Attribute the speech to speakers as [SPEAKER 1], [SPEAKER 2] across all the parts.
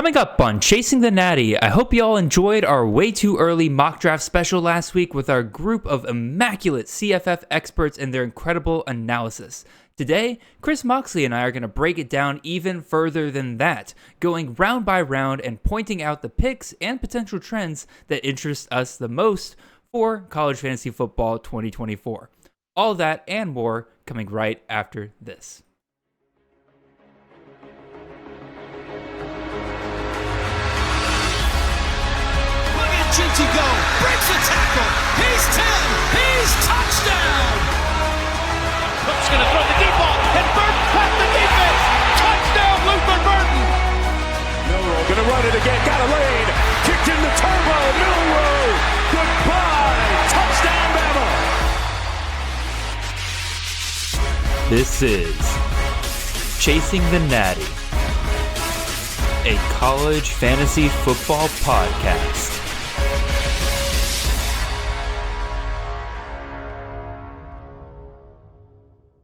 [SPEAKER 1] Coming up on Chasing the Natty, I hope you all enjoyed our Way-Too-Early Mock Draft special last week with our group of immaculate CFF experts and their incredible analysis. Today, Chris Moxley and I are going to break it down even further than that, going round by round and pointing out the picks and potential trends that interest us the most for College Fantasy Football 2024. All that and more coming right after this.
[SPEAKER 2] To go, breaks a tackle, he's 10, he's touchdown! Cook's gonna throw the deep ball, and Burton past the defense! Touchdown, Luther Burton! Milrow gonna run it again, got a lane, kicked in the turbo, Milrow! Goodbye, touchdown Bama!
[SPEAKER 1] This is Chasing the Natty, a college fantasy football podcast.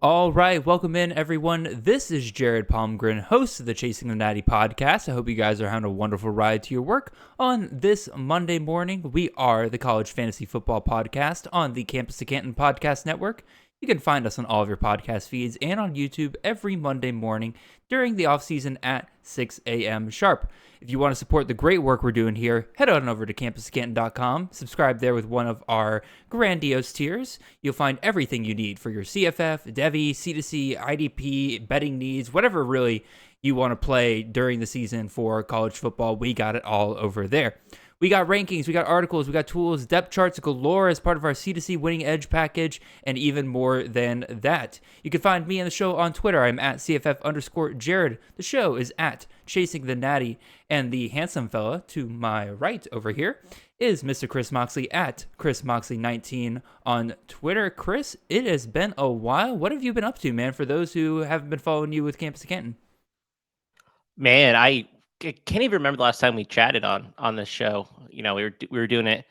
[SPEAKER 1] All right, welcome in, everyone. This is Jared Palmgren, host of the Chasing the Natty podcast. I hope you guys are having a wonderful ride to your work on this Monday morning. We are the College Fantasy Football Podcast on the Campus to Canton Podcast Network. You can find us on all of your podcast feeds and on YouTube every Monday morning during the off-season at 6 a.m. sharp. If you want to support the great work we're doing here, head on over to campuscanton.com, subscribe there with one of our grandiose tiers. You'll find everything you need for your CFF, Devi, C2C, IDP, betting needs, whatever really you want to play during the season for college football. We got it all over there. We got rankings, we got articles, we got tools, depth charts galore as part of our C2C Winning Edge package, and even more than that. You can find me and the show on Twitter. I'm at CFF_Jared. The show is at Chasing the Natty. And the handsome fella to my right over here is Mr. Chris Moxley at Chris Moxley19 on Twitter. Chris, it has been a while. What have you been up to, man, for those who haven't been following you with Campus to Canton?
[SPEAKER 3] Man, I can't even remember the last time we chatted on this show. You know, we were doing it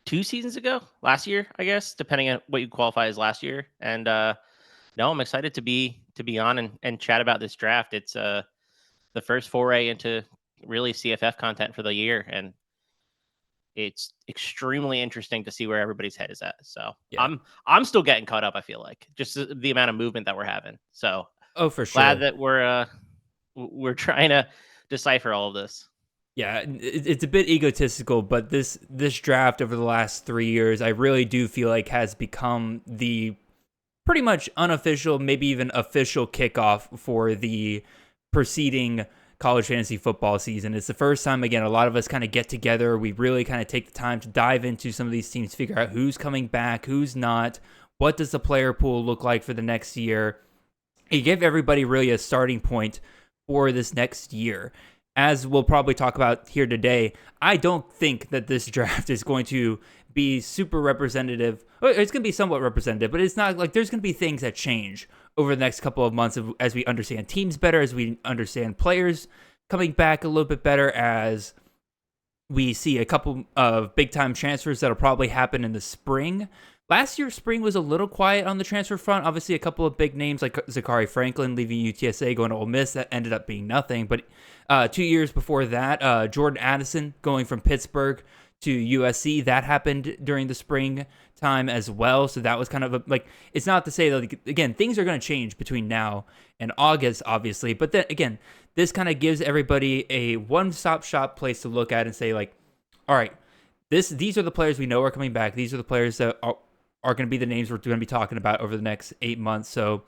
[SPEAKER 3] 2 seasons ago, last year, I guess, depending on what you qualify as last year. And no, I'm excited to be on and chat about this draft. It's the first foray into really CFF content for the year, and it's extremely interesting to see where everybody's head is at. So yeah. I'm still getting caught up. I feel like just the amount of movement that we're having. So
[SPEAKER 1] for sure,
[SPEAKER 3] glad that we're trying to decipher all of this.
[SPEAKER 1] Yeah, it's a bit egotistical, but this draft over the last 3 years, I really do feel like has become the pretty much unofficial, maybe even official kickoff for the preceding college fantasy football season. It's the first time, again, a lot of us kind of get together. We really kind of take the time to dive into some of these teams, figure out who's coming back, who's not, what does the player pool look like for the next year. You give everybody really a starting point for this next year. As we'll probably talk about here today, I don't think that this draft is going to be super representative. It's going to be somewhat representative, but it's not like there's going to be things that change over the next couple of months as we understand teams better, as we understand players coming back a little bit better, as we see a couple of big-time transfers that'll probably happen in the spring. Last year's spring was a little quiet on the transfer front. Obviously, a couple of big names like Zachary Franklin leaving UTSA, going to Ole Miss, that ended up being nothing. But 2 years before that, Jordan Addison going from Pittsburgh to USC, that happened during the spring time as well. So that was kind of it's not to say that, again, things are going to change between now and August, obviously. But then again, this kind of gives everybody a one-stop shop place to look at and say, like, all right, these are the players we know are coming back. These are the players that are going to be the names we're going to be talking about over the next 8 months. So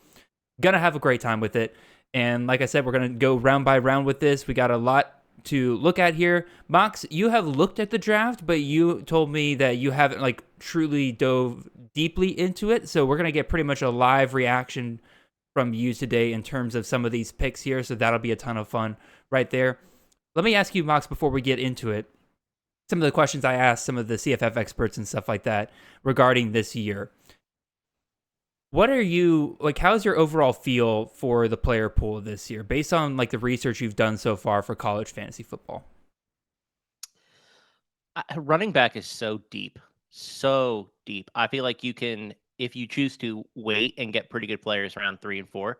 [SPEAKER 1] going to have a great time with it. And like I said, we're going to go round by round with this. We got a lot to look at here. Mox, you have looked at the draft, but you told me that you haven't truly dove deeply into it. So we're going to get pretty much a live reaction from you today in terms of some of these picks here. So that'll be a ton of fun right there. Let me ask you, Mox, before we get into it, some of the questions I asked some of the CFF experts and stuff like that regarding this year. What are you, how's your overall feel for the player pool this year based on the research you've done so far for college fantasy football?
[SPEAKER 3] Running back is so deep. I feel like you can, if you choose to wait and get pretty good players around 3 and 4.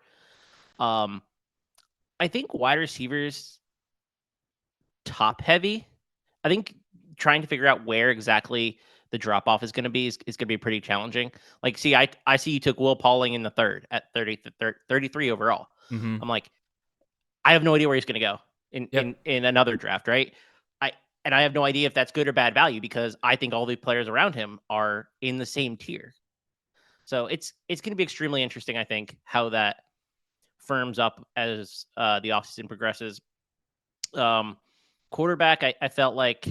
[SPEAKER 3] I think wide receivers top heavy. I think trying to figure out where exactly the drop off is going to be is going to be pretty challenging. Like, see, I see you took Will Pauling in the third at 33 overall.
[SPEAKER 1] Mm-hmm.
[SPEAKER 3] I'm like, I have no idea where he's going to go in another draft, right? I have no idea if that's good or bad value because I think all the players around him are in the same tier. So it's going to be extremely interesting, I think, how that firms up as the offseason progresses. Quarterback, I felt like,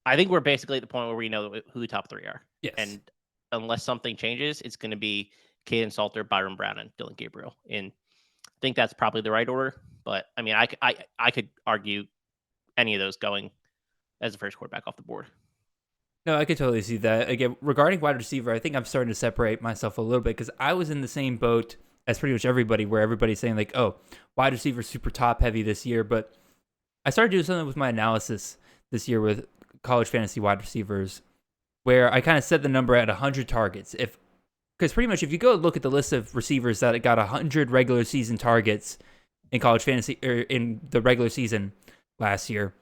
[SPEAKER 3] I think we're basically at the point where we know who the top three are.
[SPEAKER 1] Yes.
[SPEAKER 3] And unless something changes, it's going to be Caden Salter, Byron Brown, and Dylan Gabriel. And I think that's probably the right order. But, I mean, I could argue any of those going as the first quarterback off the board.
[SPEAKER 1] No, I could totally see that. Again, regarding wide receiver, I think I'm starting to separate myself a little bit because I was in the same boat as pretty much everybody, where everybody's saying like, oh, wide receiver super top heavy this year. But I started doing something with my analysis this year with college fantasy wide receivers, where I kind of set the number at 100 targets. Because pretty much if you go look at the list of receivers that got 100 regular season targets in college fantasy or in the regular season last year,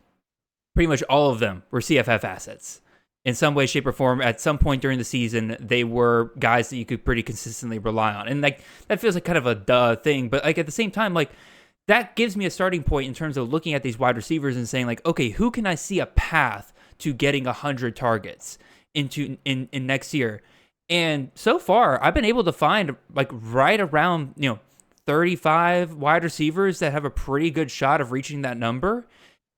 [SPEAKER 1] pretty much all of them were CFF assets. In some way, shape, or form, at some point during the season, they were guys that you could pretty consistently rely on. And like that feels like kind of a duh thing, but like at the same time, like that gives me a starting point in terms of looking at these wide receivers and saying like, okay, who can I see a path to getting 100 targets in next year? And so far, I've been able to find like right around 35 wide receivers that have a pretty good shot of reaching that number.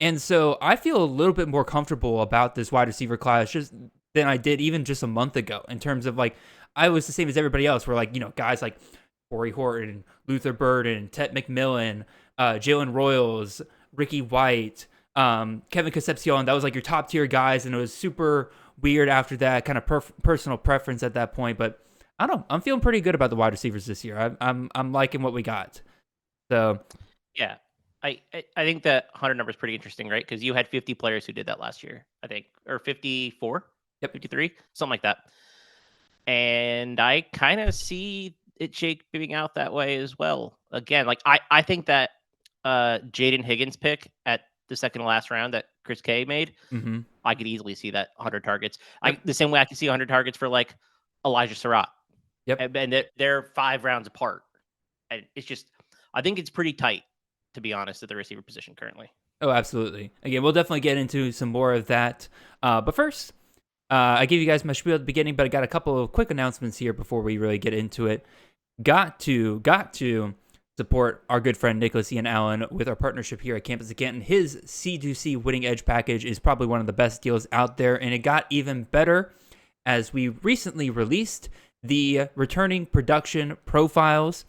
[SPEAKER 1] And so I feel a little bit more comfortable about this wide receiver class just than I did even just a month ago, in terms of like, I was the same as everybody else, where like, guys like Corey Horton, Luther Burden, Ted McMillan, Jalen Royals, Ricky White, Kevin Concepcion, that was like your top tier guys. And it was super weird after that, kind of personal preference at that point. But I don't know, I'm feeling pretty good about the wide receivers this year. I'm liking what we got. So
[SPEAKER 3] yeah. I think that 100 number is pretty interesting, right? Because you had 50 players who did that last year, I think, or 54, 53, something like that. And I kind of see it shaping out that way as well. Again, like I think that Jaden Higgins pick at the second to last round that Chris K made, I could easily see that 100 targets. The same way I can see 100 targets for like Elijah Surratt.
[SPEAKER 1] Yep.
[SPEAKER 3] And they're 5 rounds apart. And it's just, I think it's pretty tight, to be honest, at the receiver position currently.
[SPEAKER 1] Oh, absolutely. Again, we'll definitely get into some more of that. But first, I gave you guys my spiel at the beginning, but I got a couple of quick announcements here before we really get into it. Got to support our good friend Nicholas Ian Allen with our partnership here at Campus of Canton. His C2C Winning Edge package is probably one of the best deals out there, and it got even better as we recently released the returning production profiles.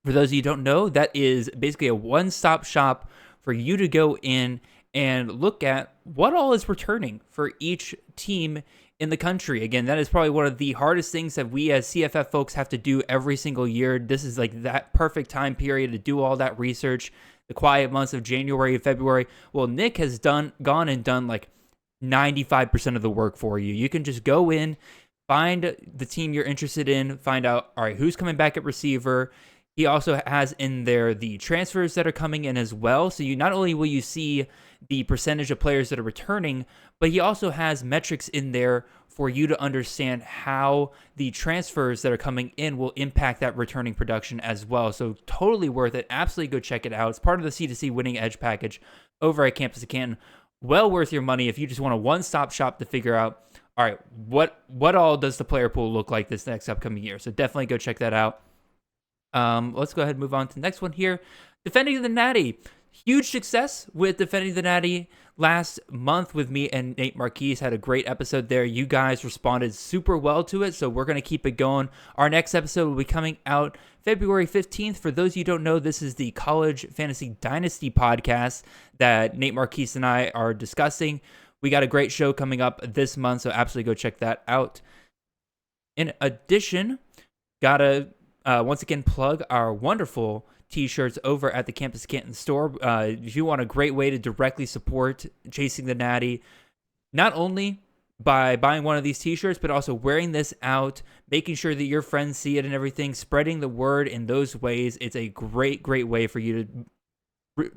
[SPEAKER 1] For those of you who don't know, that is basically a one-stop shop for you to go in and look at what all is returning for each team in the country. Again, that is probably one of the hardest things that we as CFF folks have to do every single year. This is like that perfect time period to do all that research, the quiet months of January and February. Well, Nick has gone and done like 95% of the work for you. You can just go in, find the team you're interested in, find out, all right, who's coming back at receiver. He also has in there the transfers that are coming in as well. So you not only will you see the percentage of players that are returning, but he also has metrics in there for you to understand how the transfers that are coming in will impact that returning production as well. So totally worth it. Absolutely go check it out. It's part of the C2C Winning Edge package over at Campus of Canton. Well worth your money if you just want a one-stop shop to figure out, all right, what all does the player pool look like this next upcoming year? So definitely go check that out. Let's go ahead and move on to the next one here. Defending the Natty. Huge success with Defending the Natty last month with me and Nate Marquise. Had a great episode there. You guys responded super well to it, so we're going to keep it going. Our next episode will be coming out February 15th. For those of you who don't know, this is the College Fantasy Dynasty podcast that Nate Marquise and I are discussing. We got a great show coming up this month, so absolutely go check that out. In addition, gotta once again plug our wonderful t-shirts over at the Campus Canton store. If you want a great way to directly support Chasing the Natty, not only by buying one of these t-shirts, but also wearing this out, making sure that your friends see it and everything, spreading the word in those ways. It's a great way for you to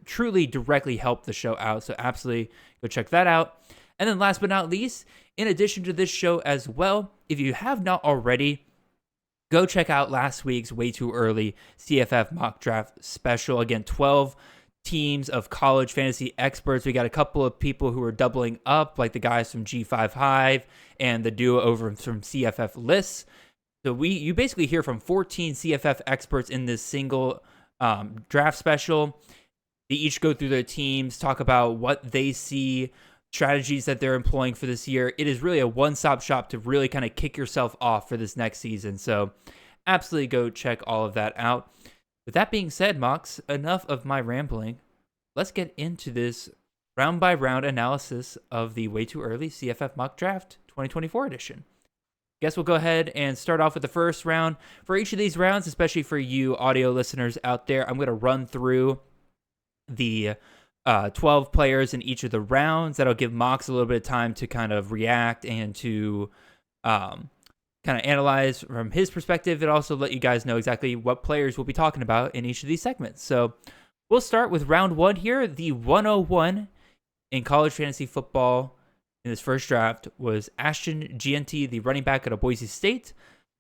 [SPEAKER 1] truly directly help the show out. So absolutely go check that out. And then last but not least, in addition to this show as well, if you have not already, go check out last week's Way-Too-Early CFF Mock Draft special. Again, 12 teams of college fantasy experts. We got a couple of people who are doubling up, like the guys from G5 Hive and the duo over from CFF Lists. So you basically hear from 14 CFF experts in this single draft special. They each go through their teams, talk about what they see, strategies that they're employing for this year. It is really a one-stop shop to really kind of kick yourself off for this next season. So absolutely go check all of that out. With that being said, Mox, enough of my rambling. Let's get into this round-by-round analysis of the Way-Too-Early CFF Mock Draft 2024 edition. Guess we'll go ahead and start off with the first round. For each of these rounds, especially for you audio listeners out there, I'm going to run through the 12 players in each of the rounds. That'll give Mox a little bit of time to kind of react and to kind of analyze from his perspective. It also let you guys know exactly what players we'll be talking about in each of these segments. So we'll start with round one here. The 101 in college fantasy football in this first draft was Ashton Gianti, the running back out of Boise State.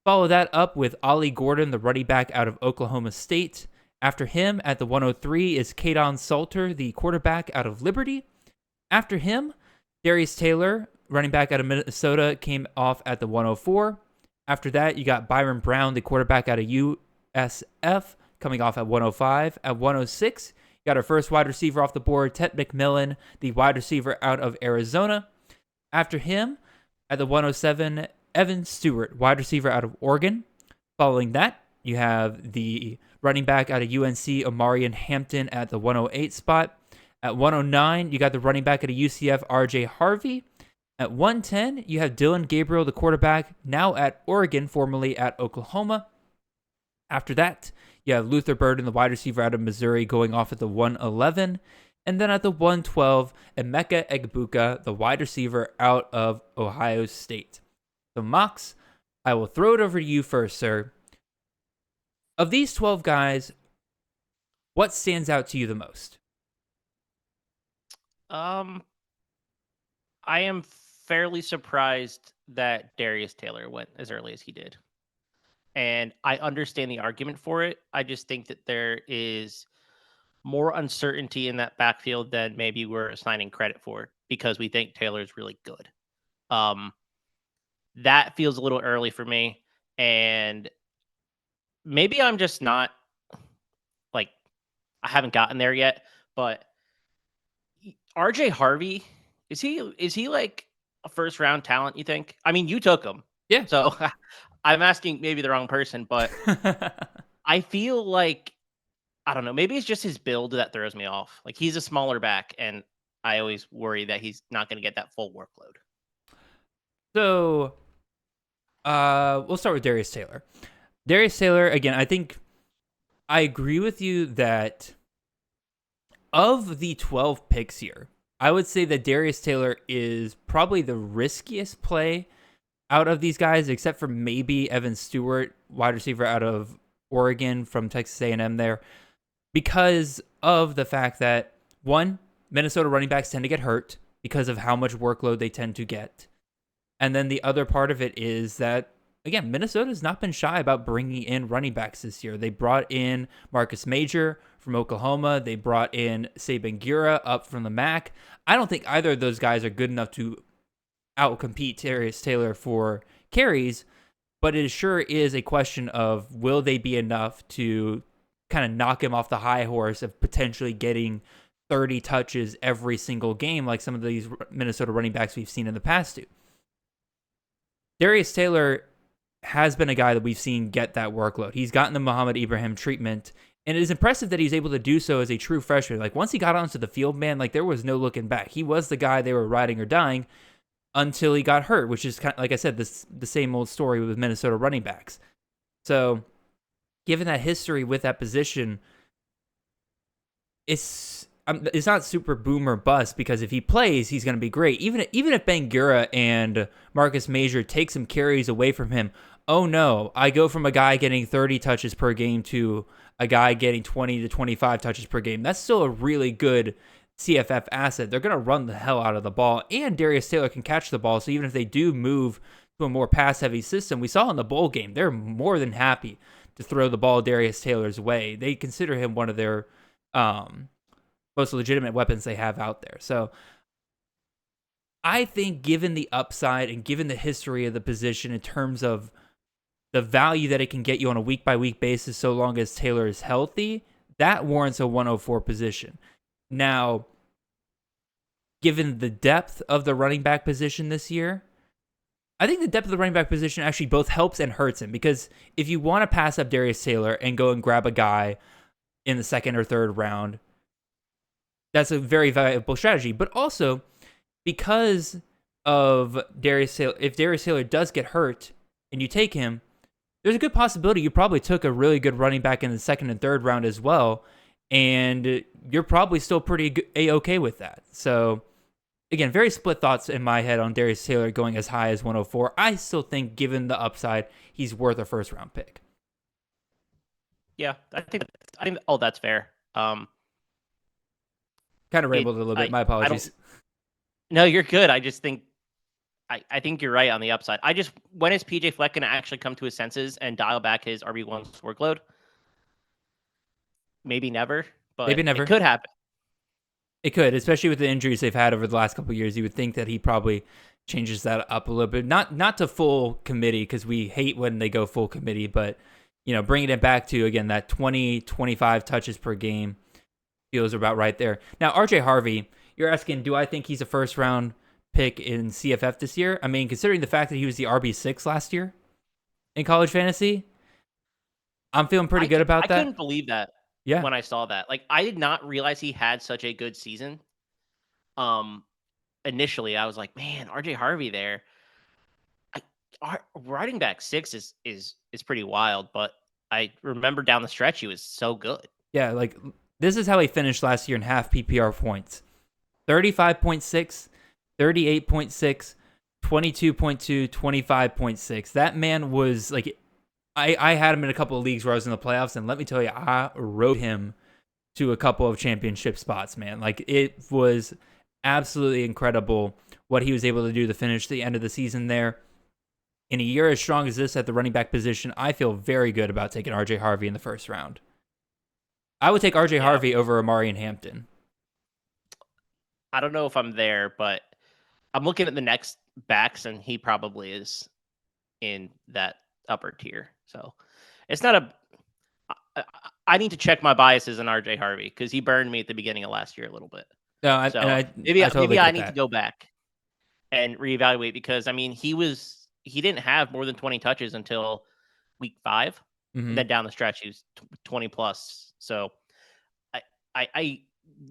[SPEAKER 1] Follow that up with Ollie Gordon, the running back out of Oklahoma State. After him at the 103 is Kadon Salter, the quarterback out of Liberty. After him, Darius Taylor, running back out of Minnesota, came off at the 104. After that, you got Byron Brown, the quarterback out of USF, coming off at 105. At 106, you got our first wide receiver off the board, Ted McMillan, the wide receiver out of Arizona. After him, at the 107, Evan Stewart, wide receiver out of Oregon. Following that, you have the running back out of UNC, Omarion Hampton, at the 108 spot. At 109, you got the running back out of UCF, RJ Harvey. At 110, you have Dylan Gabriel, the quarterback, now at Oregon, formerly at Oklahoma. After that, you have Luther Burden, the wide receiver out of Missouri, going off at the 111. And then at the 112, Emeka Egbuka, the wide receiver out of Ohio State. So, Mox, I will throw it over to you first, sir. Of these 12 guys, what stands out to you the most?
[SPEAKER 3] I am fairly surprised that Darius Taylor went as early as he did. And I understand the argument for it. I just think that there is more uncertainty in that backfield than maybe we're assigning credit for because we think Taylor's really good. That feels a little early for me. And maybe I'm just not I haven't gotten there yet, but RJ Harvey, is he like a first round talent, you think? I mean, you took him.
[SPEAKER 1] Yeah.
[SPEAKER 3] So I'm asking maybe the wrong person, but I feel like, I don't know, maybe it's just his build that throws me off. Like, he's a smaller back, and I always worry that he's not going to get that full workload.
[SPEAKER 1] So, we'll start with Darius Taylor. Darius Taylor, again, I think I agree with you that of the 12 picks here, I would say that Darius Taylor is probably the riskiest play out of these guys, except for maybe Evan Stewart, wide receiver out of Oregon from Texas A&M there, because of the fact that, one, Minnesota running backs tend to get hurt because of how much workload they tend to get. And then the other part of it is that, again, Minnesota's not been shy about bringing in running backs this year. They brought in Marcus Major from Oklahoma. They brought in Saban Gura up from the MAC. I don't think either of those guys are good enough to outcompete Darius Taylor for carries, but it sure is a question of, will they be enough to kind of knock him off the high horse of potentially getting 30 touches every single game like some of these Minnesota running backs we've seen in the past do. Darius Taylor has been a guy that we've seen get that workload. He's gotten the Muhammad Ibrahim treatment, and it is impressive that he's able to do so as a true freshman. Like, once he got onto the field, man, like, there was no looking back. He was the guy they were riding or dying until he got hurt, which is, kind of, like I said, the same old story with Minnesota running backs. So, given that history with that position, it's not super boom or bust, because if he plays, he's going to be great. Even if Bangura and Marcus Major take some carries away from him, oh no, I go from a guy getting 30 touches per game to a guy getting 20 to 25 touches per game. That's still a really good CFF asset. They're going to run the hell out of the ball, and Darius Taylor can catch the ball. So even if they do move to a more pass-heavy system, we saw in the bowl game, they're more than happy to throw the ball Darius Taylor's way. They consider him one of their most legitimate weapons they have out there. So I think given the upside and given the history of the position in terms of the value that it can get you on a week-by-week basis so long as Taylor is healthy, that warrants a 104 position. Now, given the depth of the running back position this year, I think the depth of the running back position actually both helps and hurts him, because if you want to pass up Darius Taylor and go and grab a guy in the second or third round, that's a very valuable strategy. But also, because of Darius Taylor, if Darius Taylor does get hurt and you take him, there's a good possibility you probably took a really good running back in the second and third round as well, and you're probably still pretty A-okay with that. So, again, very split thoughts in my head on Darius Taylor going as high as 104. I still think, given the upside, he's worth a first-round pick.
[SPEAKER 3] Yeah, I think that's fair.
[SPEAKER 1] Kind of rambled a little bit. My apologies.
[SPEAKER 3] No, you're good. I just think I think you're right on the upside. When is PJ Fleck going to actually come to his senses and dial back his RB1's workload? Maybe never, but
[SPEAKER 1] maybe never.
[SPEAKER 3] It could happen.
[SPEAKER 1] It could, especially with the injuries they've had over the last couple of years. You would think that he probably changes that up a little bit. Not to full committee, because we hate when they go full committee, but bringing it back to, again, that 20, 25 touches per game feels about right there. Now, RJ Harvey, you're asking, do I think he's a first-round pick in CFF this year? I mean, considering the fact that he was the RB6 last year in college fantasy, I'm feeling pretty good about that.
[SPEAKER 3] I couldn't believe that when I saw that. Like, I did not realize he had such a good season. Initially, I was like, man, RJ Harvey there. Running back 6 is pretty wild, but I remember down the stretch he was so good.
[SPEAKER 1] Yeah, like, this is how he finished last year in half PPR points. 35.6, 38.6, 22.2, 25.6. That man was like, I had him in a couple of leagues where I was in the playoffs, and let me tell you, I rode him to a couple of championship spots, man. Like, it was absolutely incredible what he was able to do to finish the end of the season there. In a year as strong as this at the running back position, I feel very good about taking RJ Harvey in the first round. I would take RJ Harvey over Amari and Hampton.
[SPEAKER 3] I don't know if I'm there, but I'm looking at the next backs, and he probably is in that upper tier. So it's not I need to check my biases in RJ Harvey, because he burned me at the beginning of last year a little bit.
[SPEAKER 1] No,
[SPEAKER 3] maybe I need to go back and reevaluate, because I mean, he didn't have more than 20 touches until week 5. Mm-hmm. Then down the stretch, he was 20 plus. So I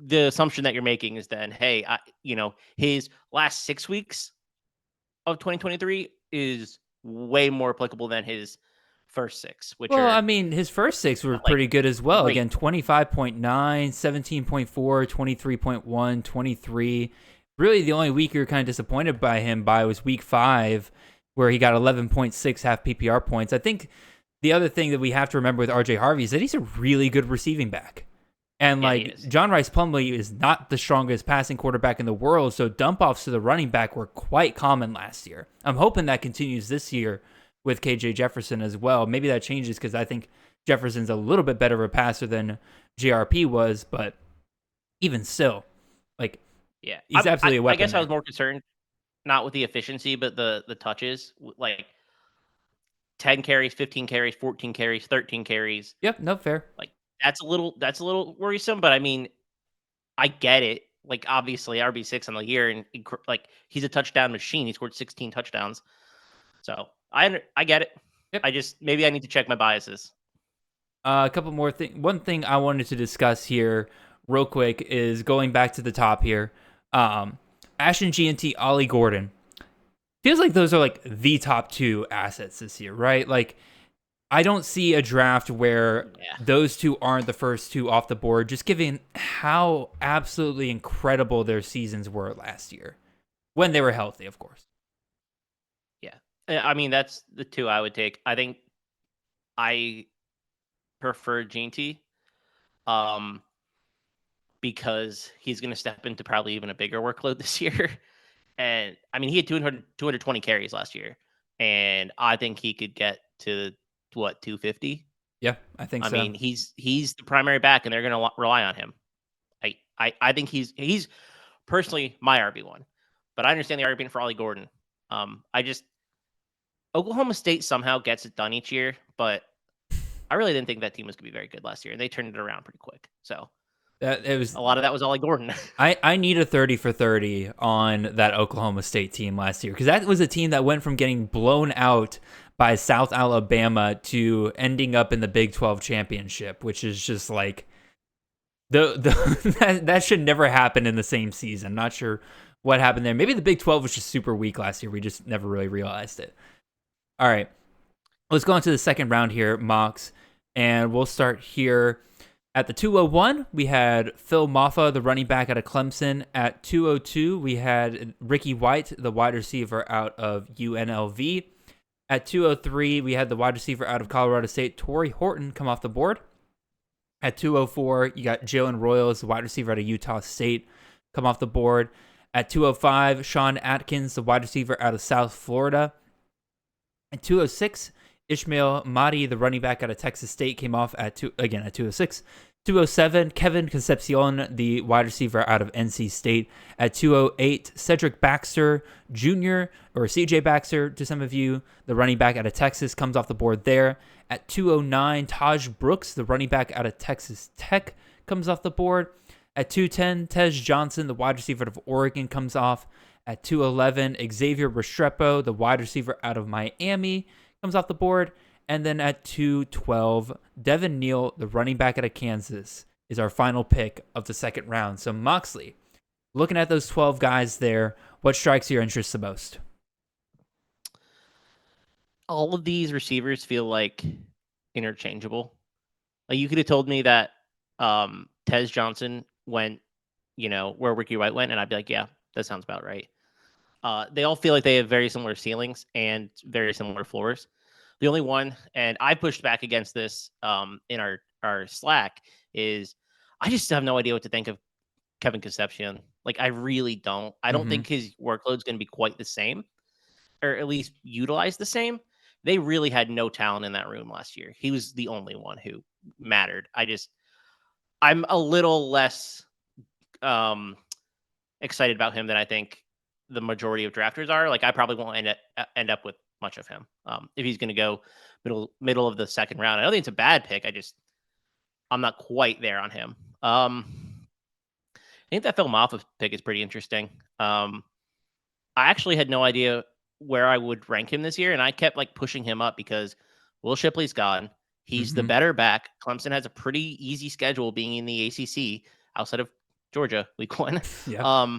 [SPEAKER 3] the assumption that you're making is then, hey, his last 6 weeks of 2023 is way more applicable than his first 6.
[SPEAKER 1] I mean, his first 6 were pretty good as well. Great. Again, 25.9, 17.4, 23.1, 23. Really, the only week you're kind of disappointed by him was week 5, where he got 11.6 half PPR points. I think the other thing that we have to remember with RJ Harvey is that he's a really good receiving back. And John Rice Plumlee is not the strongest passing quarterback in the world, so dump-offs to the running back were quite common last year. I'm hoping that continues this year with KJ Jefferson as well. Maybe that changes, because I think Jefferson's a little bit better of a passer than JRP was, but even still, he's absolutely a weapon.
[SPEAKER 3] I guess I was more concerned not with the efficiency, but the touches. Like 10 carries, 15 carries, 14 carries, 13 carries.
[SPEAKER 1] Yep, no, fair.
[SPEAKER 3] That's a little worrisome, but I mean, I get it. Like, obviously RB6 on the year, and he's a touchdown machine. He scored 16 touchdowns. So I get it. Yep. Maybe I need to check my biases.
[SPEAKER 1] A couple more things. One thing I wanted to discuss here real quick is going back to the top here. Ashton G&T, Ollie Gordon. Feels like those are the top 2 assets this year, right? I don't see a draft where those 2 aren't the first 2 off the board, just given how absolutely incredible their seasons were last year. When they were healthy, of course. Yeah.
[SPEAKER 3] I mean, that's the 2 I would take. I think I prefer Ginty, because he's going to step into probably even a bigger workload this year. And I mean, he had 220 carries last year, and I think he could get to 250.
[SPEAKER 1] Yeah, I think
[SPEAKER 3] I
[SPEAKER 1] so.
[SPEAKER 3] mean, he's the primary back, and they're going to rely on him. I think he's personally my RB1, but I understand the argument for Ollie Gordon. Oklahoma State somehow gets it done each year, but I really didn't think that team was going to be very good last year, and they turned it around pretty quick. So
[SPEAKER 1] It was
[SPEAKER 3] a lot of that was Ollie Gordon.
[SPEAKER 1] I need a 30 for 30 on that Oklahoma State team last year, because that was a team that went from getting blown out by South Alabama to ending up in the Big 12 championship, which is just like that should never happen in the same season. Not sure what happened there. Maybe the Big 12 was just super weak last year. We just never really realized it. All right, let's go on to the second round here, mocks, and we'll start here. At the 201, we had Phil Maffa, the running back out of Clemson. At 202, we had Ricky White, the wide receiver out of UNLV. At 203, we had the wide receiver out of Colorado State, Torrey Horton, come off the board. At 204, you got Jalen Royals, the wide receiver out of Utah State, come off the board. At 205, Sean Atkins, the wide receiver out of South Florida. At 206, Ishmael Mahdi, the running back out of Texas State, came off at 206. 207, Kevin Concepcion, the wide receiver out of NC State. At 208, Cedric Baxter Jr., or CJ Baxter to some of you, the running back out of Texas, comes off the board there. At 209, Taj Brooks, the running back out of Texas Tech, comes off the board. At 210, Tej Johnson, the wide receiver out of Oregon, comes off. At 211, Xavier Restrepo, the wide receiver out of Miami, comes off the board. And then at 212, Devin Neal, the running back out of Kansas, is our final pick of the second round. So Moxley, looking at those 12 guys there, what strikes your interest the most?
[SPEAKER 3] All of these receivers feel like interchangeable. Like, you could have told me that Tej Johnson went, where Ricky White went, and I'd be like, yeah, that sounds about right. They all feel like they have very similar ceilings and very similar floors. The only one, and I pushed back against this in our Slack, is I just have no idea what to think of Kevin Concepcion. Like, I really don't. I don't think his workload is going to be quite the same, or at least utilized the same. They really had no talent in that room last year. He was the only one who mattered. I'm a little less excited about him than I think the majority of drafters are. Like, I probably won't end up with much of him if he's going to go middle of the second round. I don't think it's a bad pick. I'm not quite there on him. I think that Phil Maffa pick is pretty interesting. I actually had no idea where I would rank him this year, and I kept pushing him up because Will Shipley's gone. He's the better back. Clemson has a pretty easy schedule being in the ACC outside of Georgia week 1.
[SPEAKER 1] Yeah.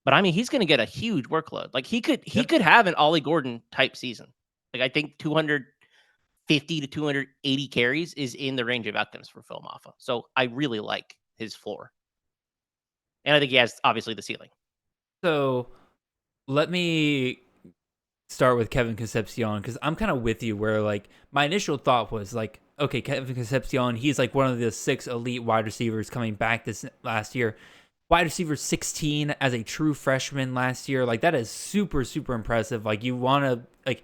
[SPEAKER 3] But I mean, he's going to get a huge workload. Like, he could have an Ollie Gordon type season. Like, I think 250 to 280 carries is in the range of outcomes for Phil Maffa. So I really like his floor. And I think he has, obviously, the ceiling.
[SPEAKER 1] So let me start with Kevin Concepcion, because I'm kind of with you where, my initial thought was, okay, Kevin Concepcion, he's, one of the 6 elite wide receivers coming back this last year. Wide receiver 16 as a true freshman last year. That is super, super impressive. You want to,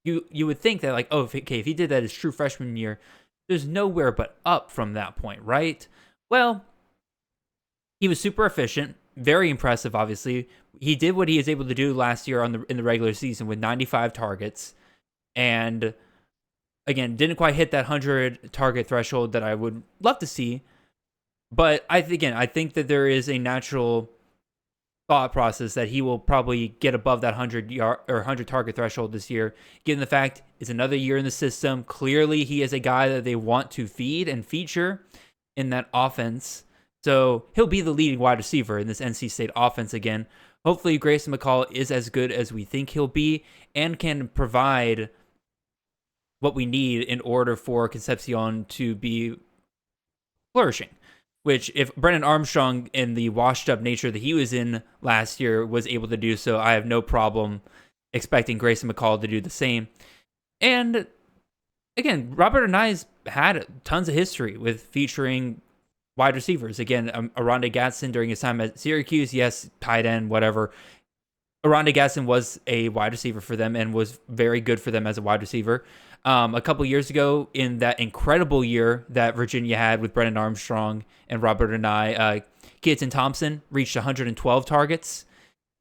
[SPEAKER 1] you would think that, if he did that his true freshman year, there's nowhere but up from that point, right? Well, he was super efficient, very impressive, obviously. He did what he was able to do last year in the regular season with 95 targets. And, again, didn't quite hit that 100 target threshold that I would love to see. But I think that there is a natural thought process that he will probably get above that 100 target threshold this year, given the fact it's another year in the system. Clearly, he is a guy that they want to feed and feature in that offense. So he'll be the leading wide receiver in this NC State offense again. Hopefully, Grayson McCall is as good as we think he'll be and can provide what we need in order for Concepcion to be flourishing. Which, if Brennan Armstrong, in the washed-up nature that he was in last year, was able to do so, I have no problem expecting Grayson McCall to do the same. And, again, Robert Anae's had tons of history with featuring wide receivers. Again, Aronde Gatson during his time at Syracuse, yes, tight end, whatever. Aronde Gatson was a wide receiver for them and was very good for them as a wide receiver. A couple years ago, in that incredible year that Virginia had with Brennan Armstrong and Robert Anae, Keaton Thompson reached 112 targets.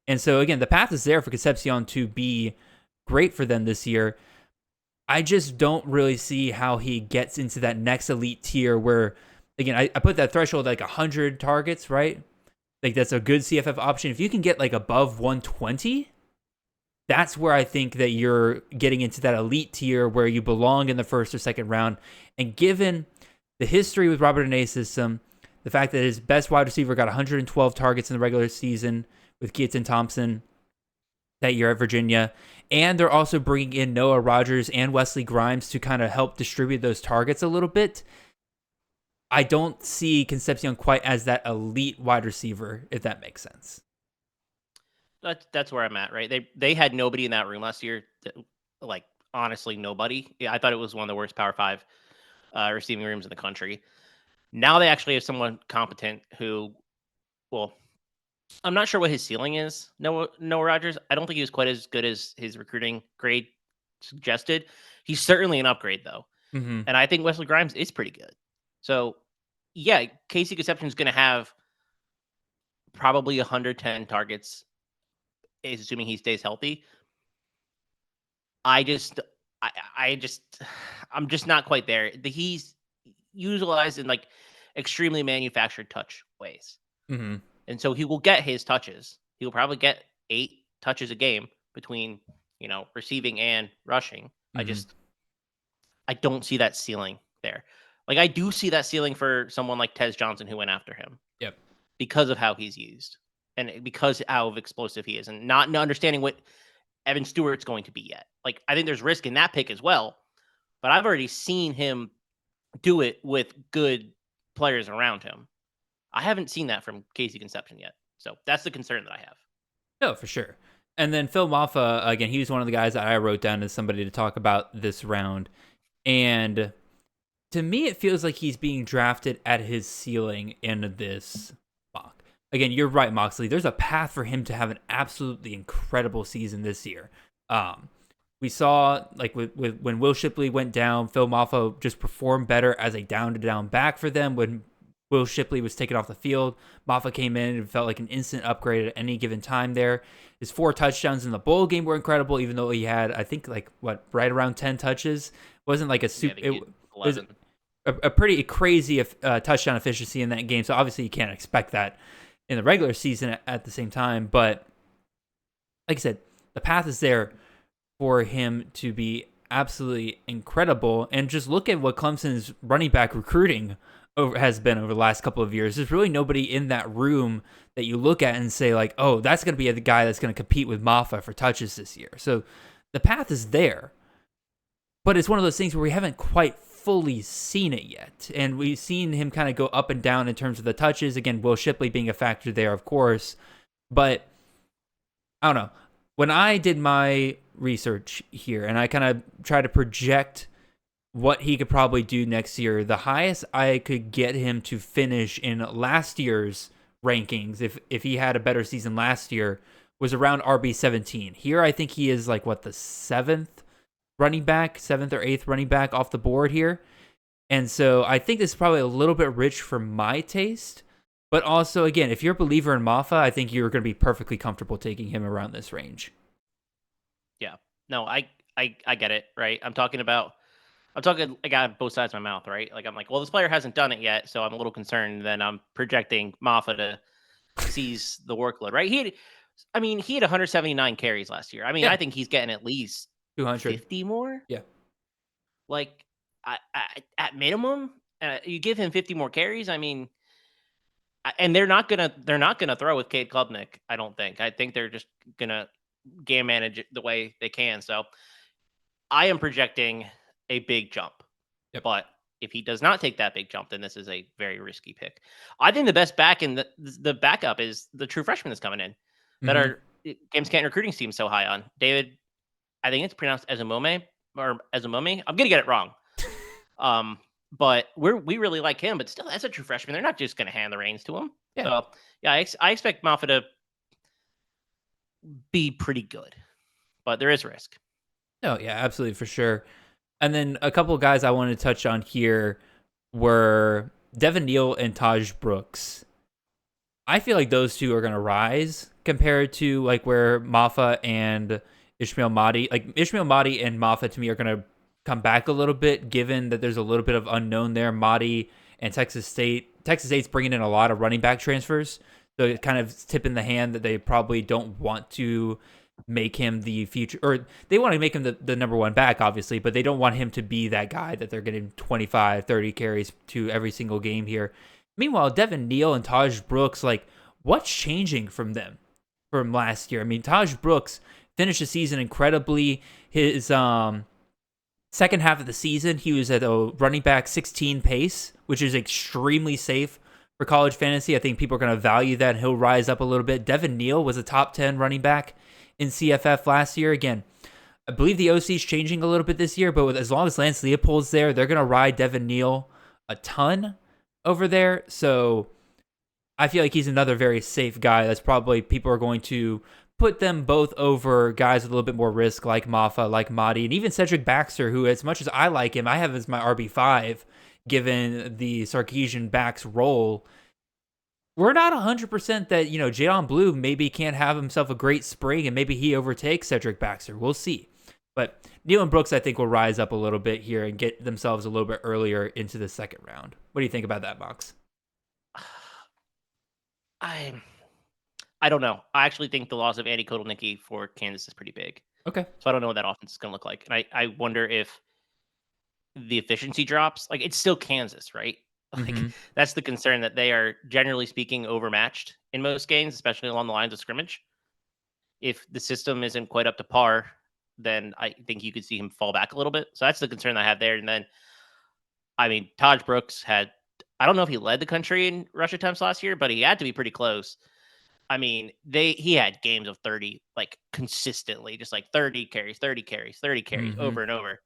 [SPEAKER 1] And so, again, the path is there for Concepcion to be great for them this year. I just don't really see how he gets into that next elite tier where, again, I put that threshold like 100 targets, right? Like, that's a good CFF option. If you can get like above 120, that's where I think that you're getting into that elite tier where you belong in the first or second round. And given the history with Robert Anae's system, the fact that his best wide receiver got 112 targets in the regular season with Keaton Thompson that year at Virginia, and they're also bringing in Noah Rogers and Wesley Grimes to kind of help distribute those targets a little bit, I don't see Concepcion quite as that elite wide receiver, if that makes sense.
[SPEAKER 3] That's where I'm at, right? They had nobody in that room last year. Like, honestly, nobody. Yeah, I thought it was one of the worst Power 5 receiving rooms in the country. Now they actually have someone competent who, well, I'm not sure what his ceiling is. Noah Rogers, I don't think he was quite as good as his recruiting grade suggested. He's certainly an upgrade, though.
[SPEAKER 1] Mm-hmm.
[SPEAKER 3] And I think Wesley Grimes is pretty good. So, yeah, Casey Concepcion is going to have probably 110 targets, assuming he stays healthy. I'm just not quite there. He's utilized in like extremely manufactured touch ways.
[SPEAKER 1] Mm-hmm.
[SPEAKER 3] And so he will get his touches. He will probably get 8 touches a game between, receiving and rushing.
[SPEAKER 1] Mm-hmm.
[SPEAKER 3] I don't see that ceiling there. Like, I do see that ceiling for someone like Tez Johnson who went after him.
[SPEAKER 1] Yep.
[SPEAKER 3] Because of how he's used and because how explosive he is and not understanding what Evan Stewart's going to be yet. Like, I think there's risk in that pick as well, but I've already seen him do it with good players around him. I haven't seen that from Casey Concepcion yet. So that's the concern that I have.
[SPEAKER 1] No, for sure. And then Phil Maffa, again, he was one of the guys that I wrote down as somebody to talk about this round. And to me, it feels like he's being drafted at his ceiling in this mock. Again, you're right, Moxley. There's a path for him to have an absolutely incredible season this year. We saw, like, with when Will Shipley went down, Phil Maffa just performed better as a down-to-down back for them. When Will Shipley was taken off the field, Maffa came in and felt like an instant upgrade at any given time there. His 4 touchdowns in the bowl game were incredible, even though he had, I think, right around 10 touches. Wasn't like a super. It was a pretty crazy touchdown efficiency in that game. So obviously you can't expect that in the regular season at the same time. But like I said, the path is there for him to be absolutely incredible. And just look at what Clemson's running back recruiting has been over the last couple of years. There's really nobody in that room that you look at and say, like, oh, that's going to be the guy that's going to compete with Maffa for touches this year. So the path is there. But it's one of those things where we haven't quite fully seen it yet. And we've seen him kind of go up and down in terms of the touches. Again, Will Shipley being a factor there, of course. But I don't know. When I did my research here and I kind of try to project what he could probably do next year, the highest I could get him to finish in last year's rankings, if he had a better season last year, was around RB17. Here, I think he is like, what, the 7th or 8th running back off the board here. And so I think this is probably a little bit rich for my taste. But also, again, if you're a believer in Maffa, I think you're going to be perfectly comfortable taking him around this range.
[SPEAKER 3] Yeah. No, I get it, right? I'm talking I got both sides of my mouth, right? Like, I'm like, well, this player hasn't done it yet, so I'm a little concerned. Then I'm projecting Maffa to seize the workload, right? He had 179 carries last year. I think he's getting at least 250 more.
[SPEAKER 1] Yeah.
[SPEAKER 3] Like, at minimum, you give him 50 more carries. And they're not gonna throw with Cade Klubnik. I don't think. I think they're just gonna game manage it the way they can. So I am projecting a big jump.
[SPEAKER 1] Yep.
[SPEAKER 3] But if he does not take that big jump, then this is a very risky pick. I think the best back in the backup is the true freshman that's coming in that are James Canton recruiting team so high on. David, I think it's pronounced Ezumome or Ezumome. I'm gonna get it wrong. but we really like him. But still, as a true freshman, they're not just going to hand the reins to him.
[SPEAKER 1] Yeah.
[SPEAKER 3] So yeah, I expect Moffa to be pretty good, but there is risk.
[SPEAKER 1] No, yeah, absolutely, for sure. And then a couple of guys I wanted to touch on here were Devin Neal and Taj Brooks. I feel like those two are going to rise compared to like where Maffa and Ishmael Mahdi. Like Ishmael Mahdi and Maffa to me are going to come back a little bit, given that there's a little bit of unknown there. Mahdi and Texas State. Texas State's bringing in a lot of running back transfers, so it kind of tipping the hand that they probably don't want to make him the future, or they want to make him the number one back, obviously, but they don't want him to be that guy that they're getting 25, 30 carries to every single game here. Meanwhile, Devin Neal and Taj Brooks, like, what's changing from them from last year? I mean, Taj Brooks finished the season incredibly. His second half of the season, he was at a running back 16 pace, which is extremely safe for college fantasy. I think people are going to value that, and he'll rise up a little bit. Devin Neal was a top 10 running back in CFF last year. Again, I believe the OC is changing a little bit this year, but as long as Lance Leopold's there, they're going to ride Devin Neal a ton over there. So I feel like he's another very safe guy. That's probably, people are going to put them both over guys with a little bit more risk, like Maffa, like Mahdi, and even Cedric Baxter, who, as much as I like him, I have as my RB5, given the Sarkisian back's role. We're not 100% that, Jalen Blue maybe can't have himself a great spring and maybe he overtakes Cedric Baxter. We'll see. But Neal and Brooks, I think, will rise up a little bit here and get themselves a little bit earlier into the second round. What do you think about that, Mox?
[SPEAKER 3] I don't know. I actually think the loss of Andy Kotelnicki for Kansas is pretty big.
[SPEAKER 1] Okay.
[SPEAKER 3] So I don't know what that offense is going to look like. And I wonder if the efficiency drops. Like, it's still Kansas, right? Like, that's the concern, that they are, generally speaking, overmatched in most games, especially along the lines of scrimmage. If the system isn't quite up to par, then I think you could see him fall back a little bit. So that's the concern I have there. And then, I mean, Taj Brooks had, I don't know if he led the country in rush attempts last year, but he had to be pretty close. I mean, he had games of 30, like, consistently, just like 30 carries over and over.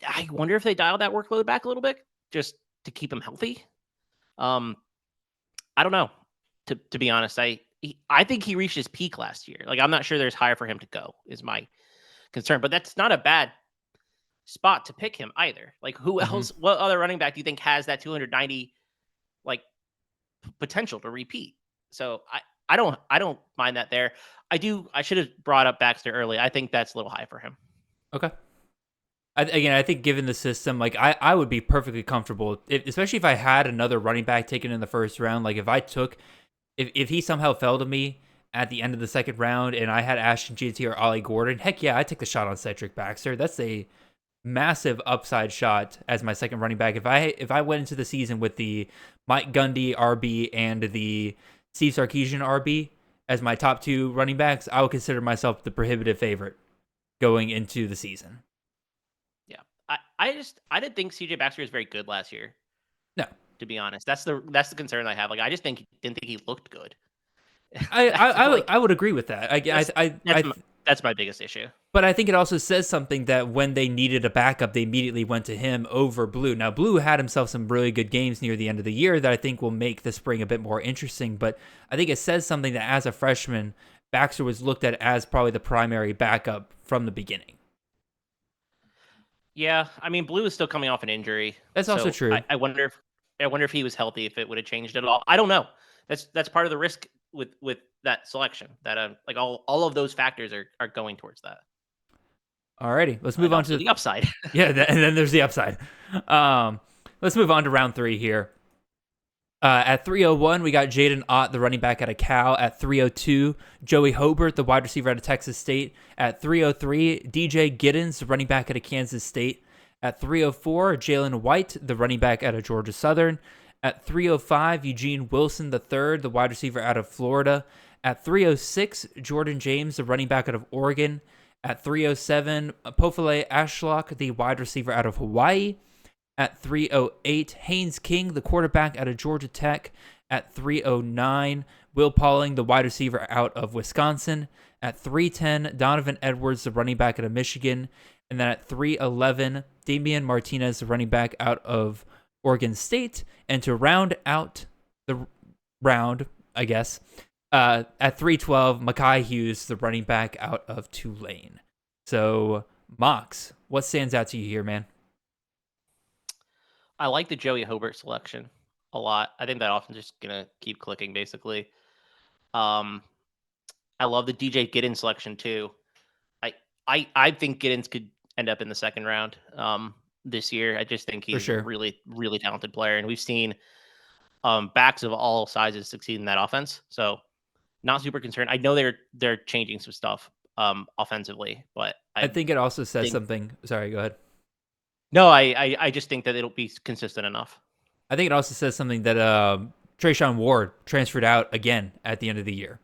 [SPEAKER 3] I wonder if they dialed that workload back a little bit just to keep him healthy. I don't know. To be honest, I think he reached his peak last year. Like, I'm not sure there's higher for him to go, is my concern. But that's not a bad spot to pick him either. Like, who else? What other running back do you think has that 290 like potential to repeat? So I don't mind that there. I should have brought up Baxter early. I think that's a little high for him.
[SPEAKER 1] Okay. I think given the system, like, I would be perfectly comfortable, especially if I had another running back taken in the first round. Like, if he somehow fell to me at the end of the second round and I had Ashton Jeanty or Ollie Gordon, heck yeah, I'd take the shot on Cedric Baxter. That's a massive upside shot as my second running back. If I went into the season with the Mike Gundy RB and the Steve Sarkisian RB as my top two running backs, I would consider myself the prohibitive favorite going into the season.
[SPEAKER 3] I didn't think CJ Baxter was very good last year.
[SPEAKER 1] No,
[SPEAKER 3] to be honest, that's the concern I have. Like, I just didn't think he looked good.
[SPEAKER 1] I would agree with that.
[SPEAKER 3] That's my biggest issue.
[SPEAKER 1] But I think it also says something that when they needed a backup, they immediately went to him over Blue. Now, Blue had himself some really good games near the end of the year that I think will make the spring a bit more interesting. But I think it says something that as a freshman, Baxter was looked at as probably the primary backup from the beginning.
[SPEAKER 3] Yeah, I mean, Blue is still coming off an injury.
[SPEAKER 1] That's also true.
[SPEAKER 3] I wonder if he was healthy, if it would have changed at all. I don't know. That's part of the risk with that selection. That like all of those factors are going towards that.
[SPEAKER 1] Alrighty, let's move on to
[SPEAKER 3] the upside.
[SPEAKER 1] Yeah, and then there's the upside. Let's move on to round 3 here. At 301, we got Jaden Ott, the running back out of Cal. At 302, Joey Hobart, the wide receiver out of Texas State. At 303, DJ Giddens, the running back out of Kansas State. At 304, Jalen White, the running back out of Georgia Southern. At 305, Eugene Wilson III, the wide receiver out of Florida. At 306, Jordan James, the running back out of Oregon. At 307, Pofele Ashlock, the wide receiver out of Hawaii. At 308, Haynes King, the quarterback out of Georgia Tech. At 309, Will Pauling, the wide receiver out of Wisconsin. At 310, Donovan Edwards, the running back out of Michigan. And then at 3-11, Damian Martinez, the running back out of Oregon State. And to round out the round, I guess, at 3-12, Mekhi Hughes, the running back out of Tulane. So, Mox, what stands out to you here, man?
[SPEAKER 3] I like the Joey Hobart selection a lot. I think that offense is just gonna keep clicking, basically. I love the DJ Giddens selection too. I think Giddens could end up in the second round this year. I just think he's
[SPEAKER 1] sure.
[SPEAKER 3] a really, really talented player, and we've seen backs of all sizes succeed in that offense. So not super concerned. I know they're changing some stuff offensively, but
[SPEAKER 1] I think it also says something. Sorry, go ahead.
[SPEAKER 3] No, I just think that it'll be consistent enough.
[SPEAKER 1] I think it also says something that Trayshawn Ward transferred out again at the end of the year.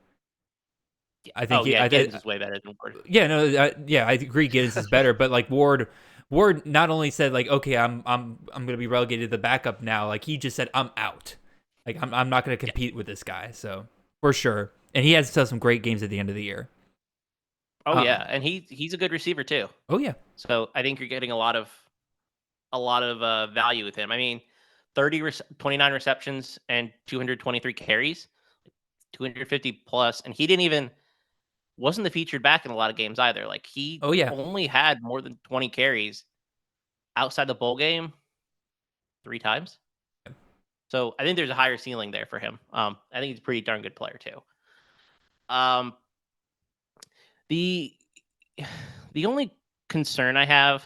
[SPEAKER 1] I think
[SPEAKER 3] Giddens is way better than Ward.
[SPEAKER 1] Yeah, no, I agree. Giddens is better, but like Ward not only said like, okay, I'm going to be relegated to the backup now. Like he just said, I'm out. Like I'm not going to compete with this guy. So for sure, and he has some great games at the end of the year.
[SPEAKER 3] Oh yeah, and he's a good receiver too.
[SPEAKER 1] Oh yeah.
[SPEAKER 3] So I think you're getting a lot of value with him. I mean, 29 receptions and 223 carries, 250 plus, and he wasn't the featured back in a lot of games either. Like he only had more than 20 carries outside the bowl game 3 times. So I think there's a higher ceiling there for him. I think he's a pretty darn good player too. The only concern I have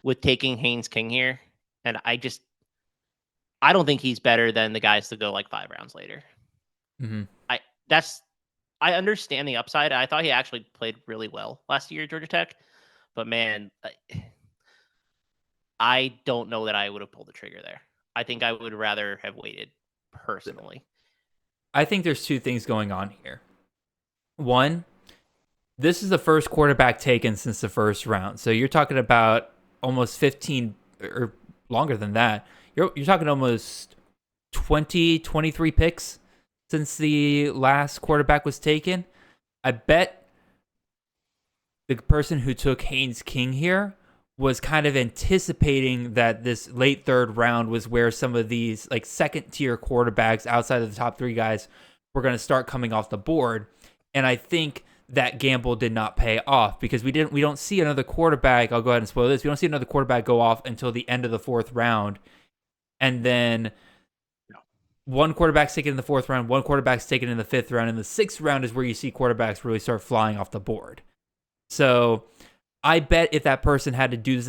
[SPEAKER 3] with taking Haynes King here, and I don't think he's better than the guys that go like 5 rounds later.
[SPEAKER 1] Mm-hmm.
[SPEAKER 3] I understand the upside. I thought he actually played really well last year at Georgia Tech, but man, I don't know that I would have pulled the trigger there. I think I would rather have waited personally.
[SPEAKER 1] I think there's 2 things going on here. One, this is the first quarterback taken since the first round. So you're talking about almost 15 or longer than that. You're talking almost 20, 23 picks since the last quarterback was taken. I bet the person who took Haynes King here was kind of anticipating that this late third round was where some of these like second tier quarterbacks outside of the top 3 guys were going to start coming off the board. And I think that gamble did not pay off because we don't see another quarterback. I'll go ahead and spoil this. We don't see another quarterback go off until the end of the 4th round. And then one quarterback's taken in the 4th round, one quarterback's taken in the 5th round, and the 6th round is where you see quarterbacks really start flying off the board. So I bet if that person had to do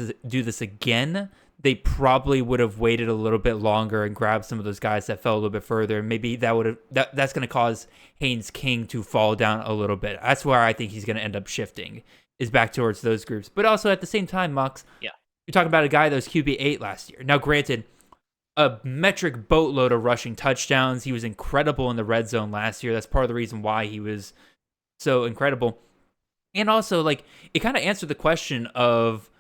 [SPEAKER 1] this again, they probably would have waited a little bit longer and grabbed some of those guys that fell a little bit further. Maybe that's going to cause Haynes King to fall down a little bit. That's where I think he's going to end up shifting, is back towards those groups. But also at the same time, Mox, you're talking about a guy that was QB8 last year. Now, granted, a metric boatload of rushing touchdowns. He was incredible in the red zone last year. That's part of the reason why he was so incredible. And also, like, it kind of answered the question of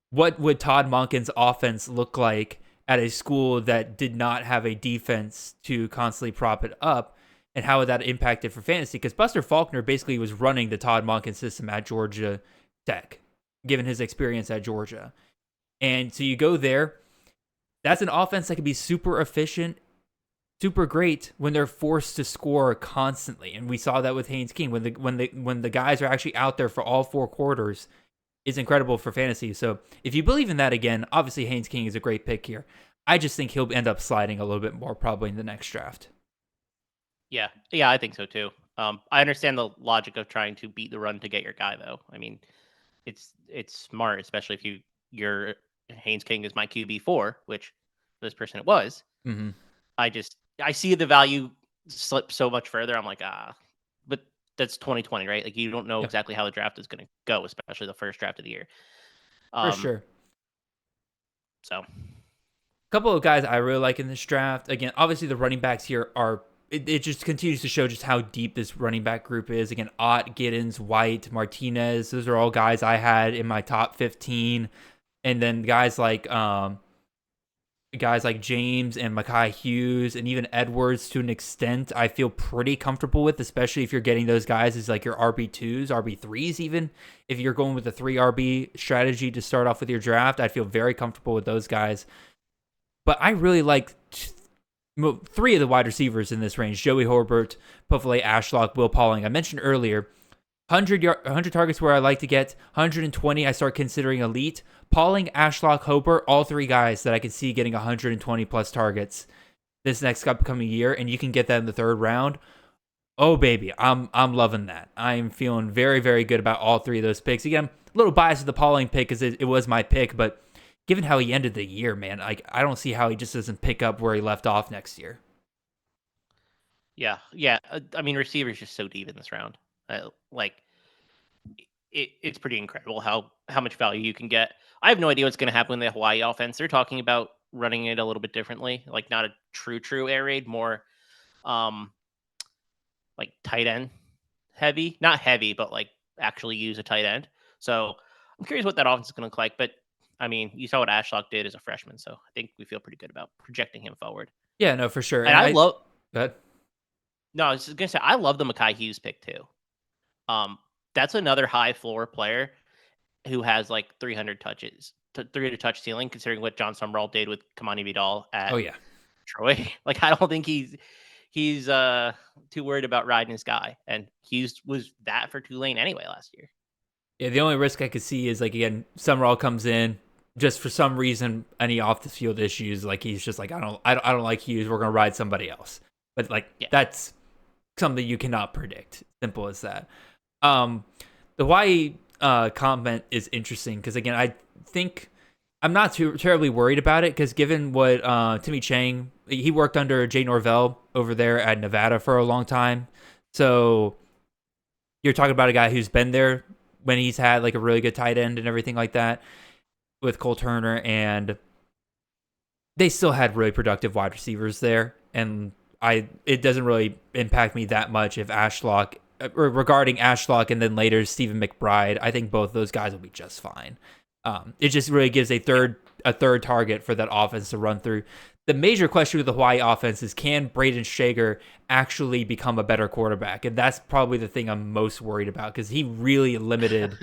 [SPEAKER 1] what would Todd Monken's offense look like at a school that did not have a defense to constantly prop it up, and how would that impact it for fantasy? Because Buster Faulkner basically was running the Todd Monken system at Georgia Tech, given his experience at Georgia. And so you go there, that's an offense that can be super efficient, super great when they're forced to score constantly. And we saw that with Haynes King when the guys are actually out there for all 4 quarters. Is incredible for fantasy. So if you believe in that again, obviously Haynes King is a great pick here. I just think he'll end up sliding a little bit more probably in the next draft.
[SPEAKER 3] Yeah, I think so too. I understand the logic of trying to beat the run to get your guy, though. I mean, it's smart, especially if your Haynes King is my QB4, which for this person it was.
[SPEAKER 1] Mm-hmm.
[SPEAKER 3] I see the value slip so much further. I'm like, but that's 2020, right? Like you don't know exactly how the draft is going to go, especially the first draft of the year.
[SPEAKER 1] For sure.
[SPEAKER 3] So,
[SPEAKER 1] a couple of guys I really like in this draft. Again, obviously the running backs here are. It just continues to show just how deep this running back group is. Again, Ott, Giddens, White, Martinez. Those are all guys I had in my top 15. And then guys like guys like James and Mekhi Hughes and even Edwards to an extent, I feel pretty comfortable with, especially if you're getting those guys as like your RB2s, RB3s even. If you're going with a 3 RB strategy to start off with your draft, I feel very comfortable with those guys. But I really like 3 of the wide receivers in this range: Joey Horbert, Pofale Ashlock, Will Pauling. I mentioned earlier, 100 targets where I like to get, 120 I start considering elite. Pauling, Ashlock, Hobart, all 3 guys that I can see getting 120 plus targets this next upcoming year, and you can get that in the 3rd round. Oh baby, I'm loving that. I'm feeling very, very good about all 3 of those picks. Again, I'm a little biased with the Pauling pick because it was my pick, but given how he ended the year, man, like I don't see how he just doesn't pick up where he left off next year.
[SPEAKER 3] Yeah. I mean, receivers just so deep in this round. It's pretty incredible how much value you can get. I have no idea what's going to happen in the Hawaii offense. They're talking about running it a little bit differently, like not a true air raid, more like tight end heavy, not heavy, but like actually use a tight end. So I'm curious what that offense is going to look like. But I mean, you saw what Ashlock did as a freshman, so I think we feel pretty good about projecting him forward.
[SPEAKER 1] Yeah, no, for sure.
[SPEAKER 3] And I love.
[SPEAKER 1] Go ahead.
[SPEAKER 3] No, I was just gonna say I love the Mekhi Hughes pick too. That's another high floor player who has like 300 touches, 300 touch ceiling, considering what John Summerall did with Kamani Vidal at Troy. Like, I don't think he's too worried about riding his guy. And Hughes was that for Tulane anyway last year.
[SPEAKER 1] Yeah, the only risk I could see is like, again, Summerall comes in just for some reason, any off the field issues, like he's just like, I don't like Hughes. We're gonna ride somebody else. But like that's something you cannot predict. Simple as that. The Hawaii comment is interesting because, again, I think I'm not too terribly worried about it because given what Timmy Chang, he worked under Jay Norvell over there at Nevada for a long time. So you're talking about a guy who's been there when he's had like a really good tight end and everything like that with Cole Turner, and they still had really productive wide receivers there. And it doesn't really impact me that much if Ashlock, or regarding Ashlock and then later Stephen McBride, I think both those guys will be just fine. It just really gives a third target for that offense to run through. The major question with the Hawaii offense is, can Braden Shager actually become a better quarterback? And that's probably the thing I'm most worried about because he really limited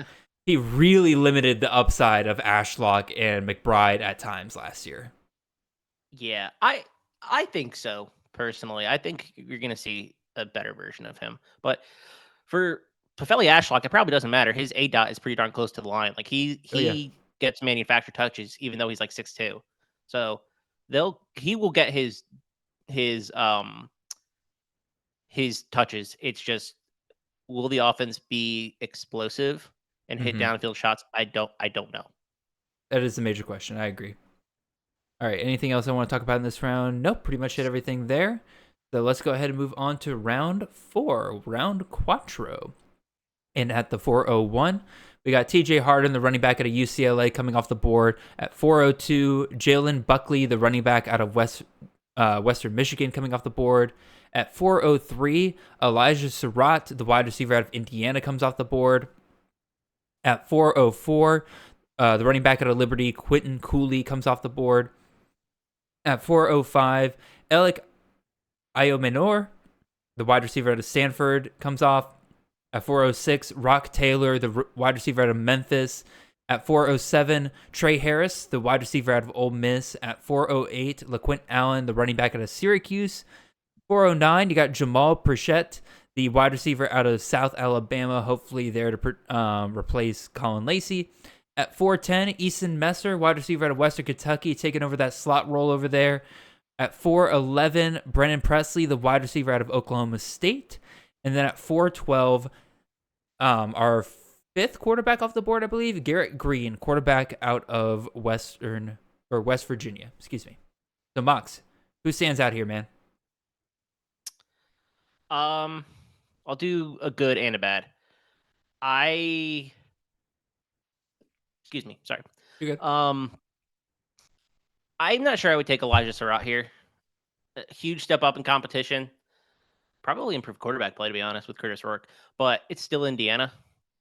[SPEAKER 1] the upside of Ashlock and McBride at times last year.
[SPEAKER 3] Yeah, I think so. Personally, I think you're going to see a better version of him. But for Pofele Ashlock, it probably doesn't matter. His ADOT is pretty darn close to the line. Like he gets manufactured touches, even though he's like 6'2". So he will get his touches. It's just, will the offense be explosive and hit downfield shots? I don't know.
[SPEAKER 1] That is a major question. I agree. All right, anything else I want to talk about in this round? Nope, pretty much hit everything there. So let's go ahead and move on to round 4, round quattro. And at the 401, we got TJ Harden, the running back out of UCLA, coming off the board. At 402, Jalen Buckley, the running back out of Western Michigan, coming off the board. At 403, Elijah Surratt, the wide receiver out of Indiana, comes off the board. At 404, the running back out of Liberty, Quentin Cooley, comes off the board. At 405, Alec Iomenor, the wide receiver out of Stanford, comes off. At 406, Rock Taylor, the wide receiver out of Memphis. At 407, Trey Harris, the wide receiver out of Ole Miss. At 408, LaQuint Allen, the running back out of Syracuse. 409, you got Jamal Pritchett, the wide receiver out of South Alabama, hopefully there to replace Colin Lacey. At 410, Easton Messer, wide receiver out of Western Kentucky, taking over that slot role over there. At 411, Brennan Presley, the wide receiver out of Oklahoma State. And then at 412, our 5th quarterback off the board, I believe, Garrett Green, quarterback out of West Virginia. Excuse me. So, Mox, who stands out here, man?
[SPEAKER 3] I'll do a good and a bad. Excuse me. Sorry.
[SPEAKER 1] You're good.
[SPEAKER 3] I'm not sure I would take Elijah Surratt here. A huge step up in competition. Probably improved quarterback play, to be honest, with Curtis Rourke. But it's still Indiana,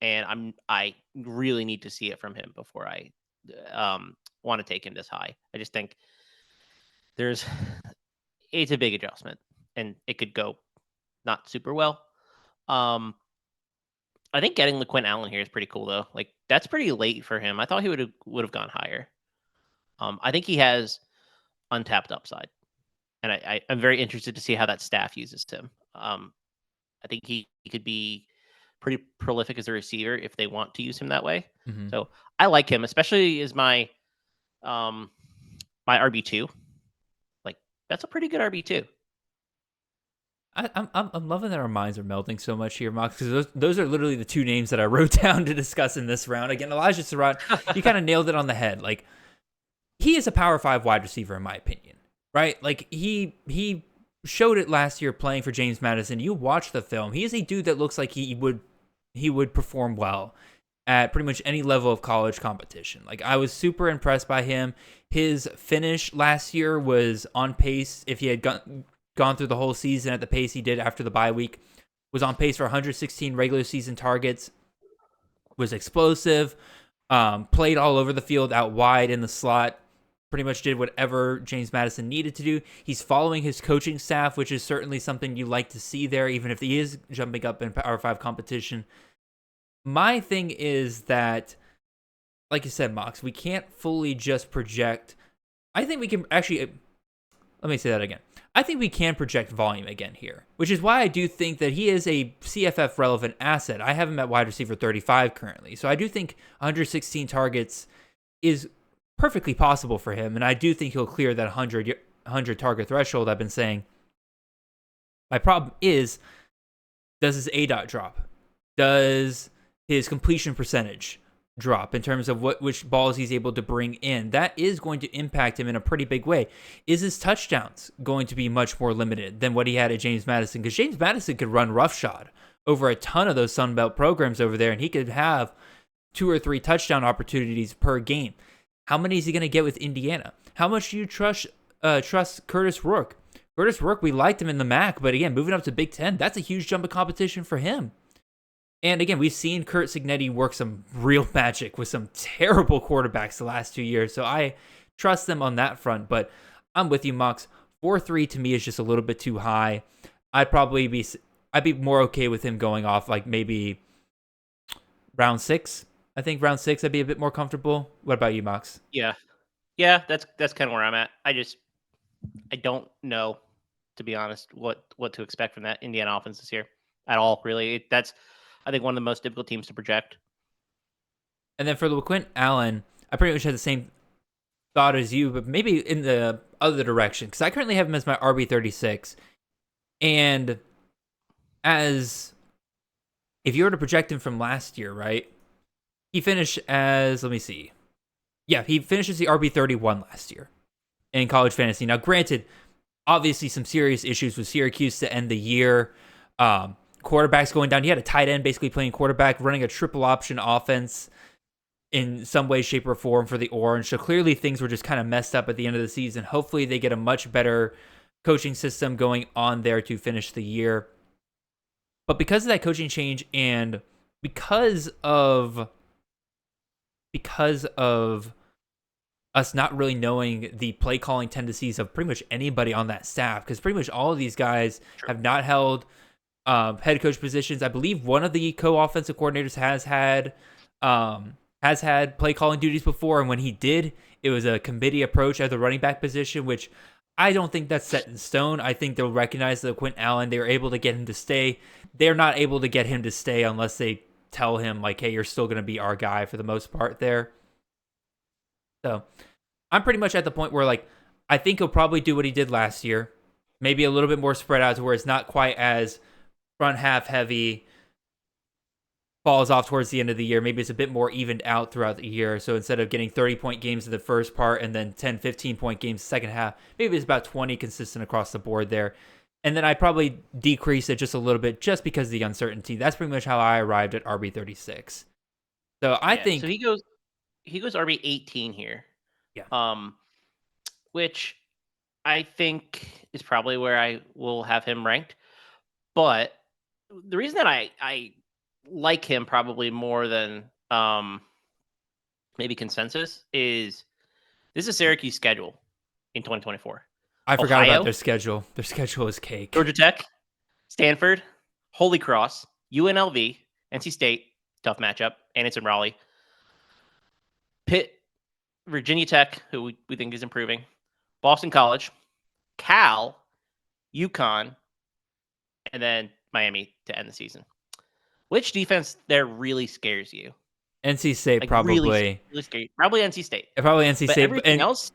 [SPEAKER 3] and I really need to see it from him before I want to take him this high. I just think It's a big adjustment, and it could go not super well. I think getting LaQuint Allen here is pretty cool though. Like that's pretty late for him. I thought he would have gone higher. I think he has untapped upside, and I'm very interested to see how that staff uses him. I think he could be pretty prolific as a receiver if they want to use him that way.
[SPEAKER 1] Mm-hmm.
[SPEAKER 3] So I like him, especially as my my RB2. Like that's a pretty good RB2.
[SPEAKER 1] I'm loving that our minds are melding so much here, Mox, because those are literally the two names that I wrote down to discuss in this round. Again, Elijah Surratt, you kind of nailed it on the head. Like he is a Power 5 wide receiver in my opinion, right? Like he showed it last year playing for James Madison. You watch the film; he is a dude that looks like he would perform well at pretty much any level of college competition. Like I was super impressed by him. His finish last year was on pace. If he had gone through the whole season at the pace he did after the bye week, was on pace for 116 regular season targets, was explosive, played all over the field, out wide in the slot, pretty much did whatever James Madison needed to do. He's following his coaching staff, which is certainly something you like to see there, even if he is jumping up in Power 5 competition. My thing is that, like you said, Mox, we can't fully just project. I think we can actually, let me say that again. I think we can project volume again here, which is why I do think that he is a CFF relevant asset. I have him at wide receiver 35 currently. So I do think 116 targets is perfectly possible for him. And I do think he'll clear that 100 target threshold I've been saying. My problem is, does his ADOT drop? Does his completion percentage drop in terms of which balls he's able to bring in? That is going to impact him in a pretty big way. Is his touchdowns going to be much more limited than what he had at James Madison? Because James Madison could run roughshod over a ton of those Sun Belt programs over there, and he could have 2 or 3 touchdown opportunities per game. How many is he going to get with Indiana? How much do you trust Curtis Rourke? Curtis Rourke, we liked him in the MAC, but again, moving up to Big Ten, that's a huge jump in competition for him. And again, we've seen Curt Cignetti work some real magic with some terrible quarterbacks the last 2 years. So I trust them on that front. But I'm with you, Mox. 4.3 to me is just a little bit too high. I'd be more okay with him going off like maybe round 6. I think round 6 I'd be a bit more comfortable. What about you, Mox?
[SPEAKER 3] Yeah, that's kind of where I'm at. I don't know, to be honest, what to expect from that Indiana offense this year at all. Really, that's I think one of the most difficult teams to project.
[SPEAKER 1] And then for LaQuint Allen, I pretty much had the same thought as you, but maybe in the other direction, because I currently have him as my RB36. And as if you were to project him from last year, right? He finished as, let me see. Yeah, he finishes the RB31 last year in college fantasy. Now, granted, obviously some serious issues with Syracuse to end the year. Quarterbacks going down. He had a tight end basically playing quarterback, running a triple option offense in some way, shape, or form for the Orange. So clearly things were just kind of messed up at the end of the season. Hopefully they get a much better coaching system going on there to finish the year. But because of that coaching change and because of us not really knowing the play calling tendencies of pretty much anybody on that staff, because pretty much all of these guys have not held head coach positions. I believe one of the co-offensive coordinators has had play calling duties before, and when he did, it was a committee approach at the running back position, which I don't think that's set in stone. I think they'll recognize that Quint Allen, they were able to get him to stay. They're not able to get him to stay unless they tell him, like, hey, you're still going to be our guy for the most part there. So I'm pretty much at the point where, like, I think he'll probably do what he did last year. Maybe a little bit more spread out to where it's not quite as front half heavy, falls off towards the end of the year. Maybe it's a bit more evened out throughout the year. So instead of getting 30-point games in the first part and then 10, 15-point games second half, maybe it's about 20 consistent across the board there. And then I probably decrease it just a little bit just because of the uncertainty. That's pretty much how I arrived at RB36. So I think
[SPEAKER 3] so. He goes RB18 here.
[SPEAKER 1] Yeah.
[SPEAKER 3] Which I think is probably where I will have him ranked. But the reason that I like him probably more than maybe consensus is this is Syracuse schedule in 2024.
[SPEAKER 1] I forgot
[SPEAKER 3] Ohio,
[SPEAKER 1] about their schedule. Their schedule is cake.
[SPEAKER 3] Georgia Tech, Stanford, Holy Cross, UNLV, NC State, tough matchup, and it's in Raleigh. Pitt, Virginia Tech, who we think is improving, Boston College, Cal, UConn, and then Miami to end the season. Which defense there really scares you?
[SPEAKER 1] NC State,
[SPEAKER 3] Like
[SPEAKER 1] probably.
[SPEAKER 3] really scary. Probably NC State.
[SPEAKER 1] Probably NC
[SPEAKER 3] But
[SPEAKER 1] State.
[SPEAKER 3] everything else,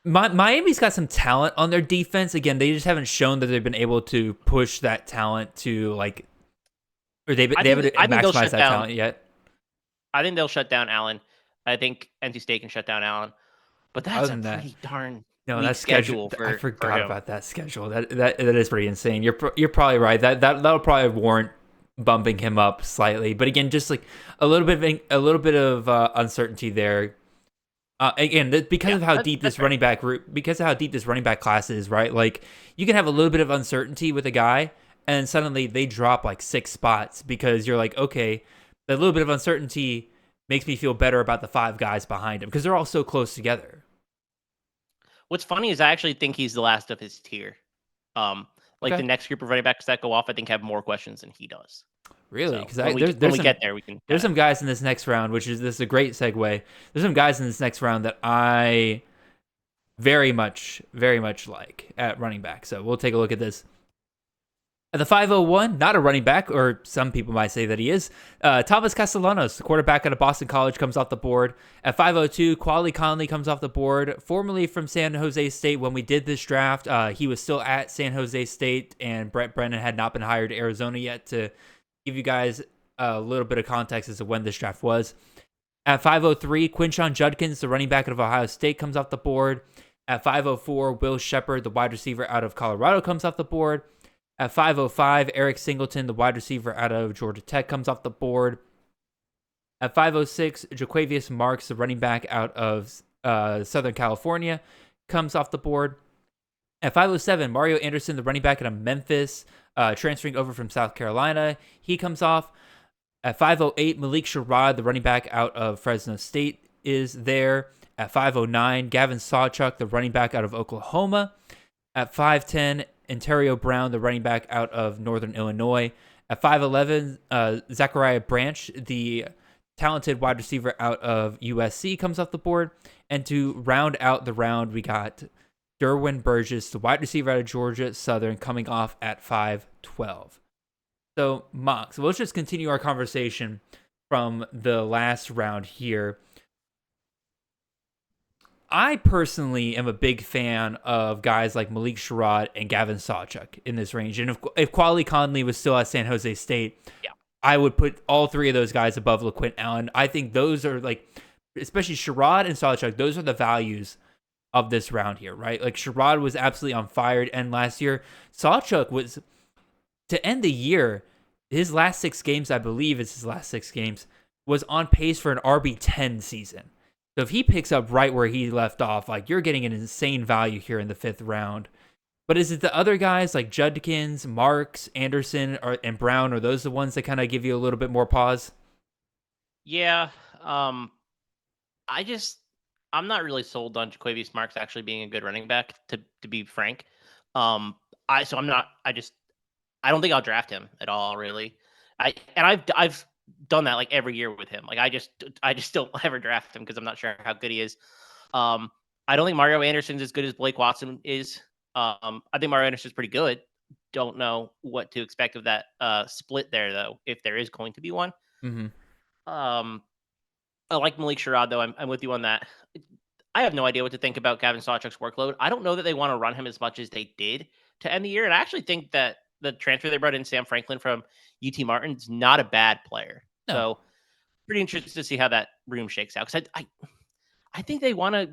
[SPEAKER 1] Miami's got some talent on their defense. Again, they just haven't shown that they've been able to push that talent to like, or they haven't maximized that talent yet.
[SPEAKER 3] I think they'll shut down Allen. I think NC State can shut down Allen. But that's a pretty darn weak schedule.
[SPEAKER 1] I forgot about that schedule. That is pretty insane. You're probably right. That'll probably warrant bumping him up slightly. But again, just like a little bit of uncertainty there. Again, because of how deep this running back class is, right? Like you can have a little bit of uncertainty with a guy, and suddenly they drop like 6 spots because you're like, okay, that little bit of uncertainty makes me feel better about the 5 guys behind him because they're all so close together.
[SPEAKER 3] What's funny is I actually think he's the last of his tier. The next group of running backs that go off, I think have more questions than he does.
[SPEAKER 1] Really? Because
[SPEAKER 3] when we get there, we can.
[SPEAKER 1] There's some guys in this next round, this is a great segue. There's some guys in this next round that I very much like at running back. So we'll take a look at this. At the 501, not a running back, or some people might say that he is. Thomas Castellanos, the quarterback out of Boston College, comes off the board. At 502, Quali Conley comes off the board, formerly from San Jose State. When we did this draft, he was still at San Jose State, and Brett Brennan had not been hired to Arizona yet. To give you guys a little bit of context as to when this draft was. At 503, Quinshon Judkins, the running back out of Ohio State, comes off the board. At 504, Will Shepard, the wide receiver out of Colorado, comes off the board. At 505, Eric Singleton, the wide receiver out of Georgia Tech, comes off the board. At 506, Jaquavius Marks, the running back out of Southern California, comes off the board. At 507, Mario Anderson, the running back out of Memphis, transferring over from South Carolina, he comes off. At 508, Malik Sherrod, the running back out of Fresno State, is there. At 509, Gavin Sawchuk, the running back out of Oklahoma. At 510, Ontario Brown, the running back out of Northern Illinois. At 5'11", Zachariah Branch, the talented wide receiver out of USC, comes off the board. And to round out the round, we got Derwin Burgess, the wide receiver out of Georgia Southern, coming off at 5'12". So, Mox, let's just continue our conversation from the last round here. I personally am a big fan of guys like Malik Sherrod and Gavin Sawchuk in this range. And if Quali Conley was still at San Jose State, I would put all 3 of those guys above LaQuint Allen. I think those are especially Sherrod and Sawchuk, those are the values of this round here, right? Like Sherrod was absolutely on fire to end last year. Sawchuk was, to end the year, his last 6 games, I believe it's his last 6 games, was on pace for an RB10 season. So if he picks up right where he left off, you're getting an insane value here in the 5th round. But is it the other guys like Judkins, Marks, Anderson, and Brown? Are those the ones that kind of give you a little bit more pause?
[SPEAKER 3] Yeah. I'm not really sold on Jaquavius Marks actually being a good running back, to be frank. I don't think I'll draft him at all, really. I've done that every year with him. I just don't ever draft him because I'm not sure how good he is. I don't think Mario Anderson's as good as Blake Watson is. I think Mario Anderson's pretty good. Don't know what to expect of that split there, though, if there is going to be one.
[SPEAKER 1] Mm-hmm.
[SPEAKER 3] I like Malik Sherrod, though. I'm with you on that. I have no idea what to think about Gavin Sawchuk's workload. I don't know that they want to run him as much as they did to end the year. And I actually think that the transfer they brought in, Sam Franklin from UT Martin, is not a bad player. No. So pretty interested to see how that room shakes out. Because I think they want to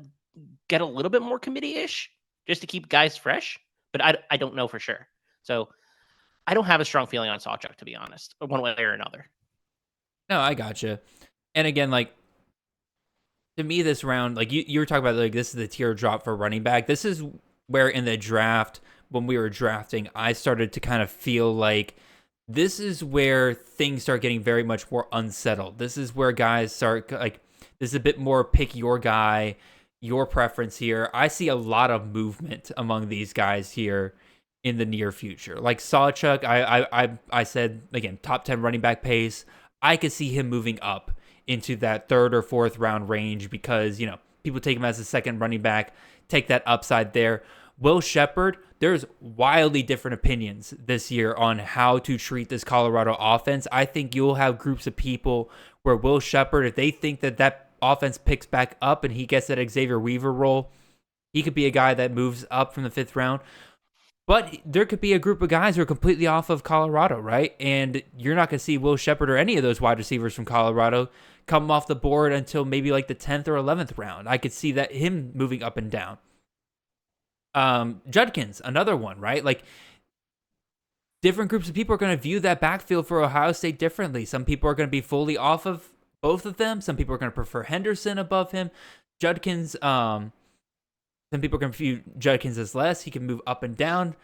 [SPEAKER 3] get a little bit more committee-ish just to keep guys fresh. But I don't know for sure. So I don't have a strong feeling on Sawchuk, to be honest, one way or another.
[SPEAKER 1] No, I gotcha. And again, to me, this round, you were talking about, this is the tier drop for running back. This is where in the draft, when we were drafting, I started to kind of feel like this is where things start getting very much more unsettled. This is where guys start, this is a bit more pick your guy. your preference here. I see a lot of movement among these guys here in the near future. Like Sawchuk, I said, again, top 10 running back pace. I could see him moving up into that third or fourth round range because, people take him as a second running back, take that upside there. Will Shepherd, there's wildly different opinions this year on how to treat this Colorado offense. I think you'll have groups of people where Will Shepherd, if they think that offense picks back up and he gets that Xavier Weaver role, he could be a guy that moves up from the 5th round. But there could be a group of guys who are completely off of Colorado, right? And you're not going to see Will Shepherd or any of those wide receivers from Colorado come off the board until maybe like the 10th or 11th round. I could see that him moving up and down. Judkins, another one, right? Like, different groups of people are going to view that backfield for Ohio State differently. Some people are going to be fully off of both of them. Some people are going to prefer Henderson above him. Judkins, some people are going to view Judkins as less. He can move up and down.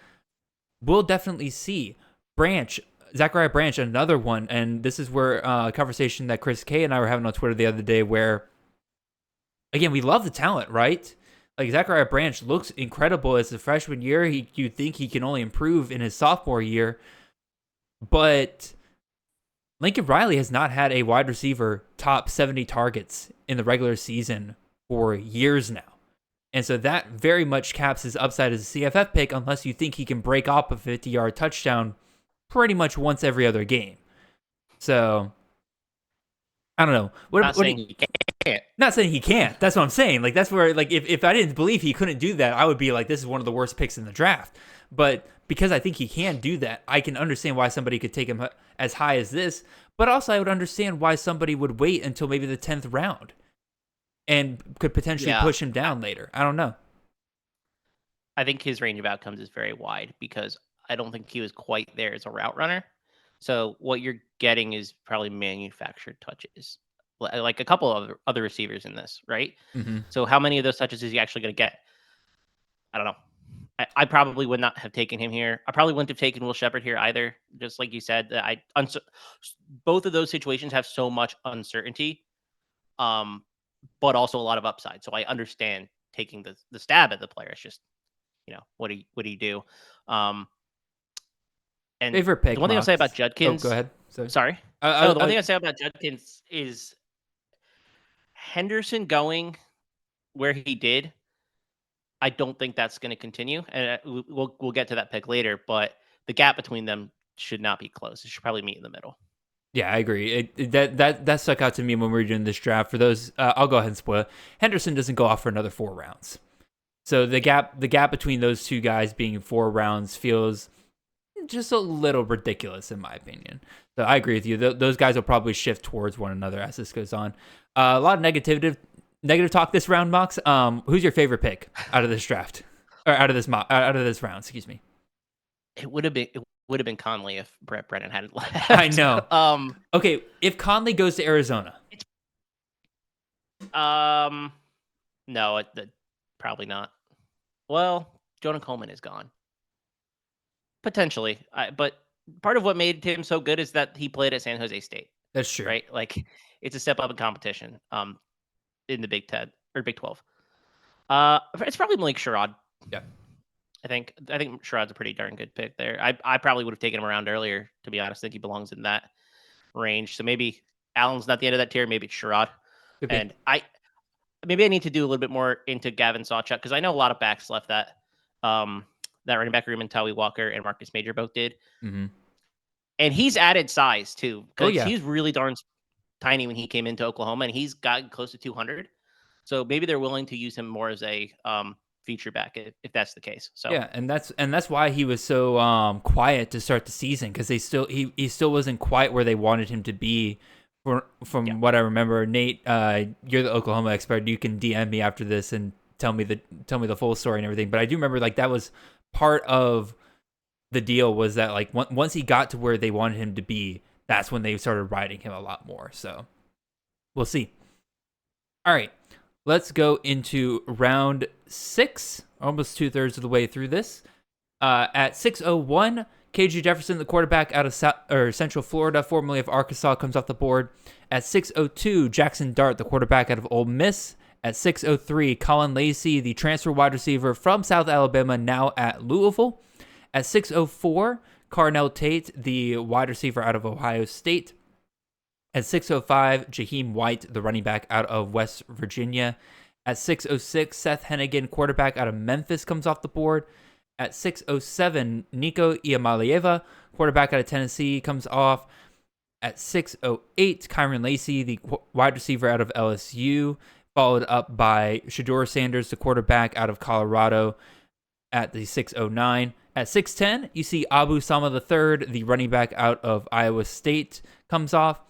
[SPEAKER 1] We'll definitely see. Zachariah Branch, another one. And this is where a conversation that Chris K and I were having on Twitter the other day where, again, we love the talent, right? Like, Zachariah Branch looks incredible as a freshman year. You think he can only improve in his sophomore year. But Lincoln Riley has not had a wide receiver top 70 targets in the regular season for years now. And so that very much caps his upside as a CFF pick unless you think he can break off a 50-yard touchdown pretty much once every other game. So, I don't know.
[SPEAKER 3] Not saying he can't.
[SPEAKER 1] Not saying he can't. That's what I'm saying. Like, that's where, like, if I didn't believe he couldn't do that, I would be like, this is one of the worst picks in the draft. But because I think he can do that, I can understand why somebody could take him as high as this. But also, I would understand why somebody would wait until maybe the 10th round and could potentially push him down later. I don't know.
[SPEAKER 3] I think his range of outcomes is very wide because I don't think he was quite there as a route runner. So what you're getting is probably manufactured touches, like a couple of other receivers in this, right?
[SPEAKER 1] Mm-hmm.
[SPEAKER 3] So how many of those touches is he actually going to get? I don't know. I probably would not have taken him here. I probably wouldn't have taken Will Shepherd here either. Just like you said, both of those situations have so much uncertainty, but also a lot of upside. So I understand taking the stab at the player. It's just, what do you do? And
[SPEAKER 1] favorite pick.
[SPEAKER 3] The one thing I'll say about Judkins.
[SPEAKER 1] Oh, go ahead.
[SPEAKER 3] Sorry. The one thing I say about Judkins is Henderson going where he did. I don't think that's going to continue, and we'll get to that pick later. But the gap between them should not be close. It should probably meet in the middle.
[SPEAKER 1] Yeah, I agree. That stuck out to me when we were doing this draft. For those, I'll go ahead and spoil it. Henderson doesn't go off for another 4 rounds, so the gap between those two guys being 4 rounds feels just a little ridiculous in my opinion. So I agree with you. Those guys will probably shift towards one another as this goes on. A lot of negative talk this round, Mox. Who's your favorite pick out of this draft or out of this round? Excuse me.
[SPEAKER 3] It would have been Conley if Brett Brennan hadn't left.
[SPEAKER 1] I know. Okay, if Conley goes to Arizona,
[SPEAKER 3] no, probably not. Well, Jonah Coleman is gone. Potentially, but part of what made him so good is that he played at San Jose State.
[SPEAKER 1] That's true,
[SPEAKER 3] right? Like, it's a step up in competition. In the Big 10 or Big 12. It's probably Malik Sherrod.
[SPEAKER 1] Yeah,
[SPEAKER 3] I think Sherrod's a pretty darn good pick there. I probably would have taken him around earlier, to be honest. I think he belongs in that range. So maybe Allen's not the end of that tier. Maybe it's Sherrod. And I need to do a little bit more into Gavin Sawchuk because I know a lot of backs left that running back room, and Tawi Walker and Marcus Major both did.
[SPEAKER 1] Mm-hmm.
[SPEAKER 3] And he's added size too because
[SPEAKER 1] he's
[SPEAKER 3] really darn tiny when he came into Oklahoma, and he's gotten close to 200. So maybe they're willing to use him more as a feature back if that's the case. So
[SPEAKER 1] yeah, and that's why he was so quiet to start the season because he still wasn't quite where they wanted him to be. From what I remember, Nate, you're the Oklahoma expert. You can DM me after this and tell me the full story and everything. But I do remember like that was part of the deal was that like once he got to where they wanted him to be, that's when they started riding him a lot more. So we'll see. All right, let's go into round 6, almost 2/3 of the way through this. At 6:01, KJ Jefferson, the quarterback out of Central Florida, formerly of Arkansas, comes off the board. At 6:02, Jackson Dart, the quarterback out of Ole Miss. At 6:03, Colin Lacey, the transfer wide receiver from South Alabama, now at Louisville. At 6:04, Carnell Tate, the wide receiver out of Ohio State. At 6:05, Jaheim White, the running back out of West Virginia. At 6:06, Seth Hennigan, quarterback out of Memphis, comes off the board. At 6:07, Nico Iamaleava, quarterback out of Tennessee, comes off. At 6:08, Kyron Lacey, the wide receiver out of LSU, followed up by Shedeur Sanders, the quarterback out of Colorado, at the 6:09. At 6:10, you see Abu Sama III, the running back out of Iowa State, comes off.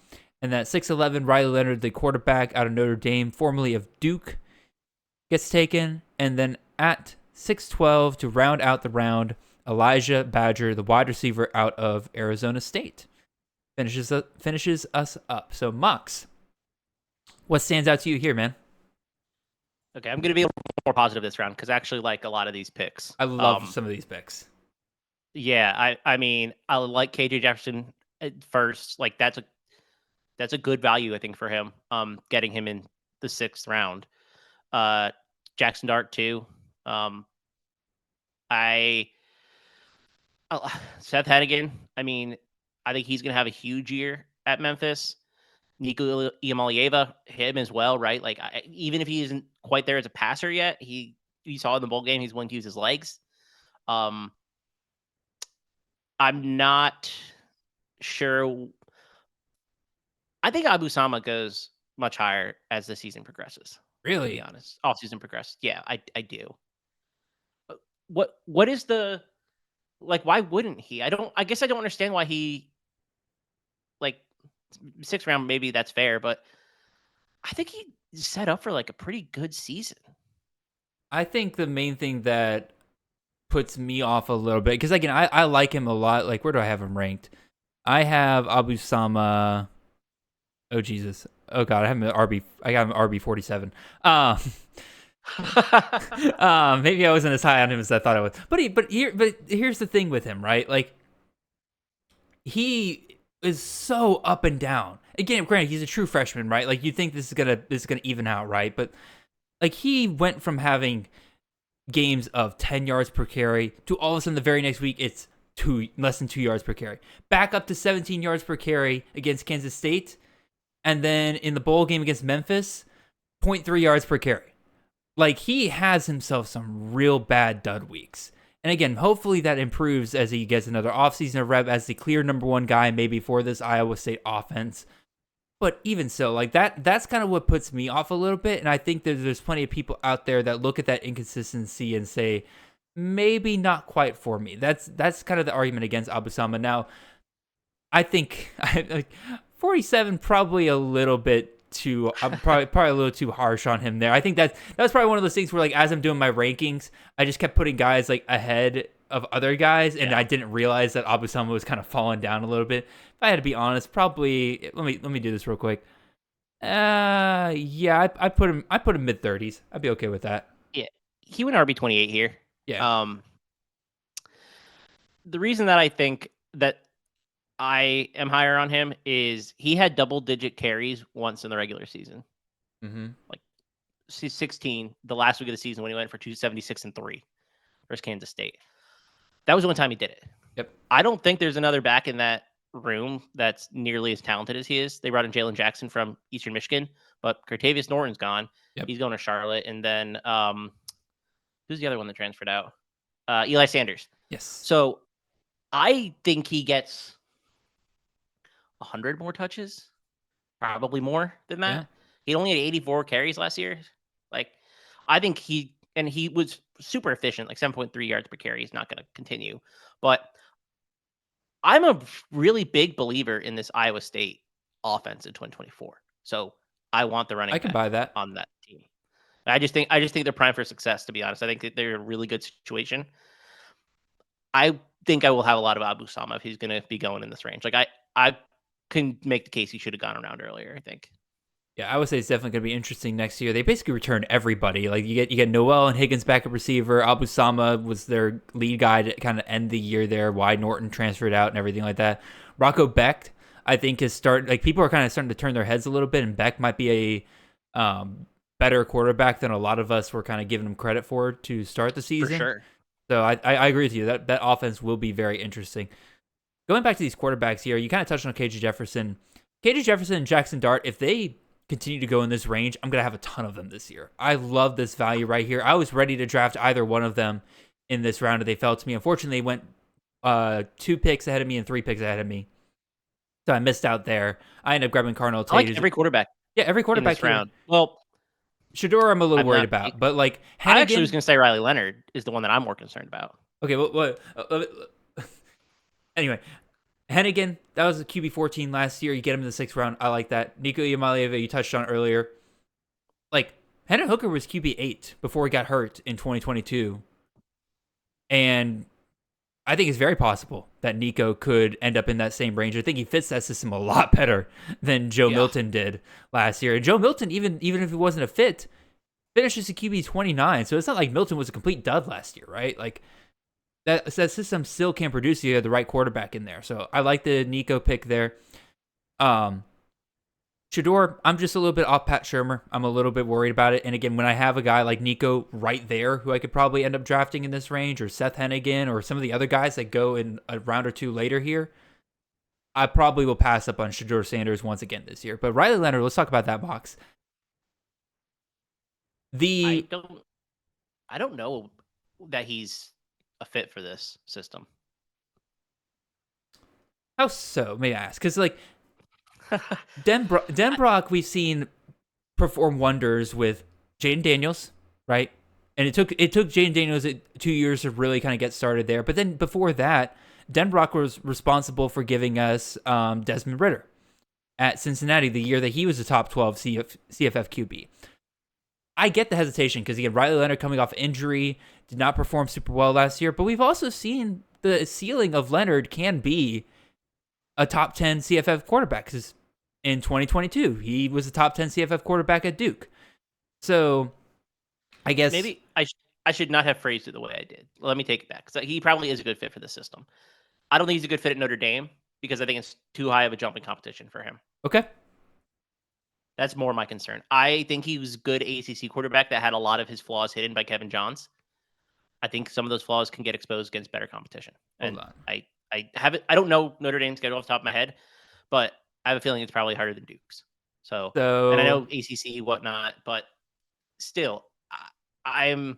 [SPEAKER 1] And at 6:11, Riley Leonard, the quarterback out of Notre Dame, formerly of Duke, gets taken. And then at 6:12, to round out the round, Elijah Badger, the wide receiver out of Arizona State, finishes us up. So, Mox, what stands out to you here, man?
[SPEAKER 3] Okay, I'm going to be a little more positive this round because I actually like a lot of these picks.
[SPEAKER 1] I love some of these picks.
[SPEAKER 3] Yeah, I mean, I like KJ Jefferson at first. Like that's a good value, I think, for him. Getting him in the 6th round. Jackson Dart too. Seth Hennigan. I mean, I think he's gonna have a huge year at Memphis. Nico Iamaleava, him as well, right? Like even if he isn't quite there as a passer yet, you saw in the bowl game he's willing to use his legs. I'm not sure. I think Abu Sama goes much higher as the season progresses.
[SPEAKER 1] Really?
[SPEAKER 3] To be honest, all season progressed. Yeah, I do. What is the like? Why wouldn't he? I guess I don't understand why he like 6th round. Maybe that's fair, but I think he set up for like a pretty good season.
[SPEAKER 1] I think the main thing that puts me off a little bit, because again, I like him a lot. Like, where do I have him ranked? I have Abu Sama. Oh Jesus! Oh God! I have him at RB. I got him at RB 47. Maybe I wasn't as high on him as I thought I was. But here's the thing with him, right? Like, he is so up and down. Again, granted, he's a true freshman, right? Like, you think this is gonna even out, right? But like, he went from having games of 10 yards per carry to all of a sudden the very next week it's less than 2 yards per carry, back up to 17 yards per carry against Kansas State, and then in the bowl game against Memphis, 0.3 yards per carry. Like, he has himself some real bad dud weeks. And again, hopefully that improves as he gets another offseason of rep as the clear number 1 guy maybe for this Iowa State offense. But even so, like, that's kind of what puts me off a little bit. And I think there's plenty of people out there that look at that inconsistency and say, maybe not quite for me. That's kind of the argument against Abu Sama. Now, I think 47 probably a little bit too. I'm probably a little too harsh on him there. I think that was probably one of those things where, like, as I'm doing my rankings, I just kept putting guys like ahead of other guys, and I didn't realize that Abu Sama was kind of falling down a little bit. If I had to be honest, probably let me do this real quick. Yeah, I put him mid-30s. I'd be okay with that.
[SPEAKER 3] Yeah, he went RB 28 here.
[SPEAKER 1] Yeah.
[SPEAKER 3] The reason that I think that I am higher on him is he had double-digit carries once in the regular season.
[SPEAKER 1] Mm-hmm.
[SPEAKER 3] Like 16, the last week of the season when he went for 276 and 3 versus Kansas State. That was the one time he did it.
[SPEAKER 1] Yep.
[SPEAKER 3] I don't think there's another back in that room that's nearly as talented as he is. They brought in Jalen Jackson from Eastern Michigan, but Cartavius Norton's gone.
[SPEAKER 1] Yep.
[SPEAKER 3] He's going to Charlotte. And then who's the other one that transferred out? Eli Sanders.
[SPEAKER 1] Yes.
[SPEAKER 3] So I think he gets 100 more touches, probably more than that.
[SPEAKER 1] Yeah.
[SPEAKER 3] He only had 84 carries last year. Like, I think he was super efficient, like 7.3 yards per carry. He's not going to continue. But I'm a really big believer in this Iowa State offense in 2024. So I want the running
[SPEAKER 1] I can
[SPEAKER 3] back
[SPEAKER 1] buy that
[SPEAKER 3] on that team. I just think they're primed for success, to be honest. I think that they're in a really good situation. I think I will have a lot of Abu Sama if he's going to be going in this range. Like, I can make the case he should have gone around earlier, I think.
[SPEAKER 1] Yeah, I would say it's definitely going to be interesting next year. They basically return everybody. Like, you get Noel and Higgins back at receiver. Abu Sama was their lead guy to kind of end the year there. Wide Norton transferred out and everything like that. Rocco Becht, I think, people are kind of starting to turn their heads a little bit, and Becht might be a better quarterback than a lot of us were kind of giving him credit for to start the season.
[SPEAKER 3] For sure.
[SPEAKER 1] So I agree with you. That offense will be very interesting. Going back to these quarterbacks here, you kind of touched on KJ Jefferson. KJ Jefferson and Jackson Dart, if they continue to go in this range, I'm going to have a ton of them this year. I love this value right here. I was ready to draft either one of them in this round if they fell to me. Unfortunately, they went 2 picks ahead of me and 3 picks ahead of me. So I missed out there. I ended up grabbing Carnell Tate.
[SPEAKER 3] I like every quarterback.
[SPEAKER 1] Yeah, every quarterback
[SPEAKER 3] in this round. Well,
[SPEAKER 1] Shador, I'm a little worried about, but like Hennigan,
[SPEAKER 3] I actually was going to say Riley Leonard is the one that I'm more concerned about.
[SPEAKER 1] Okay, anyway, Hennigan, that was a QB 14 last year. You get him in the 6th round. I like that. Nico Iamaleava, you touched on earlier. Like Hendon Hooker was QB 8 before he got hurt in 2022, and I think it's very possible that Nico could end up in that same range. I think he fits that system a lot better than Joe Milton did last year. And Joe Milton, even if he wasn't a fit, finishes a QB 29. So it's not like Milton was a complete dud last year, right? Like that system still can produce if you have the right quarterback in there. So I like the Nico pick there. Shador, I'm just a little bit off Pat Shurmur. I'm a little bit worried about it. And again, when I have a guy like Nico right there, who I could probably end up drafting in this range, or Seth Hennigan, or some of the other guys that go in a round or two later here, I probably will pass up on Shador Sanders once again this year. But Riley Leonard, let's talk about that box.
[SPEAKER 3] I don't know that he's a fit for this system.
[SPEAKER 1] How so? May I ask? Because like Denbrock, we've seen perform wonders with Jaden Daniels, right? And it took Jaden Daniels 2 years to really kind of get started there. But then before that, Denbrock was responsible for giving us Desmond Ridder at Cincinnati the year that he was a top 12 CFF QB. I get the hesitation because, again, Riley Leonard coming off injury, did not perform super well last year. But we've also seen the ceiling of Leonard can be a top 10 CFF quarterback. Because in 2022, he was a top 10 CFF quarterback at Duke. So I guess
[SPEAKER 3] maybe I should not have phrased it the way I did. Let me take it back, because he probably is a good fit for the system. I don't think he's a good fit at Notre Dame because I think it's too high of a jumping competition for him.
[SPEAKER 1] Okay.
[SPEAKER 3] That's more my concern. I think he was a good ACC quarterback that had a lot of his flaws hidden by Kevin Johns. I think some of those flaws can get exposed against better competition. And
[SPEAKER 1] Hold on.
[SPEAKER 3] I don't know Notre Dame's schedule off the top of my head, but I have a feeling it's probably harder than Duke's. So and I know ACC, whatnot, but still, I'm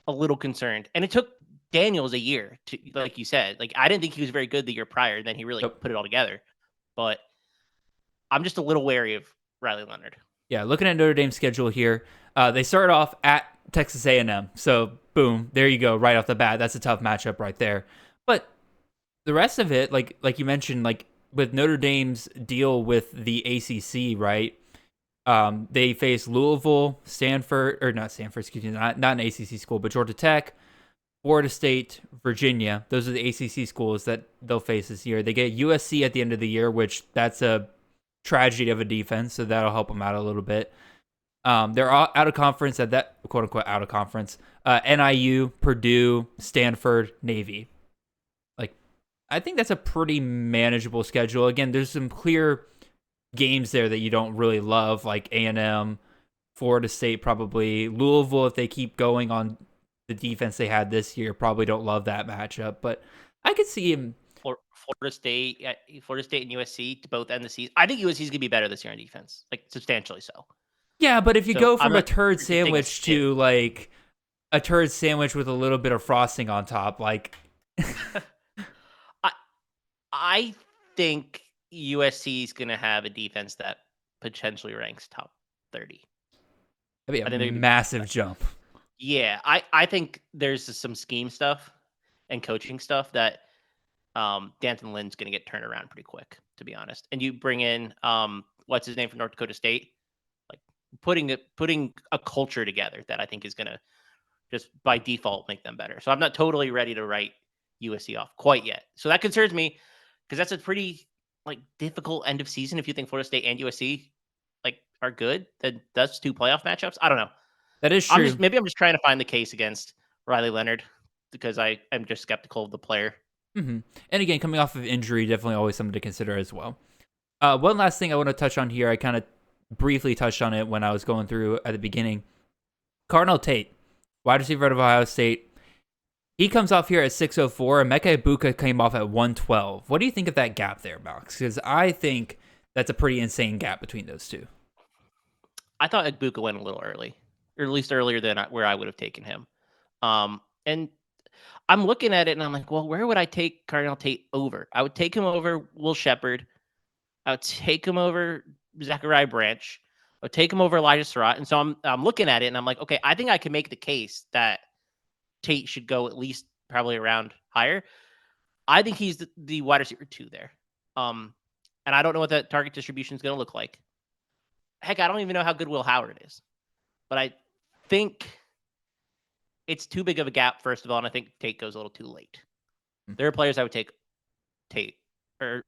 [SPEAKER 3] a little concerned. And it took Daniels a year to, like you said, like I didn't think he was very good the year prior. Then he really put it all together. But I'm just a little wary of Riley Leonard.
[SPEAKER 1] Yeah, looking at Notre Dame's schedule here, they start off at Texas A&M. So boom, there you go, right off the bat. That's a tough matchup right there. But the rest of it, like you mentioned, like with Notre Dame's deal with the ACC, right? They face Louisville, Stanford, or not Stanford, excuse me, not an ACC school, but Georgia Tech, Florida State, Virginia. Those are the ACC schools that they'll face this year. They get USC at the end of the year, which that's a tragedy of a defense, so that'll help them out a little bit. They're out of conference at that, quote unquote, out of conference. NIU, Purdue, Stanford, Navy. Like, I think that's a pretty manageable schedule. Again, there's some clear games there that you don't really love, like A&M, Florida State, probably Louisville. If they keep going on the defense they had this year, probably don't love that matchup. But I could see him.
[SPEAKER 3] Florida State and USC to both end the season. I think USC is going to be better this year on defense, like substantially so.
[SPEAKER 1] Yeah, but if you go from a turd sandwich to like a turd sandwich with a little bit of frosting on top, like
[SPEAKER 3] I think USC is going to have a defense that potentially ranks top 30.
[SPEAKER 1] That'd be a massive jump.
[SPEAKER 3] Yeah, I think there's some scheme stuff and coaching stuff that Danton Lynn's going to get turned around pretty quick, to be honest. And you bring in what's his name from North Dakota State, like putting a culture together that I think is going to just by default make them better. So I'm not totally ready to write USC off quite yet. So that concerns me because that's a pretty like difficult end of season. If you think Florida State and USC like are good, then that's 2 playoff matchups. I don't know.
[SPEAKER 1] That is true.
[SPEAKER 3] Maybe I'm just trying to find the case against Riley Leonard because I am just skeptical of the player.
[SPEAKER 1] Mm-hmm. And again, coming off of injury, definitely always something to consider as well. One last thing I want to touch on here, I kind of briefly touched on it when I was going through at the beginning. Cardinal Tate, wide receiver out of Ohio State. He comes off here at 604, and Emeka Egbuka came off at 112. What do you think of that gap there, Max? Because I think that's a pretty insane gap between those two.
[SPEAKER 3] I thought Egbuka went a little early, or at least earlier than where I would have taken him. And I'm looking at it, and I'm like, well, where would I take Cardinal Tate over? I would take him over Will Shepherd. I would take him over Zachariah Branch. I would take him over Elijah Surratt. And so I'm looking at it, and I'm like, okay, I think I can make the case that Tate should go at least probably around higher. I think he's the wide receiver 2 there. And I don't know what that target distribution is going to look like. Heck, I don't even know how good Will Howard is. But I think it's too big of a gap, first of all, and I think Tate goes a little too late. There are players I would take Tate. There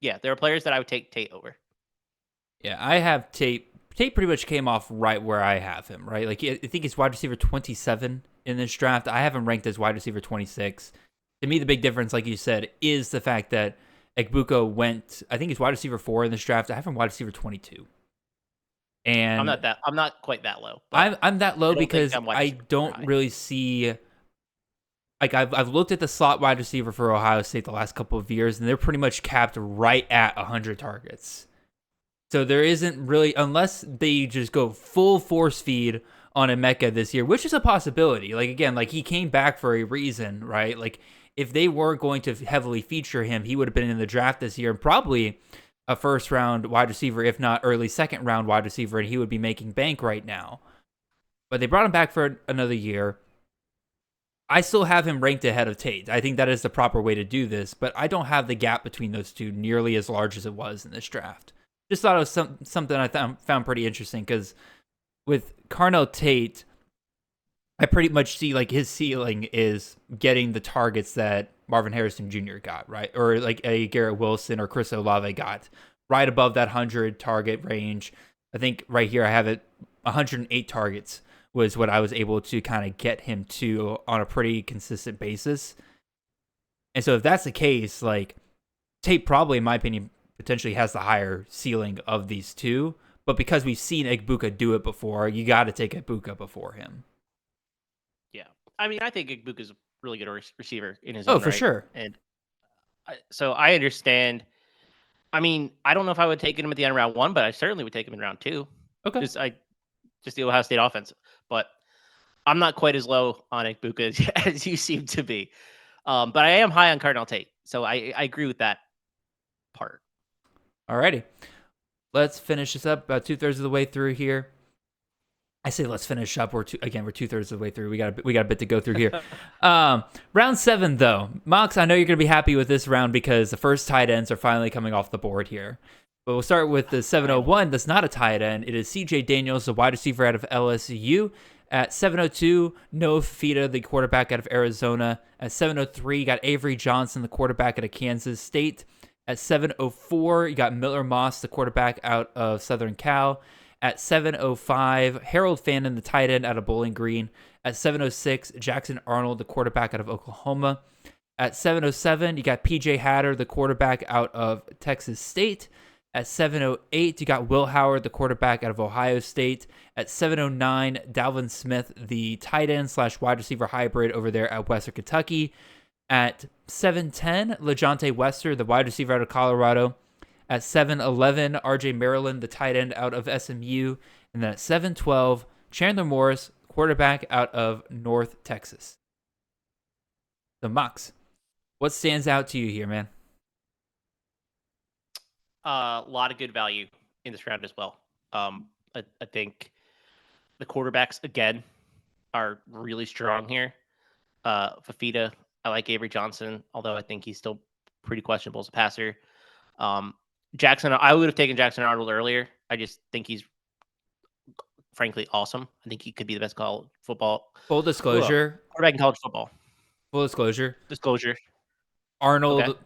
[SPEAKER 3] are players that I would take Tate over.
[SPEAKER 1] Yeah, I have Tate. Tate pretty much came off right where I have him, right? Like, I think he's wide receiver 27 in this draft. I have him ranked as wide receiver 26. To me, the big difference, like you said, is the fact that Egbuka went, I think he's wide receiver 4 in this draft. I have him wide receiver 22. And
[SPEAKER 3] I'm not quite that low.
[SPEAKER 1] I'm that low because I don't really see, like, I've looked at the slot wide receiver for Ohio State the last couple of years, and they're pretty much capped right at 100 targets. So there isn't really, unless they just go full force feed on Emeka this year, which is a possibility. Like, again, like, he came back for a reason, right? Like, if they were going to heavily feature him, he would have been in the draft this year and probably a first round wide receiver, if not early second round wide receiver, and he would be making bank right now. But they brought him back for another year. I still have him ranked ahead of Tate. I think that is the proper way to do this, but I don't have the gap between those two nearly as large as it was in this draft. Just thought it was something I found pretty interesting, because with Cardinal Tate, I pretty much see, like, his ceiling is getting the targets that Marvin Harrison Jr. got, right? Or like a Garrett Wilson or Chris Olave got, right above that 100 target range. I think right here I have it 108 targets was what I was able to kind of get him to on a pretty consistent basis. And so if that's the case, like, Tate probably, in my opinion, potentially has the higher ceiling of these two. But because we've seen Egbuka do it before, you got to take Egbuka before him.
[SPEAKER 3] Yeah. I mean, I think Egbuka is a really good receiver in his own
[SPEAKER 1] for
[SPEAKER 3] right.
[SPEAKER 1] Sure.
[SPEAKER 3] And so I understand. I mean, I don't know if I would take him at the end of round 1, but I certainly would take him in round 2.
[SPEAKER 1] Okay.
[SPEAKER 3] Just the Ohio State offense. But I'm not quite as low on Egbuka as you seem to be. But I am high on Cardinal Tate. So I agree with that part.
[SPEAKER 1] Alrighty. Let's finish this up about 2/3 of the way through here. I say let's finish up. We're 2/3 of the way through. We got a bit to go through here. Round 7, though. Mox, I know you're going to be happy with this round because the first tight ends are finally coming off the board here. But we'll start with the 701. That's not a tight end. It is CJ Daniels, the wide receiver out of LSU. At 702, Noah Fifita, the quarterback out of Arizona. At 703, you got Avery Johnson, the quarterback out of Kansas State. At 704, you got Miller Moss, the quarterback out of Southern Cal. At 705, Harold Fannin, the tight end out of Bowling Green. At 706, Jackson Arnold, the quarterback out of Oklahoma. At 707, you got PJ Hatter, the quarterback out of Texas State. At 708, you got Will Howard, the quarterback out of Ohio State. At 709, Dalvin Smith, the tight end / wide receiver hybrid over there at Western Kentucky. At 710, LeJontay Wester, the wide receiver out of Colorado. At 711, RJ Maryland, the tight end out of SMU. And then at 712, Chandler Morris, quarterback out of North Texas. So, Mox, what stands out to you here, man?
[SPEAKER 3] A lot of good value in this round as well. I think the quarterbacks, again, are really strong here. Fifita, I like Avery Johnson, although I think he's still pretty questionable as a passer. Jackson, I would have taken Jackson Arnold earlier. I just think he's frankly awesome. I think he could be the best college football.
[SPEAKER 1] Full disclosure.
[SPEAKER 3] Quarterback in college football.
[SPEAKER 1] Full disclosure. Arnold
[SPEAKER 3] Okay.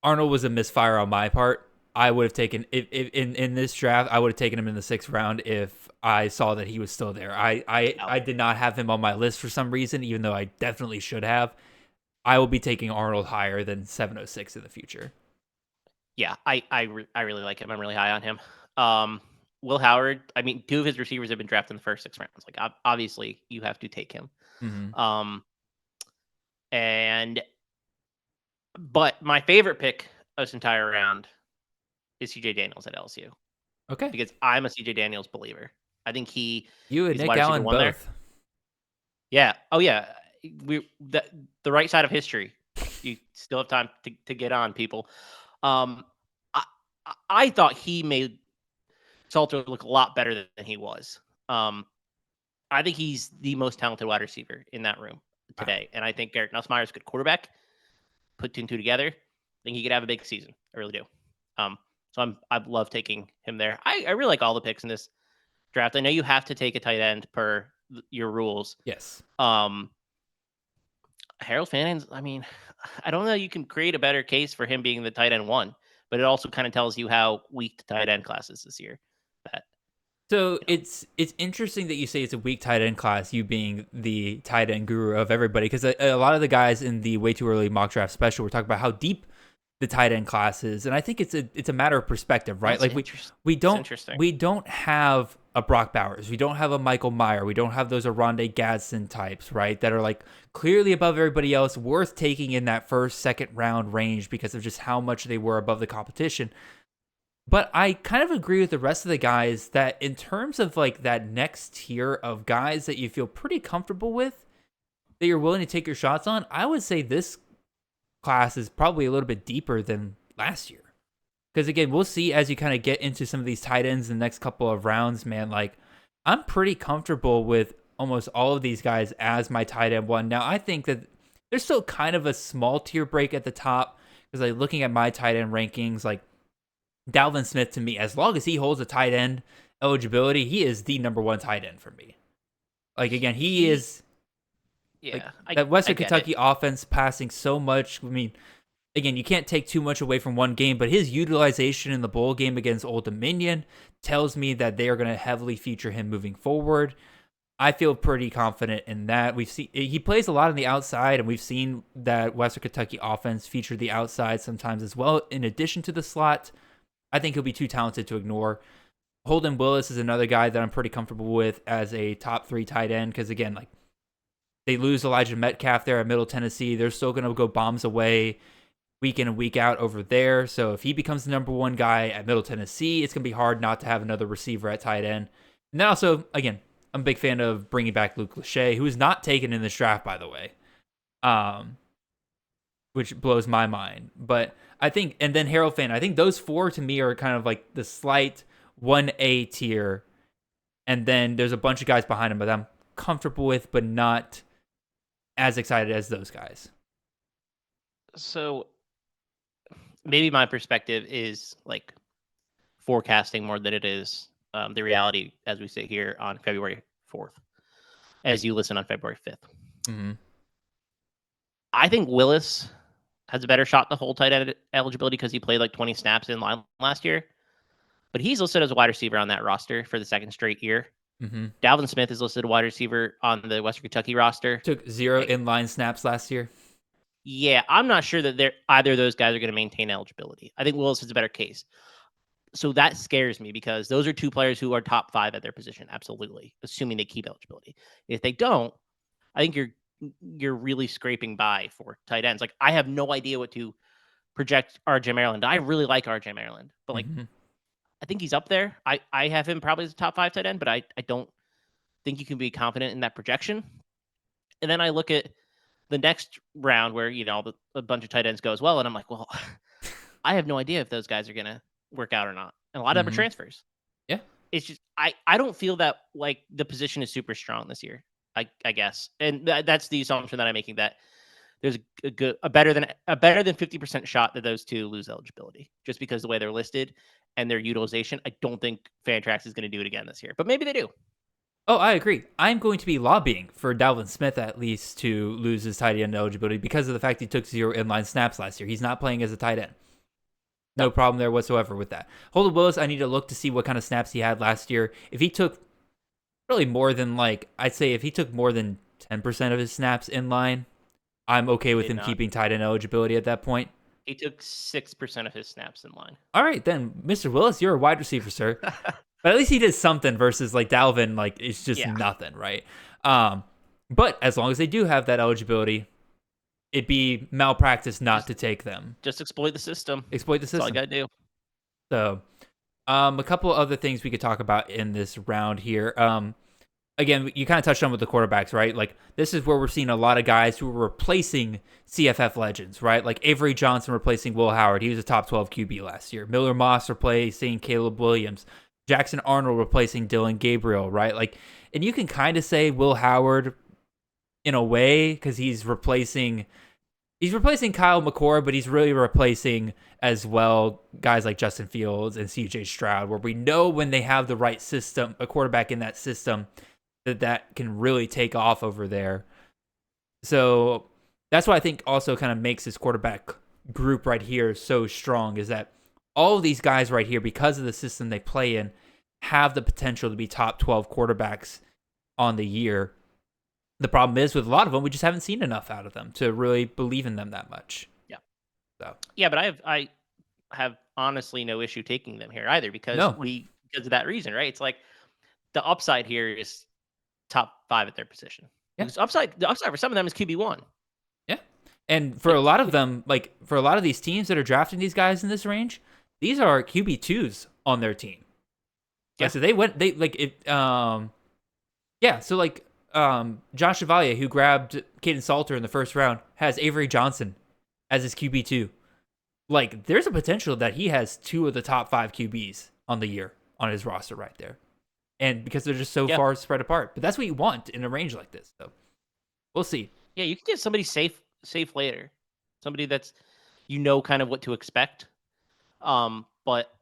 [SPEAKER 1] Arnold was a misfire on my part. I would have taken if in this draft, I would have taken him in the 6th round if I saw that he was still there. I did not have him on my list for some reason, even though I definitely should have. I will be taking Arnold higher than 706 in the future.
[SPEAKER 3] Yeah, I really like him. I'm really high on him. Will Howard, I mean, 2 of his receivers have been drafted in the first 6 rounds. Like, obviously, you have to take him.
[SPEAKER 1] Mm-hmm.
[SPEAKER 3] But my favorite pick of this entire round is CJ Daniels at LSU.
[SPEAKER 1] Okay.
[SPEAKER 3] Because I'm a CJ Daniels believer. I think he
[SPEAKER 1] You and
[SPEAKER 3] is
[SPEAKER 1] Nick
[SPEAKER 3] wide receiver
[SPEAKER 1] Allen
[SPEAKER 3] 1 there.
[SPEAKER 1] both.
[SPEAKER 3] Yeah. Oh, yeah. The right side of history. You still have time to get on, people. I thought he made Salter look a lot better than he was. I think he's the most talented wide receiver in that room today. And I think Garrett Nussmeier is a good quarterback. Put 2 and 2 together, I think he could have a big season. I really do. So I love taking him there. I really like all the picks in this draft. I know you have to take a tight end per your rules.
[SPEAKER 1] Yes.
[SPEAKER 3] Harold Fannon's, I mean, I don't know. You can create a better case for him being the tight end 1, but it also kind of tells you how weak the tight end class is this year.
[SPEAKER 1] So it's interesting that you say it's a weak tight end class, you being the tight end guru of everybody, because a lot of the guys in the Way Too Early Mock Draft special were talking about how deep the tight end class is, and I think it's a matter of perspective, right?
[SPEAKER 3] That's
[SPEAKER 1] Like we don't have a Brock Bowers, we don't have a Michael Meyer, we don't have those Aronde Gadsden types, right? That are like clearly above everybody else, worth taking in that first, second round range because of just how much they were above the competition. But I kind of agree with the rest of the guys that in terms of like that next tier of guys that you feel pretty comfortable with, that you're willing to take your shots on, I would say this class is probably a little bit deeper than last year. Because again, we'll see as you kind of get into some of these tight ends in the next couple of rounds, man. Like, I'm pretty comfortable with almost all of these guys as my tight end 1. Now, I think that there's still kind of a small tier break at the top. Because like looking at my tight end rankings, like, Dalvin Smith, to me, as long as he holds a tight end eligibility, he is the number 1 tight end for me. Like, again, he is...
[SPEAKER 3] Yeah.
[SPEAKER 1] Like, that Western Kentucky offense passing so much. I mean, again, you can't take too much away from one game, but his utilization in the bowl game against Old Dominion tells me that they are going to heavily feature him moving forward. I feel pretty confident in that. He plays a lot on the outside, and we've seen that Western Kentucky offense feature the outside sometimes as well, in addition to the slot. I think he'll be too talented to ignore. Holden Willis is another guy that I'm pretty comfortable with as a top 3 tight end because, again, like they lose Elijah Metcalf there at Middle Tennessee. They're still going to go bombs away week in and week out over there. So if he becomes the number 1 guy at Middle Tennessee, it's going to be hard not to have another receiver at tight end. And then also, again, I'm a big fan of bringing back Luke Lachey, who is not taken in this draft, by the way, which blows my mind. But I think, and then Harold Fan, I think those 4 to me are kind of like the slight 1A tier. And then there's a bunch of guys behind him that I'm comfortable with, but not as excited as those guys.
[SPEAKER 3] So maybe my perspective is like forecasting more than it is the reality as we sit here on February 4th, as you listen on February 5th.
[SPEAKER 1] Mm-hmm.
[SPEAKER 3] I think Willis has a better shot to hold tight end eligibility because he played like 20 snaps in line last year. But he's listed as a wide receiver on that roster for the 2nd straight year.
[SPEAKER 1] Mm-hmm.
[SPEAKER 3] Dalvin Smith is listed a wide receiver on the Western Kentucky roster.
[SPEAKER 1] Took 0 inline snaps last year.
[SPEAKER 3] Yeah, I'm not sure that either of those guys are going to maintain eligibility. I think Willis has a better case. So that scares me because those are 2 players who are top 5 at their position, absolutely, assuming they keep eligibility. If they don't, I think you're really scraping by for tight ends. Like, I have no idea what to project RJ Maryland. I really like RJ Maryland, but like, I think he's up there. I have him probably as a top 5 tight end, but I don't think you can be confident in that projection. And then I look at the next round where, you know, a bunch of tight ends go as well. And I'm like, well, I have no idea if those guys are going to work out or not. And a lot of them are transfers.
[SPEAKER 1] Yeah.
[SPEAKER 3] It's just, I don't feel that like the position is super strong this year, I guess. And that's the assumption that I'm making, that there's a better than 50% shot that those 2 lose eligibility just because the way they're listed and their utilization. I don't think Fantrax is going to do it again this year, but maybe they do.
[SPEAKER 1] Oh, I agree. I'm going to be lobbying for Dalvin Smith at least to lose his tight end eligibility because of the fact he took 0 inline snaps last year. He's not playing as a tight end. No problem there whatsoever with that. Holden Willis, I need to look to see what kind of snaps he had last year. If he took really more than I'd say if he took more than 10% of his snaps in line, I'm okay with him keeping tight end eligibility at that point.
[SPEAKER 3] He took 6% of his snaps in line.
[SPEAKER 1] All right, then, Mr. Willis, you're a wide receiver, sir. But at least he did something versus like Dalvin, like it's just
[SPEAKER 3] Yeah.
[SPEAKER 1] nothing, right? But as long as they do have that eligibility, it'd be malpractice not to take them.
[SPEAKER 3] Just exploit the system.
[SPEAKER 1] Exploit the
[SPEAKER 3] That's all
[SPEAKER 1] system.
[SPEAKER 3] you gotta do.
[SPEAKER 1] So, a couple other things we could talk about in this round here. Again, you kind of touched on with the quarterbacks, right? Like this is where we're seeing a lot of guys who are replacing CFF legends, right? Like Avery Johnson replacing Will Howard. He was a top 12 QB last year. Miller Moss replacing Caleb Williams. Jackson Arnold replacing Dylan Gabriel, right? Like, and you can kind of say Will Howard in a way because he's replacing Kyle McCord, but he's really replacing as well guys like Justin Fields and CJ Stroud, where we know when they have the right system, a quarterback in that system, that can really take off over there. So that's what I think also kind of makes this quarterback group right here so strong, is that all of these guys right here, because of the system they play in, have the potential to be top 12 quarterbacks on the year. The problem is with a lot of them, we just haven't seen enough out of them to really believe in them that much.
[SPEAKER 3] Yeah.
[SPEAKER 1] So
[SPEAKER 3] yeah, but I have honestly no issue taking them here either because of that reason, right? It's like the upside here is top 5 at their position.
[SPEAKER 1] Yeah.
[SPEAKER 3] The upside for some of them is QB1.
[SPEAKER 1] Yeah. And for a lot of them, like for a lot of these teams that are drafting these guys in this range, these are QB2s on their team. Yeah. So Josh Chevalier, who grabbed Caden Salter in the first round, has Avery Johnson as his QB2. Like, there's a potential that he has 2 of the top 5 QBs on the year on his roster right there. And because they're just so far spread apart. But that's what you want in a range like this. So we'll see.
[SPEAKER 3] Yeah, you can get somebody safe later. Somebody that's kind of what to expect. But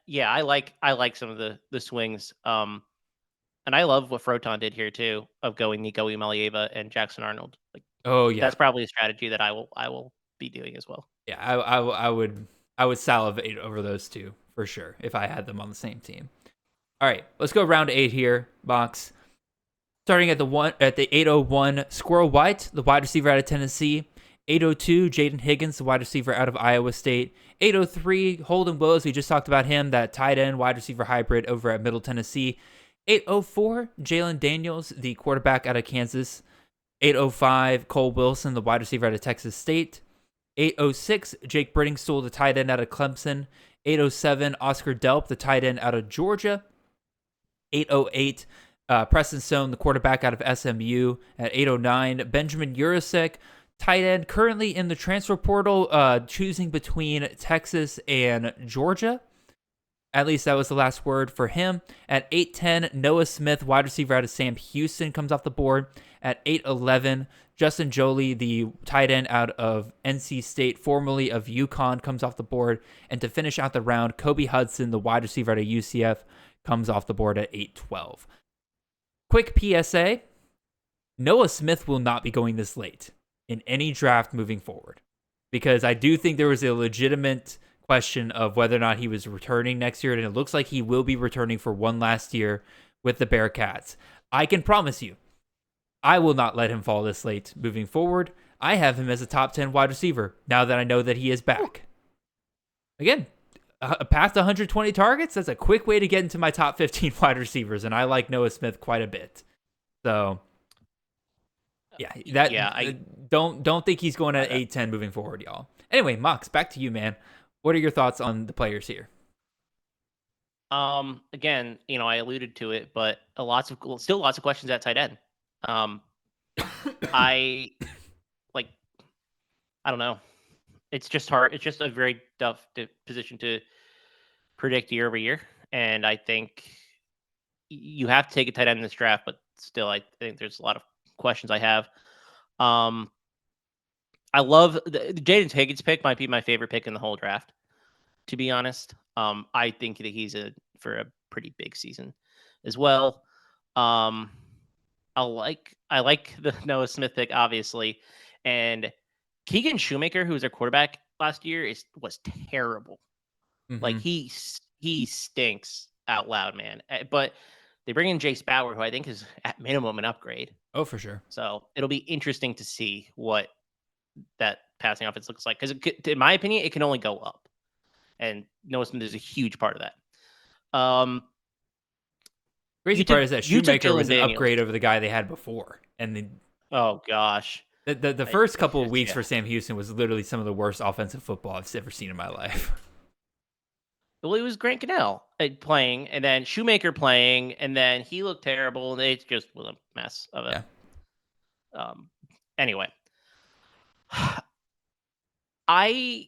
[SPEAKER 3] I like some of the swings. And I love what Froton did here too, of going Nico Imalieva and Jackson Arnold. Like, that's probably a strategy that I will be doing as well.
[SPEAKER 1] Yeah, I would salivate over those two for sure if I had them on the same team. All right, let's go round 8 here, Box. Starting at the 801, Squirrel White, the wide receiver out of Tennessee. 802, Jaden Higgins, the wide receiver out of Iowa State. 803, Holden Willis, we just talked about him, that tight end wide receiver hybrid over at Middle Tennessee. 804, Jalen Daniels, the quarterback out of Kansas. 805, Cole Wilson, the wide receiver out of Texas State. 806, Jake Brittingstool, the tight end out of Clemson. 807, Oscar Delp, the tight end out of Georgia. 808, Preston Stone, the quarterback out of SMU. At 809, Benjamin Urasek, tight end, currently in the transfer portal, choosing between Texas and Georgia. At least that was the last word for him. At 8:10, Noah Smith, wide receiver out of Sam Houston, comes off the board. At 8:11, Justin Jolie, the tight end out of NC State, formerly of UConn, comes off the board. And to finish out the round, Kobe Hudson, the wide receiver out of UCF, comes off the board at 8:12. Quick PSA, Noah Smith will not be going this late in any draft moving forward, because I do think there was a legitimate question of whether or not he was returning next year, and it looks like he will be returning for one last year with the Bearcats. I can promise you, I will not let him fall this late moving forward. I have him as a top 10 wide receiver now that I know that he is back. Again, past 120 targets, that's a quick way to get into my top 15 wide receivers, and I like Noah Smith quite a bit. So, I don't think he's going at 8-10 moving forward, y'all. Anyway, Mox, back to you, man. What are your thoughts on the players here?
[SPEAKER 3] Again, I alluded to it, but still lots of questions at tight end. I don't know. It's just hard. It's just a very tough position to predict year over year. And I think you have to take a tight end in this draft, but still, I think there's a lot of questions I have. I love the Jaden Higgins pick. Might be my favorite pick in the whole draft, to be honest. I think that he's for a pretty big season as well. I like the Noah Smith pick, obviously, and Keegan Shoemaker, who was their quarterback last year, was terrible. Mm-hmm. Like he stinks out loud, man. But they bring in Jace Bauer, who I think is at minimum an upgrade.
[SPEAKER 1] Oh, for sure. So
[SPEAKER 3] it'll be interesting to see what that passing offense looks like, because in my opinion, it can only go up, and Noah Smith is a huge part of that.
[SPEAKER 1] Crazy part is that Shoemaker was an
[SPEAKER 3] Daniels.
[SPEAKER 1] upgrade over the guy they had before. And
[SPEAKER 3] oh, gosh.
[SPEAKER 1] The first couple of weeks for Sam Houston was literally some of the worst offensive football I've ever seen in my life.
[SPEAKER 3] Well, it was Grant Cannell playing, and then Shoemaker playing, and then he looked terrible, and it just was a mess of it. Yeah. Anyway, I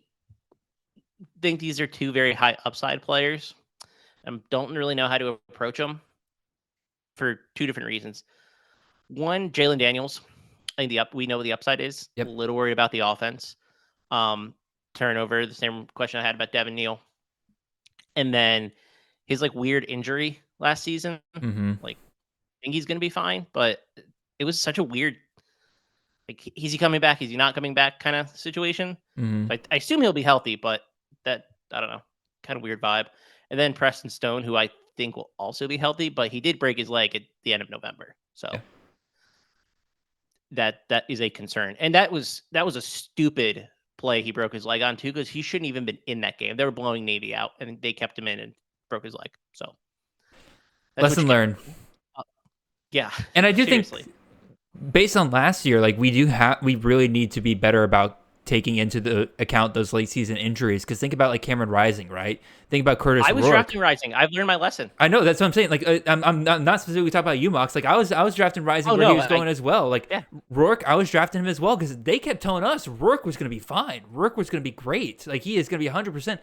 [SPEAKER 3] think these are two very high upside players. I don't really know how to approach them for two different reasons. One, Jalen Daniels. I think we know what the upside is.
[SPEAKER 1] Yep.
[SPEAKER 3] A little worried about the offense. Turnover, the same question I had about Devin Neal. And then his weird injury last season.
[SPEAKER 1] Mm-hmm.
[SPEAKER 3] I think he's going to be fine, but it was such a weird, is he coming back? Is he not coming back kind of situation?
[SPEAKER 1] Mm-hmm.
[SPEAKER 3] I assume he'll be healthy, but I don't know, kind of weird vibe. And then Preston Stone, who I think will also be healthy, but he did break his leg at the end of November. So that is a concern. And that was a stupid play he broke his leg on too, because he shouldn't even been in that game. They were blowing Navy out and they kept him in and broke his leg. So
[SPEAKER 1] lesson learned.
[SPEAKER 3] Yeah.
[SPEAKER 1] And I do think based on last year, we really need to be better about taking into the account those late season injuries. Because think about Cameron Rising, right? Think about Curtis Rourke.
[SPEAKER 3] I was drafting Rising. I've learned my lesson.
[SPEAKER 1] I know, that's what I'm saying. I'm not specifically talking about you, Mox. I was drafting Rising where he was going as well. Rourke, I was drafting him as well because they kept telling us Rourke was going to be fine. Rourke was going to be great. He is going to be 100%.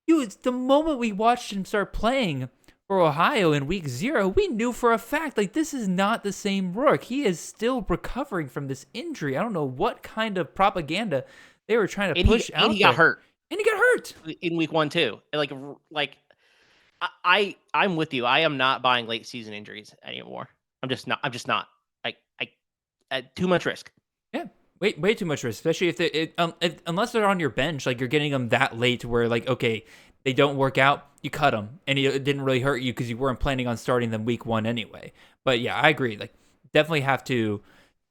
[SPEAKER 1] Dude, the moment we watched him start playing for Ohio in week 0, we knew for a fact, this is not the same Rourke. He is still recovering from this injury. I don't know what kind of propaganda they were trying to push out.
[SPEAKER 3] And he got hurt.
[SPEAKER 1] And he got hurt
[SPEAKER 3] in week 1 too. I'm with you. I am not buying late season injuries anymore. I'm just not. Too much risk.
[SPEAKER 1] Yeah. Way too much risk, especially if unless they're on your bench, you're getting them that late to where okay, they don't work out, you cut them, and it didn't really hurt you because you weren't planning on starting them week 1 anyway. But yeah, I agree. Definitely have to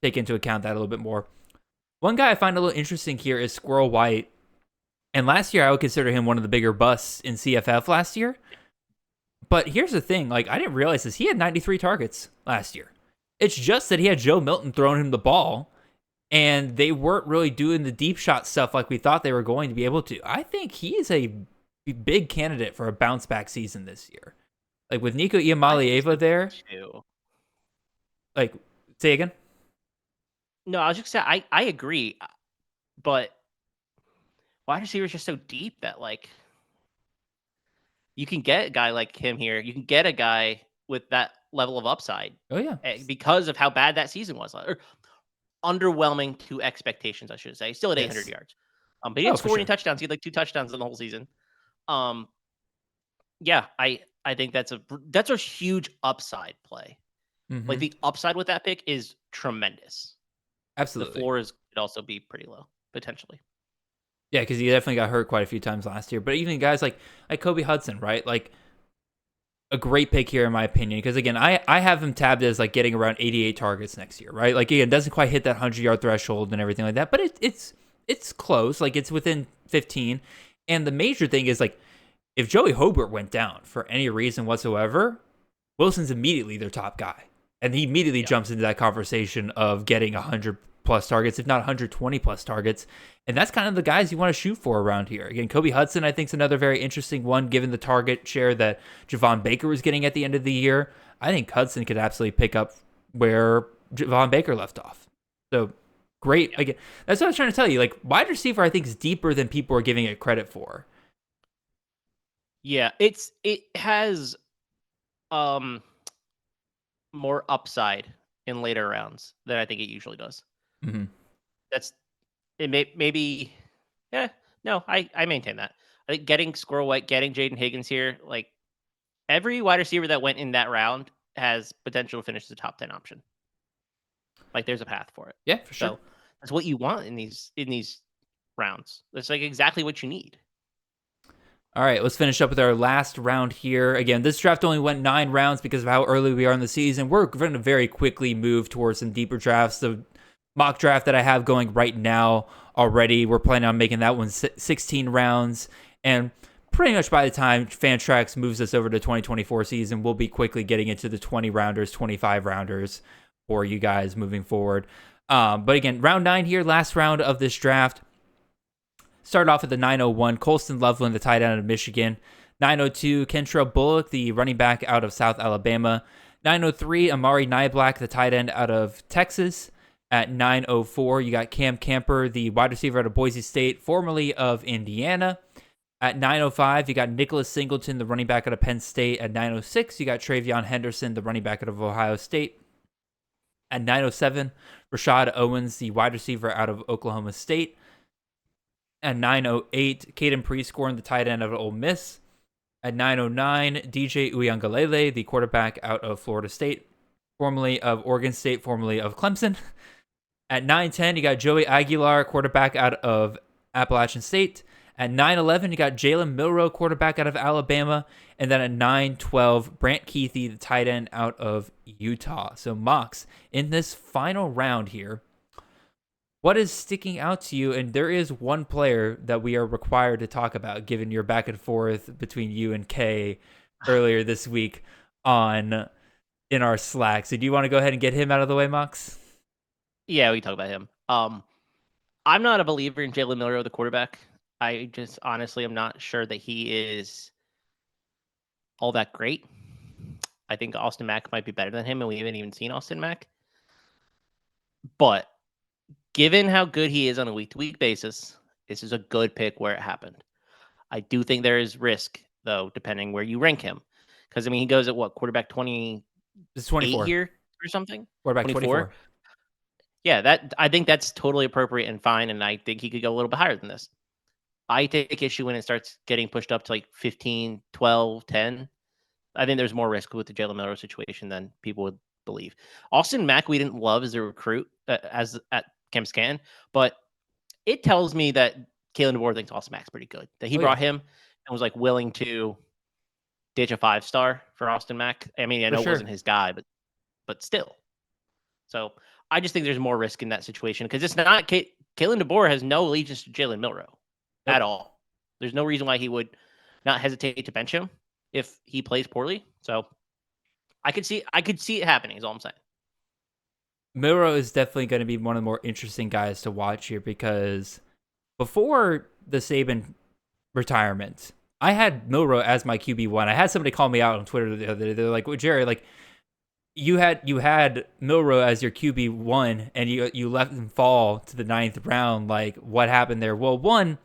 [SPEAKER 1] take into account that a little bit more. One guy I find a little interesting here is Squirrel White. And last year, I would consider him one of the bigger busts in CFF last year. But here's the thing. I didn't realize this. He had 93 targets last year. It's just that he had Joe Milton throwing him the ball, and they weren't really doing the deep shot stuff like we thought they were going to be able to. I think he is a big candidate for a bounce back season this year. With Nico Iamaleava there. Say again?
[SPEAKER 3] No, I was just saying, I agree. But wide receiver is just so deep that you can get a guy like him here. You can get a guy with that level of upside.
[SPEAKER 1] Oh yeah,
[SPEAKER 3] because of how bad that season was, or underwhelming to expectations, I should say. Still at 800 yards, but he didn't score any touchdowns. He had 2 touchdowns in the whole season. Yeah, I think that's a huge upside play.
[SPEAKER 1] Mm-hmm.
[SPEAKER 3] The upside with that pick is tremendous.
[SPEAKER 1] Absolutely,
[SPEAKER 3] the floor could also be pretty low potentially.
[SPEAKER 1] Yeah, because he definitely got hurt quite a few times last year. But even guys like Kobe Hudson, right? A great pick here in my opinion. Because again, I have him tabbed as getting around 88 targets next year, right? Again, doesn't quite hit that 100-yard threshold and everything like that, but it's close. It's within 15. And the major thing is if Joey Hobart went down for any reason whatsoever, Wilson's immediately their top guy, and he immediately jumps into that conversation of getting 100+ targets, if not 120+ targets. And that's kind of the guys you want to shoot for around here. Again, Kobe Hudson, I think, is another very interesting one, given the target share that Javon Baker was getting at the end of the year. I think Hudson could absolutely pick up where Javon Baker left off. So great. Yeah. Again, that's what I was trying to tell you. Wide receiver, I think, is deeper than people are giving it credit for.
[SPEAKER 3] Yeah, it has more upside in later rounds than I think it usually does.
[SPEAKER 1] Mm-hmm.
[SPEAKER 3] Maybe. Yeah, no, I maintain that. I think getting Squirrel White, getting Jaden Higgins here, every wide receiver that went in that round has potential to finish as a top 10 option. There's a path for it.
[SPEAKER 1] Yeah, for sure.
[SPEAKER 3] So that's what you want in these rounds. That's exactly what you need.
[SPEAKER 1] All right, let's finish up with our last round here. Again, this draft only went 9 rounds because of how early we are in the season. We're going to very quickly move towards some deeper drafts. The mock draft that I have going right now already, we're planning on making that one 16 rounds. And pretty much by the time Fantrax moves us over to 2024 season, we'll be quickly getting into the 20 rounders, 25 rounders for you guys moving forward. But again, round 9 here, last round of this draft. Start off with the 901, Colston Loveland, the tight end out of Michigan. 902, Kentrell Bullock, the running back out of South Alabama. 903, Amari Nyblack, the tight end out of Texas. At 904, you got Cam Camper, the wide receiver out of Boise State, formerly of Indiana. At 905, you got Nicholas Singleton, the running back out of Penn State. At 906, you got Travion Henderson, the running back out of Ohio State. At 907, Rashad Owens, the wide receiver out of Oklahoma State. At 908, Caden Prescorn, the tight end out of Ole Miss. At 909, DJ Uyangalele, the quarterback out of Florida State, formerly of Oregon State, formerly of Clemson. At 910, you got Joey Aguilar, quarterback out of Appalachian State. At 911, you got Jalen Milroe, quarterback out of Alabama. And then at 912, Brant Keithy, the tight end out of Utah. So, Mox, in this final round here, what is sticking out to you? And there is one player that we are required to talk about, given your back and forth between you and Kay earlier this week in our Slack. So do you want to go ahead and get him out of the way, Mox?
[SPEAKER 3] Yeah, we can talk about him. I'm not a believer in Jalen Milroe, the quarterback. I just honestly am not sure that he is all that great. I think Austin Mack might be better than him, and we haven't even seen Austin Mack. But given how good he is on a week-to-week basis, this is a good pick where it happened. I do think there is risk, though, depending where you rank him. Because, I mean, he goes at what, quarterback 20?
[SPEAKER 1] It's 24
[SPEAKER 3] here or something?
[SPEAKER 1] Quarterback 24.
[SPEAKER 3] Yeah, I think that's totally appropriate and fine, and I think he could go a little bit higher than this. I take issue when it starts getting pushed up to like 15, 12, 10. I think there's more risk with the Jalen Milroe situation than people would believe. Austin Mack, we didn't love as a recruit as at Camp Scan, but it tells me that Kalen DeBoer thinks Austin Mack's pretty good. That he brought him and was like willing to ditch a 5-star for Austin Mack. I mean, I know it wasn't his guy, but still. So I just think there's more risk in that situation because it's not Kalen DeBoer has no allegiance to Jalen Milroe at all. There's no reason why he would not hesitate to bench him if he plays poorly. So I could see it happening is all I'm saying.
[SPEAKER 1] Milroe is definitely going to be one of the more interesting guys to watch here because before the Saban retirement, I had Milroe as my QB1. I had somebody call me out on Twitter the other day. They're like, well, Jerry, like you had Milroe as your QB1 and you let him fall to the 9th round. Like what happened there? Well, one,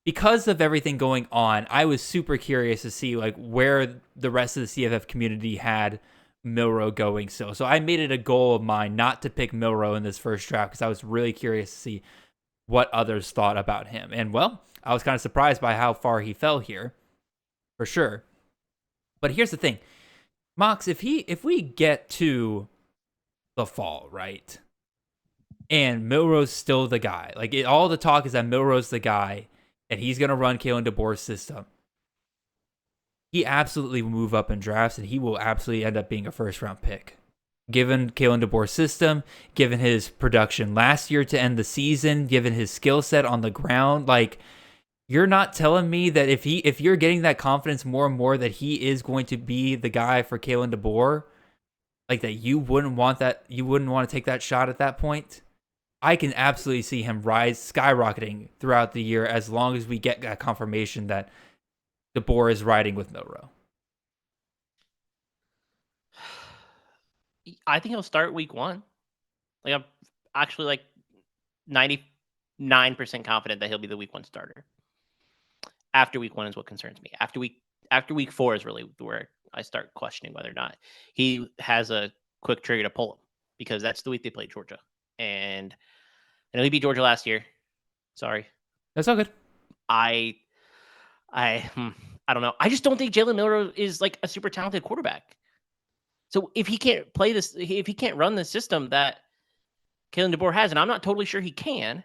[SPEAKER 1] because of everything going on, I was super curious to see like where the rest of the CFF community had Milroe going. So I made it a goal of mine not to pick Milroe in this first draft because I was really curious to see what others thought about him. And well, I was kind of surprised by how far he fell here, for sure. But here's the thing, Mox, if we get to the fall, right, and Milroe's still the guy, like all the talk is that Milroe's the guy, and he's gonna run Kalen DeBoer's system. He absolutely will move up in drafts, and he will absolutely end up being a first-round pick. Given Kalen DeBoer's system, given his production last year to end the season, given his skill set on the ground, like you're not telling me that if you're getting that confidence more and more that he is going to be the guy for Kalen DeBoer, like that you wouldn't want to take that shot at that point. I can absolutely see him skyrocketing throughout the year as long as we get that confirmation that DeBoer is riding with Milroe.
[SPEAKER 3] I think he'll start week 1. Like I'm actually like 99% confident that he'll be the week 1 starter. After week 1 is what concerns me. After week 4 is really where I start questioning whether or not he has a quick trigger to pull him because that's the week they played Georgia. And I know he beat Georgia last year. Sorry.
[SPEAKER 1] That's all good.
[SPEAKER 3] I don't know. I just don't think Jalen Milroe is like a super talented quarterback. So if he can't if he can't run the system that Kalen DeBoer has, and I'm not totally sure he can.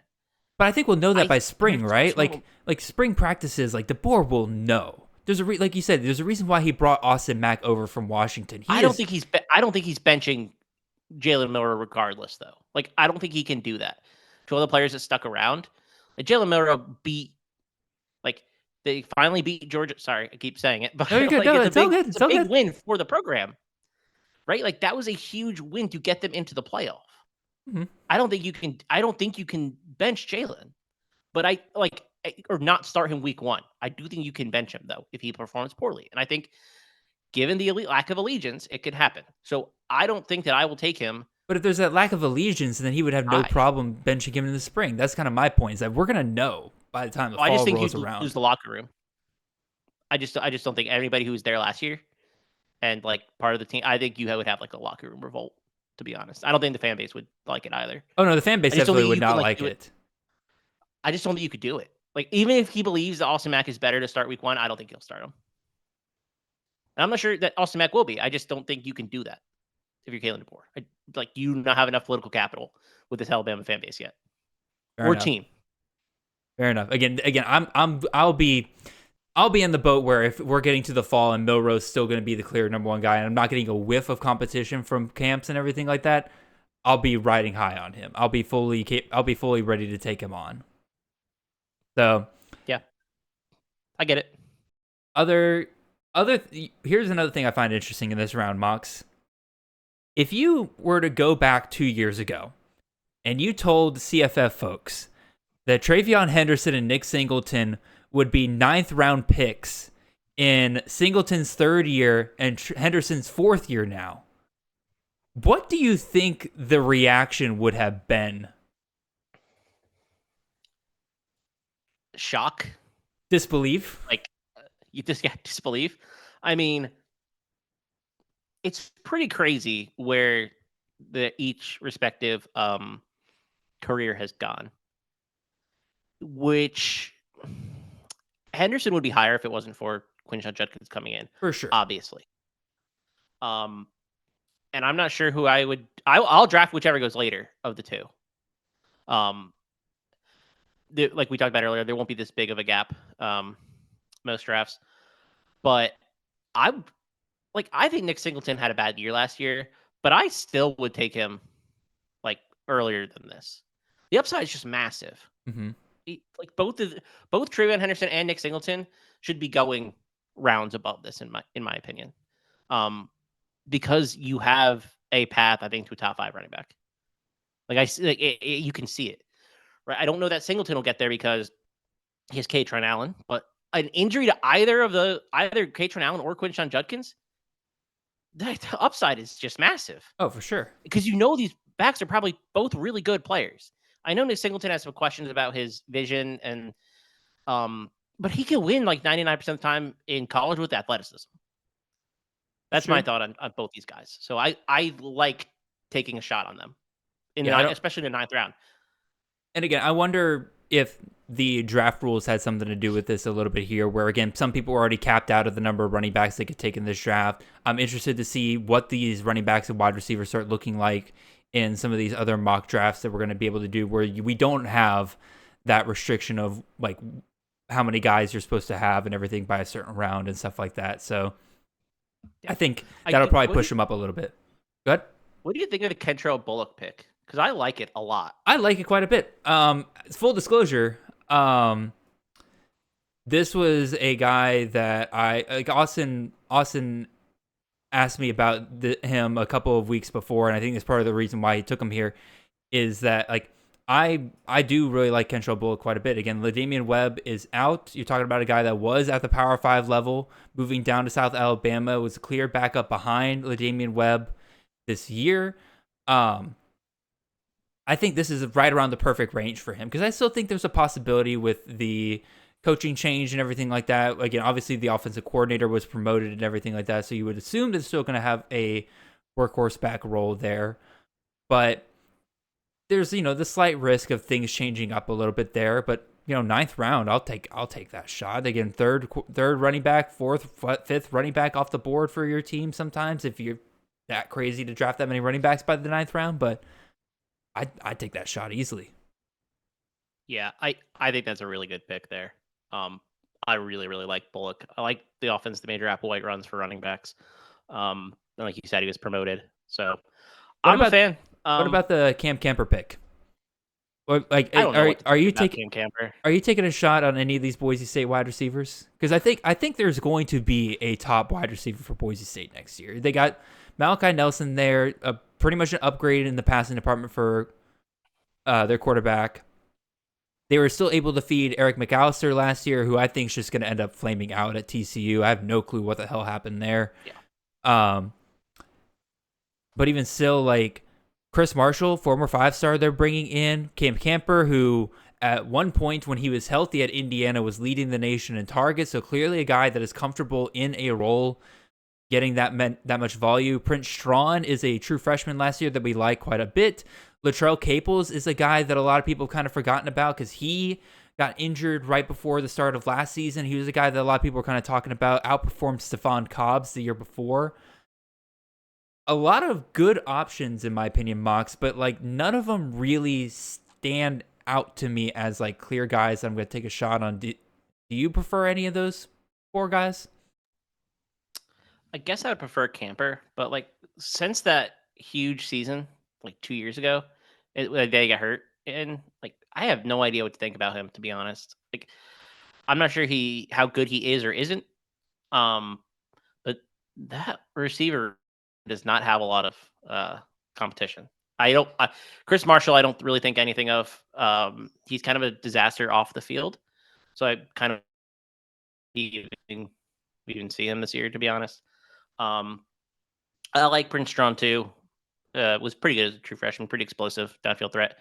[SPEAKER 1] But I think we'll know that by spring, right? Like spring practices, like DeBoer will know. There's like you said, there's a reason why he brought Austin Mack over from Washington. I don't think he's
[SPEAKER 3] benching Jalen Milroe regardless, though. Like I don't think he can do that. To all the players that stuck around, like Jalen Milroe beat like They finally beat Georgia. Sorry, I keep saying it, but
[SPEAKER 1] No, you're good. No, it's all good.
[SPEAKER 3] It's
[SPEAKER 1] It's
[SPEAKER 3] a
[SPEAKER 1] all
[SPEAKER 3] big
[SPEAKER 1] good.
[SPEAKER 3] win for the program, right? Like that was a huge win to get them into the playoff.
[SPEAKER 1] Mm-hmm.
[SPEAKER 3] I don't think you can bench Jalen, but or not start him week 1. I do think you can bench him though if he performs poorly, and I think given the lack of allegiance, it could happen. So I don't think that I will take him.
[SPEAKER 1] But if there's that lack of allegiance, then he would have no problem benching him in the spring. That's kind of my point, is that we're going to know by the time the fall rolls around.
[SPEAKER 3] Lose the locker room. I just don't think anybody who was there last year and like part of the team, I think you would have like a locker room revolt, to be honest. I don't think the fan base would like it either.
[SPEAKER 1] Oh, no, the fan base definitely would not like it.
[SPEAKER 3] I just don't think you could do it. Like, even if he believes that Austin Mack is better to start week 1, I don't think he'll start him. And I'm not sure that Austin Mack will be. I just don't think you can do that if you're Kalen DeBoer. You do not have enough political capital with this Alabama fan base yet. Or team.
[SPEAKER 1] Fair enough. Again, I'll be in the boat where if we're getting to the fall and Milroe's still going to be the clear number 1 guy, and I'm not getting a whiff of competition from camps and everything like that, I'll be riding high on him. I'll be fully ready to take him on. So
[SPEAKER 3] yeah, I get it.
[SPEAKER 1] Here's another thing I find interesting in this round, Mox. If you were to go back 2 years ago and you told CFF folks that Travion Henderson and Nick Singleton would be 9th round picks in Singleton's 3rd year and Henderson's 4th year now, what do you think the reaction would have been?
[SPEAKER 3] Shock.
[SPEAKER 1] Disbelief.
[SPEAKER 3] You just get disbelief. I mean, it's pretty crazy where each respective career has gone. Which Henderson would be higher if it wasn't for Quinshon Judkins coming in.
[SPEAKER 1] For sure.
[SPEAKER 3] Obviously. And I'm not sure who I would. I'll draft whichever goes later of the two. Like we talked about earlier, there won't be this big of a gap. Most drafts, but I think Nick Singleton had a bad year last year, but I still would take him earlier than this. The upside is just massive.
[SPEAKER 1] Mm-hmm.
[SPEAKER 3] Both Travion Henderson and Nick Singleton should be going rounds above this in my opinion. Because you have a path, I think, to a top 5 running back. You can see it, right? I don't know that Singleton will get there because he has Katron Allen, but an injury to either Katron Allen or Quinshon Judkins, the upside is just massive.
[SPEAKER 1] Oh, for sure.
[SPEAKER 3] Because these backs are probably both really good players. I know Nick Singleton has some questions about his vision, and but he can win 99% of the time in college with athleticism. That's my thought on both these guys. So I like taking a shot on them, especially in the 9th round.
[SPEAKER 1] And again, I wonder if the draft rules had something to do with this a little bit here, where, again, some people were already capped out of the number of running backs they could take in this draft. I'm interested to see what these running backs and wide receivers start looking like in some of these other mock drafts that we're going to be able to do, where we don't have that restriction of how many guys you're supposed to have and everything by a certain round and stuff like that. So I think that'll probably push him up a little bit. Go ahead.
[SPEAKER 3] What do you think of the Kentrell Bullock pick? Because I like it a lot.
[SPEAKER 1] I like it quite a bit. Full disclosure, this was a guy that Austin asked me about him a couple of weeks before, and I think that's part of the reason why he took him here, is that I do really like Kentrell Bullock quite a bit. Again, LaDamian Webb is out. You're talking about a guy that was at the Power 5 level, moving down to South Alabama, was a clear backup behind LaDamian Webb this year. I think this is right around the perfect range for him, because I still think there's a possibility with the coaching change and everything like that. Again, obviously the offensive coordinator was promoted and everything like that, so you would assume they're still going to have a workhorse back role there. But there's, the slight risk of things changing up a little bit there. But, 9th round, I'll take that shot. Again, third running back, 4th, 5th running back off the board for your team sometimes, if you're that crazy to draft that many running backs by the 9th round. But I'd take that shot easily.
[SPEAKER 3] Yeah, I think that's a really good pick there. I really, really like Bullock. I like the offense the Major Applewhite runs for running backs. And like you said, he was promoted. So I'm a fan.
[SPEAKER 1] What about the Cam Camper pick? Or like,
[SPEAKER 3] I don't know what to
[SPEAKER 1] are
[SPEAKER 3] think
[SPEAKER 1] you
[SPEAKER 3] about
[SPEAKER 1] taking?
[SPEAKER 3] Cam Camper.
[SPEAKER 1] Are you taking a shot on any of these Boise State wide receivers? Because I think there's going to be a top wide receiver for Boise State next year. They got Malachi Nelson there, pretty much an upgrade in the passing department for their quarterback. They were still able to feed Eric McAllister last year, who I think is just going to end up flaming out at TCU. I have no clue what the hell happened there.
[SPEAKER 3] Yeah.
[SPEAKER 1] But even still, like Chris Marshall, former 5-star, they're bringing in Cam Camper, who at one point when he was healthy at Indiana was leading the nation in targets. So clearly a guy that is comfortable in a role, getting that much volume. Prince Strawn is a true freshman last year that we like quite a bit. Latrell Caples is a guy that a lot of people have kind of forgotten about because he got injured right before the start of last season. He was a guy that a lot of people were kind of talking about, outperformed Stephon Cobbs the year before. A lot of good options, in my opinion, Mox, but like none of them really stand out to me as like clear guys I'm going to take a shot on. Do you prefer any of those 4 guys?
[SPEAKER 3] I guess I would prefer Camper, but like since that huge season, like 2 years ago, they got hurt, and like I have no idea what to think about him, to be honest. Like I'm not sure how good he is or isn't. But that receiver does not have a lot of competition. Chris Marshall, I don't really think anything of. He's kind of a disaster off the field, so I kind of even see him this year, to be honest. I like Prince Strong too. Was pretty good as a true freshman, pretty explosive downfield threat.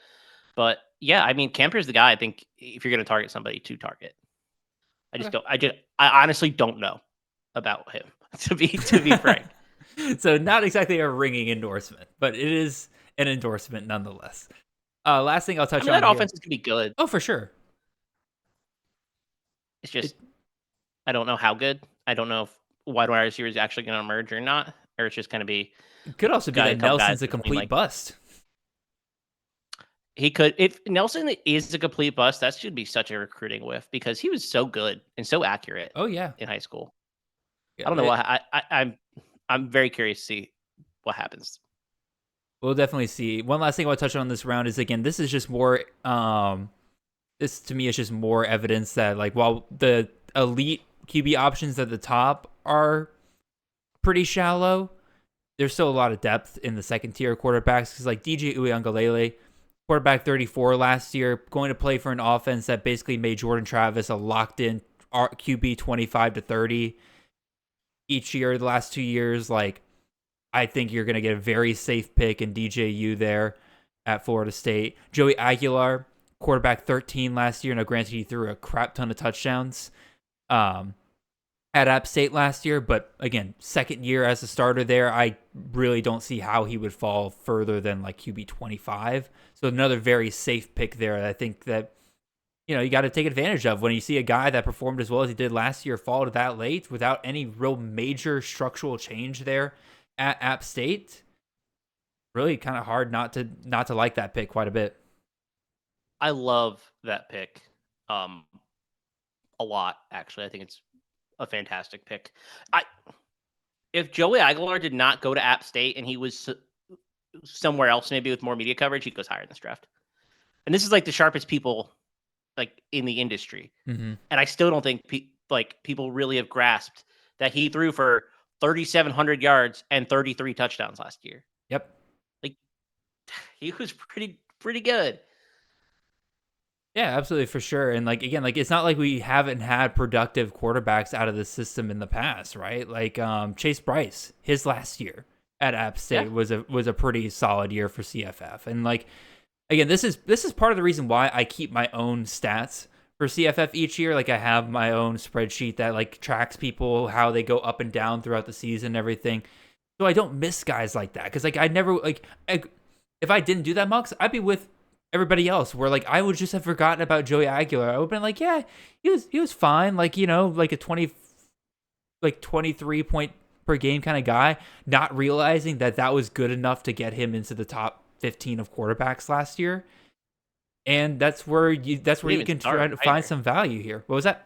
[SPEAKER 3] But yeah, I mean, Camper's the guy I think if you're going to target somebody to target. I honestly don't know about him to be frank.
[SPEAKER 1] So not exactly a ringing endorsement, but it is an endorsement nonetheless. Last thing I'll touch on.
[SPEAKER 3] That offense is going to be good.
[SPEAKER 1] Oh, for sure.
[SPEAKER 3] It's just I don't know how good. I don't know if wide receiver is actually going to emerge or not, or it's just going to be.
[SPEAKER 1] It could also be that Nelson's a complete bust.
[SPEAKER 3] He could. If Nelson is a complete bust, that should be such a recruiting whiff because he was so good and so accurate.
[SPEAKER 1] Oh yeah,
[SPEAKER 3] in high school.
[SPEAKER 1] Yeah,
[SPEAKER 3] I don't know. I'm very curious to see what happens.
[SPEAKER 1] We'll definitely see. One last thing I want to touch on this round is, again, this is just more. This to me is just more evidence that like while the elite QB options at the top are pretty shallow, there's still a lot of depth in the second tier quarterbacks because like DJ Uiagalelei, quarterback 34 last year, going to play for an offense that basically made Jordan Travis a locked-in QB 25 to 30 each year the last 2 years. Like, I think you're going to get a very safe pick in DJU there at Florida State. Joey Aguilar, quarterback 13 last year. Now, granted, he threw a crap ton of touchdowns at App State last year, but again, second year as a starter there, I really don't see how he would fall further than like QB 25. So another very safe pick there. I think that, you know, you got to take advantage of when you see a guy that performed as well as he did last year fall to that late without any real major structural change there at App State. Really kind of hard not to like that pick quite a bit.
[SPEAKER 3] I love that pick a lot, actually. I think it's a fantastic pick. If Joey Aguilar did not go to App State and he was somewhere else, maybe with more media coverage, he goes higher in this draft. And this is like the sharpest people like in the industry.
[SPEAKER 1] Mm-hmm.
[SPEAKER 3] And I still don't think people really have grasped that he threw for 3,700 yards and 33 touchdowns last year.
[SPEAKER 1] Yep.
[SPEAKER 3] Like he was pretty good.
[SPEAKER 1] Yeah, absolutely, for sure. And like again, like it's not like we haven't had productive quarterbacks out of the system in the past, right? Like Chase Bryce, his last year at App State was a pretty solid year for CFF. And like again, this is part of the reason why I keep my own stats for CFF each year. Like I have my own spreadsheet that like tracks people, how they go up and down throughout the season and everything. So I don't miss guys like that. Cause like I never if I didn't do that, Mox, I'd be with everybody else where like I would just have forgotten about Joey Aguilar. I would have been like, yeah, he was fine. Like, you know, like a 23 point per game kind of guy, not realizing that was good enough to get him into the top 15 of quarterbacks last year. And that's where you can try to find some value here. What was that?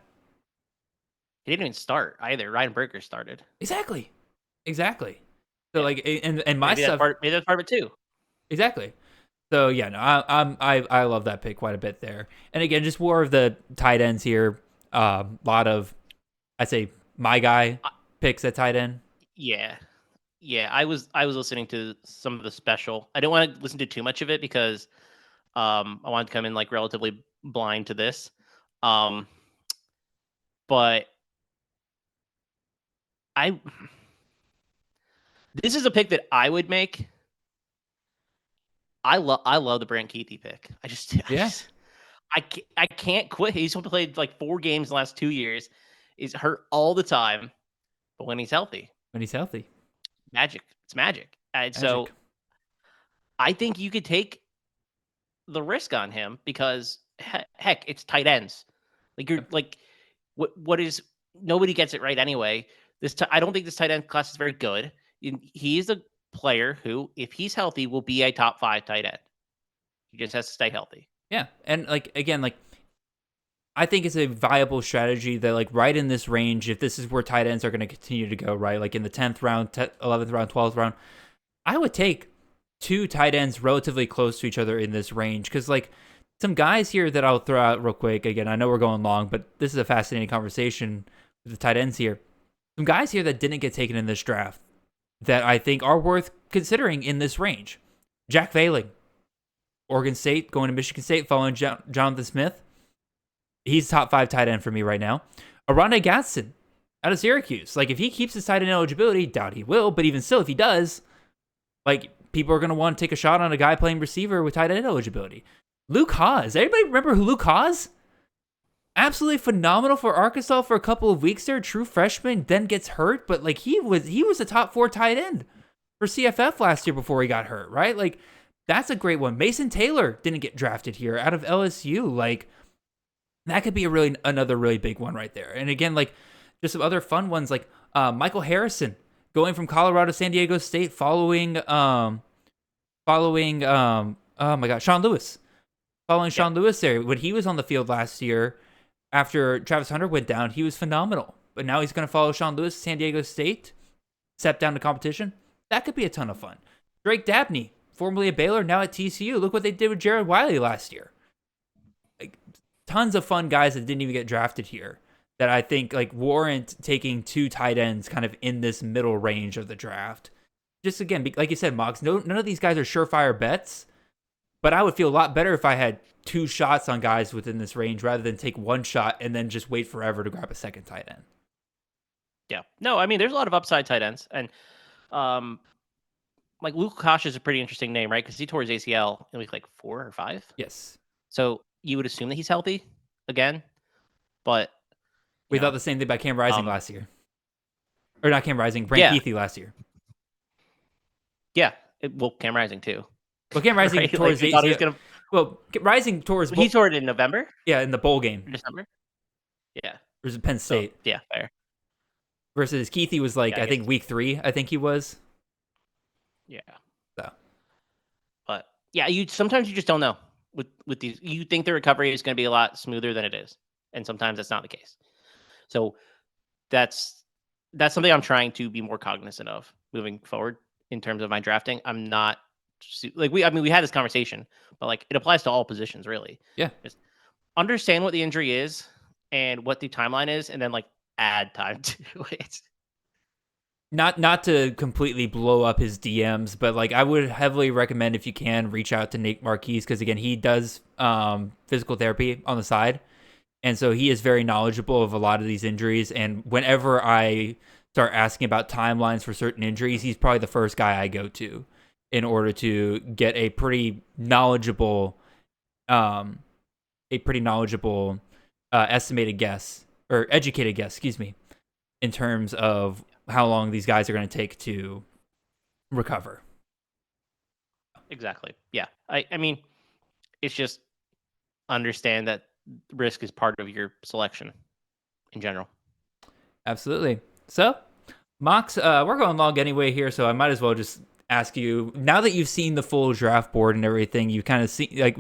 [SPEAKER 3] He didn't even start either. Ryan Burger started.
[SPEAKER 1] Exactly. So like, and my
[SPEAKER 3] maybe
[SPEAKER 1] stuff.
[SPEAKER 3] maybe that's part of it too.
[SPEAKER 1] Exactly. So yeah, no, I love that pick quite a bit there. And again, just more of the tight ends here. A lot of, I'd say, my guy picks at tight end.
[SPEAKER 3] Yeah. Yeah, I was listening to some of the special. I didn't want to listen to too much of it because I wanted to come in like relatively blind to this. But I this is a pick that I would make. I love the Brant Keithy pick. I can't quit. He's only played like 4 games in the last 2 years. He's hurt all the time, but when he's healthy, magic. It's magic. And so I think you could take the risk on him because heck, it's tight ends. Like you're like, what is nobody gets it right anyway. I don't think this tight end class is very good. He is a player who, if he's healthy, will be a top 5 tight end. He just has to stay healthy.
[SPEAKER 1] Yeah, and like again, like I think it's a viable strategy that like right in this range, if this is where tight ends are going to continue to go, right, like in the 10th round, 11th round, 12th round, I would take 2 tight ends relatively close to each other in this range because like some guys here that I'll throw out real quick. Again, I know we're going long, but this is a fascinating conversation with the tight ends here. Some guys here that didn't get taken in this draft that I think are worth considering in this range. Jack Veiling, Oregon State, going to Michigan State, following Jonathan Smith. He's top 5 tight end for me right now. Arondé Gadsden out of Syracuse. Like, if he keeps his tight end eligibility, doubt he will, but even still, if he does, like, people are going to want to take a shot on a guy playing receiver with tight end eligibility. Luke Haas. Everybody remember who Luke Haas? Absolutely phenomenal for Arkansas for a couple of weeks there. True freshman, then gets hurt, but like he was a top 4 tight end for CFF last year before he got hurt, right? Like that's a great one. Mason Taylor didn't get drafted here out of LSU. Like that could be another really big one right there. And again, like just some other fun ones like Michael Harrison going from Colorado to San Diego State following oh my God, Sean Lewis. Following Sean Lewis there when he was on the field last year. After Travis Hunter went down, he was phenomenal. But now he's going to follow Sean Lewis, San Diego State, step down to competition. That could be a ton of fun. Drake Dabney, formerly at Baylor, now at TCU. Look what they did with Jared Wiley last year. Like, tons of fun guys that didn't even get drafted here that I think like warrant taking 2 tight ends kind of in this middle range of the draft. Just again, like you said, Mox, none of these guys are surefire bets. But I would feel a lot better if I had 2 shots on guys within this range rather than take 1 shot and then just wait forever to grab a second tight end.
[SPEAKER 3] Yeah. No, I mean, there's a lot of upside tight ends. And like Luke Kosh is a pretty interesting name, right? Because he tore his ACL in week like 4 or 5.
[SPEAKER 1] Yes.
[SPEAKER 3] So you would assume that he's healthy again. But
[SPEAKER 1] we thought the same thing about Cam Rising last year. Or not Cam Rising, Brant Keithy last year.
[SPEAKER 3] Yeah. Cam Rising too.
[SPEAKER 1] Well, Cam Rising
[SPEAKER 3] right?
[SPEAKER 1] tore his ACL. Well, Rising tore his...
[SPEAKER 3] He tore it in November?
[SPEAKER 1] Yeah, in the bowl game.
[SPEAKER 3] December? Yeah.
[SPEAKER 1] It was Penn State.
[SPEAKER 3] So, yeah, fair.
[SPEAKER 1] Versus Keithy was like, I think week 3, I think he was.
[SPEAKER 3] Yeah.
[SPEAKER 1] So.
[SPEAKER 3] But, yeah, sometimes you just don't know. With these, you think the recovery is going to be a lot smoother than it is. And sometimes that's not the case. So that's something I'm trying to be more cognizant of moving forward in terms of my drafting. I'm not... like we had this conversation, but like it applies to all positions really.
[SPEAKER 1] Yeah.
[SPEAKER 3] Just understand what the injury is and what the timeline is, and then like add time to it.
[SPEAKER 1] Not to completely blow up his DMs, but like I would heavily recommend if you can reach out to Nate Marquise because again he does physical therapy on the side, and so he is very knowledgeable of a lot of these injuries. And whenever I start asking about timelines for certain injuries, he's probably the first guy I go to in order to get a pretty knowledgeable estimated guess or educated guess, in terms of how long these guys are going to take to recover.
[SPEAKER 3] Exactly. Yeah. I mean, it's just understand that risk is part of your selection in general.
[SPEAKER 1] Absolutely. So, Mox, we're going long anyway here, so I might as well just ask you, now that you've seen the full draft board and everything, you kind of see like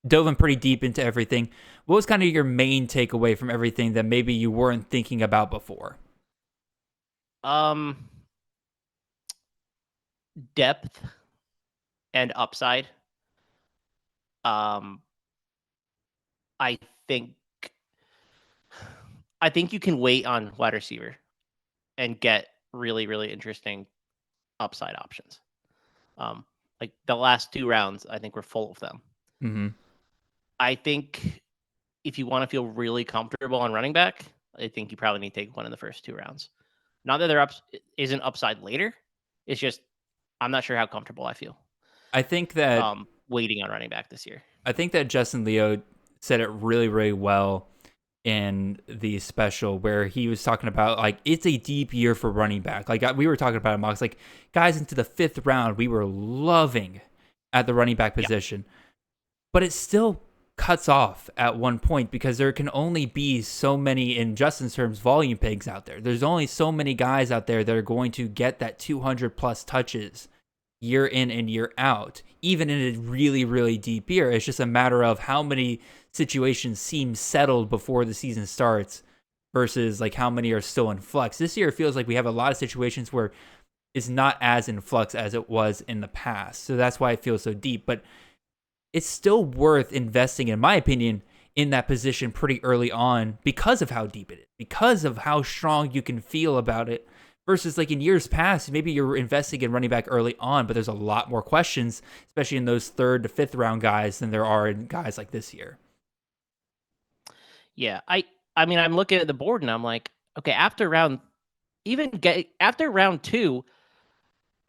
[SPEAKER 1] dove in pretty deep into everything. What was kind of your main takeaway from everything that maybe you weren't thinking about before?
[SPEAKER 3] Depth and upside Um, I think I think you can wait on wide receiver and get really, really interesting upside options. Like the last 2 rounds, I think we're full of them.
[SPEAKER 1] Mm-hmm.
[SPEAKER 3] I think if you want to feel really comfortable on running back, I think you probably need to take one in the first 2 rounds. Not that there isn't upside later. It's just I'm not sure how comfortable I feel
[SPEAKER 1] I think that
[SPEAKER 3] waiting on running back this year.
[SPEAKER 1] I think that Justin Leo said it really, really well in the special where he was talking about, like, it's a deep year for running back. Like, we were talking about it, Mox. Like, guys into the 5th round, we were loving at the running back position. Yeah. But it still cuts off at one point because there can only be so many, in Justin's terms, volume pigs out there. There's only so many guys out there that are going to get that 200-plus touches year in and year out, even in a really, really deep year. It's just a matter of how many situations seem settled before the season starts versus like how many are still in flux. This year, it feels like we have a lot of situations where it's not as in flux as it was in the past. So that's why it feels so deep. But it's still worth investing, in my opinion, in that position pretty early on because of how deep it is, because of how strong you can feel about it. Versus like in years past, maybe you're investing in running back early on, but there's a lot more questions, especially in those 3rd to 5th round guys than there are in guys like this year.
[SPEAKER 3] Yeah, I mean, I'm looking at the board and I'm like, okay, after round 2,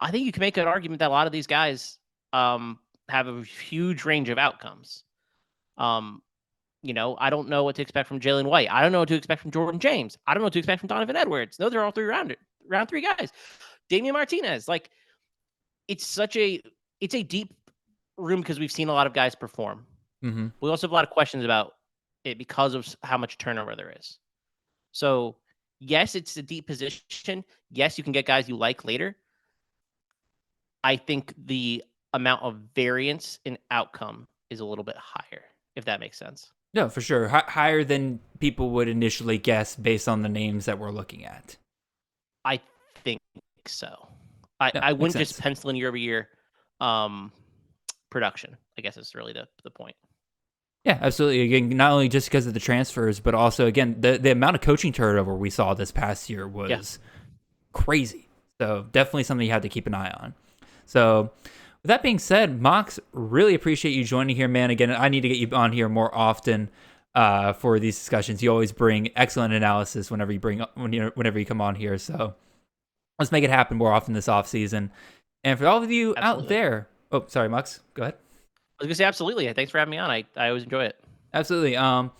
[SPEAKER 3] I think you can make an argument that a lot of these guys have a huge range of outcomes. I don't know what to expect from Jalen White. I don't know what to expect from Jordan James. I don't know what to expect from Donovan Edwards. Those are all round 3 guys. Damian Martinez. Like, it's a deep room because we've seen a lot of guys perform.
[SPEAKER 1] Mm-hmm.
[SPEAKER 3] We also have a lot of questions about it because of how much turnover there is. So, yes, it's a deep position. Yes, you can get guys you like later. I think the amount of variance in outcome is a little bit higher, if that makes sense.
[SPEAKER 1] No, for sure. Higher than people would initially guess based on the names that we're looking at.
[SPEAKER 3] I think so. I wouldn't just pencil in year-over-year production, I guess is really the point.
[SPEAKER 1] Yeah, absolutely. Again, not only just because of the transfers, but also, again, the amount of coaching turnover we saw this past year was crazy. So definitely something you have to keep an eye on. So with that being said, Mox, really appreciate you joining here, man. Again, I need to get you on here more often for these discussions. You always bring excellent analysis whenever you come on here. So let's make it happen more often this offseason. And for all of you out there, oh, sorry, Mox, go ahead.
[SPEAKER 3] I was gonna say absolutely. Thanks for having me on. I always enjoy it.
[SPEAKER 1] Absolutely. One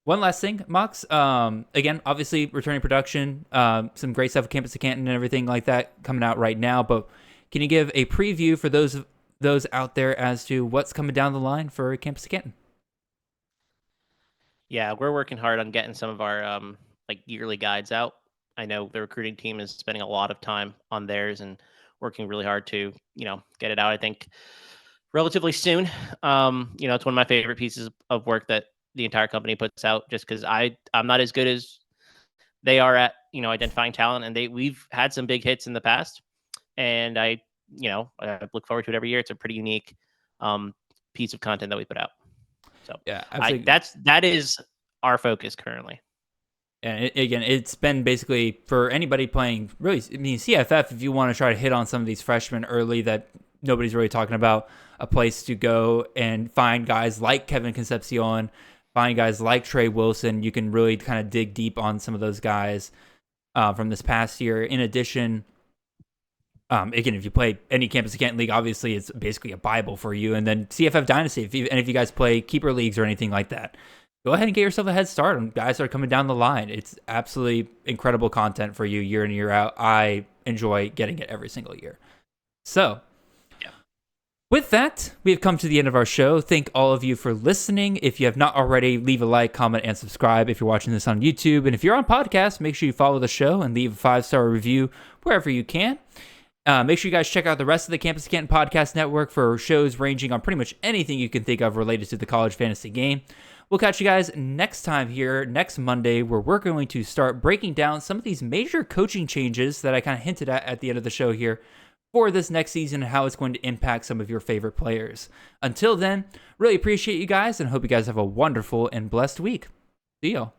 [SPEAKER 1] last thing, Mox. Again, obviously returning production, some great stuff at Campus of Canton and everything like that coming out right now. But can you give a preview for those out there as to what's coming down the line for Campus of Canton?
[SPEAKER 3] Yeah, we're working hard on getting some of our yearly guides out. I know the recruiting team is spending a lot of time on theirs and working really hard to get it out. I think relatively soon. It's one of my favorite pieces of work that the entire company puts out, just because I'm not as good as they are at identifying talent, and we've had some big hits in the past, and I look forward to it every year. It's a pretty unique piece of content that we put out. So
[SPEAKER 1] yeah,
[SPEAKER 3] that is our focus currently.
[SPEAKER 1] And again, it's been basically for anybody playing really. I mean, CFF, if you want to try to hit on some of these freshmen early that nobody's really talking about, a place to go and find guys like Kevin Concepcion, find guys like Trey Wilson. You can really kind of dig deep on some of those guys from this past year. In addition, again, if you play any Campus of Canton league, obviously it's basically a Bible for you. And then CFF Dynasty, if you guys play keeper leagues or anything like that, go ahead and get yourself a head start on guys that are coming down the line. It's absolutely incredible content for you year in, year out. I enjoy getting it every single year. So, with that, we have come to the end of our show. Thank all of you for listening. If you have not already, leave a like, comment, and subscribe if you're watching this on YouTube. And if you're on podcast, make sure you follow the show and leave a 5-star review wherever you can. Make sure you guys check out the rest of the Campus of Canton Podcast Network for shows ranging on pretty much anything you can think of related to the college fantasy game. We'll catch you guys next time here, next Monday, where we're going to start breaking down some of these major coaching changes that I kind of hinted at the end of the show here for this next season and how it's going to impact some of your favorite players. Until then, really appreciate you guys and hope you guys have a wonderful and blessed week. See y'all.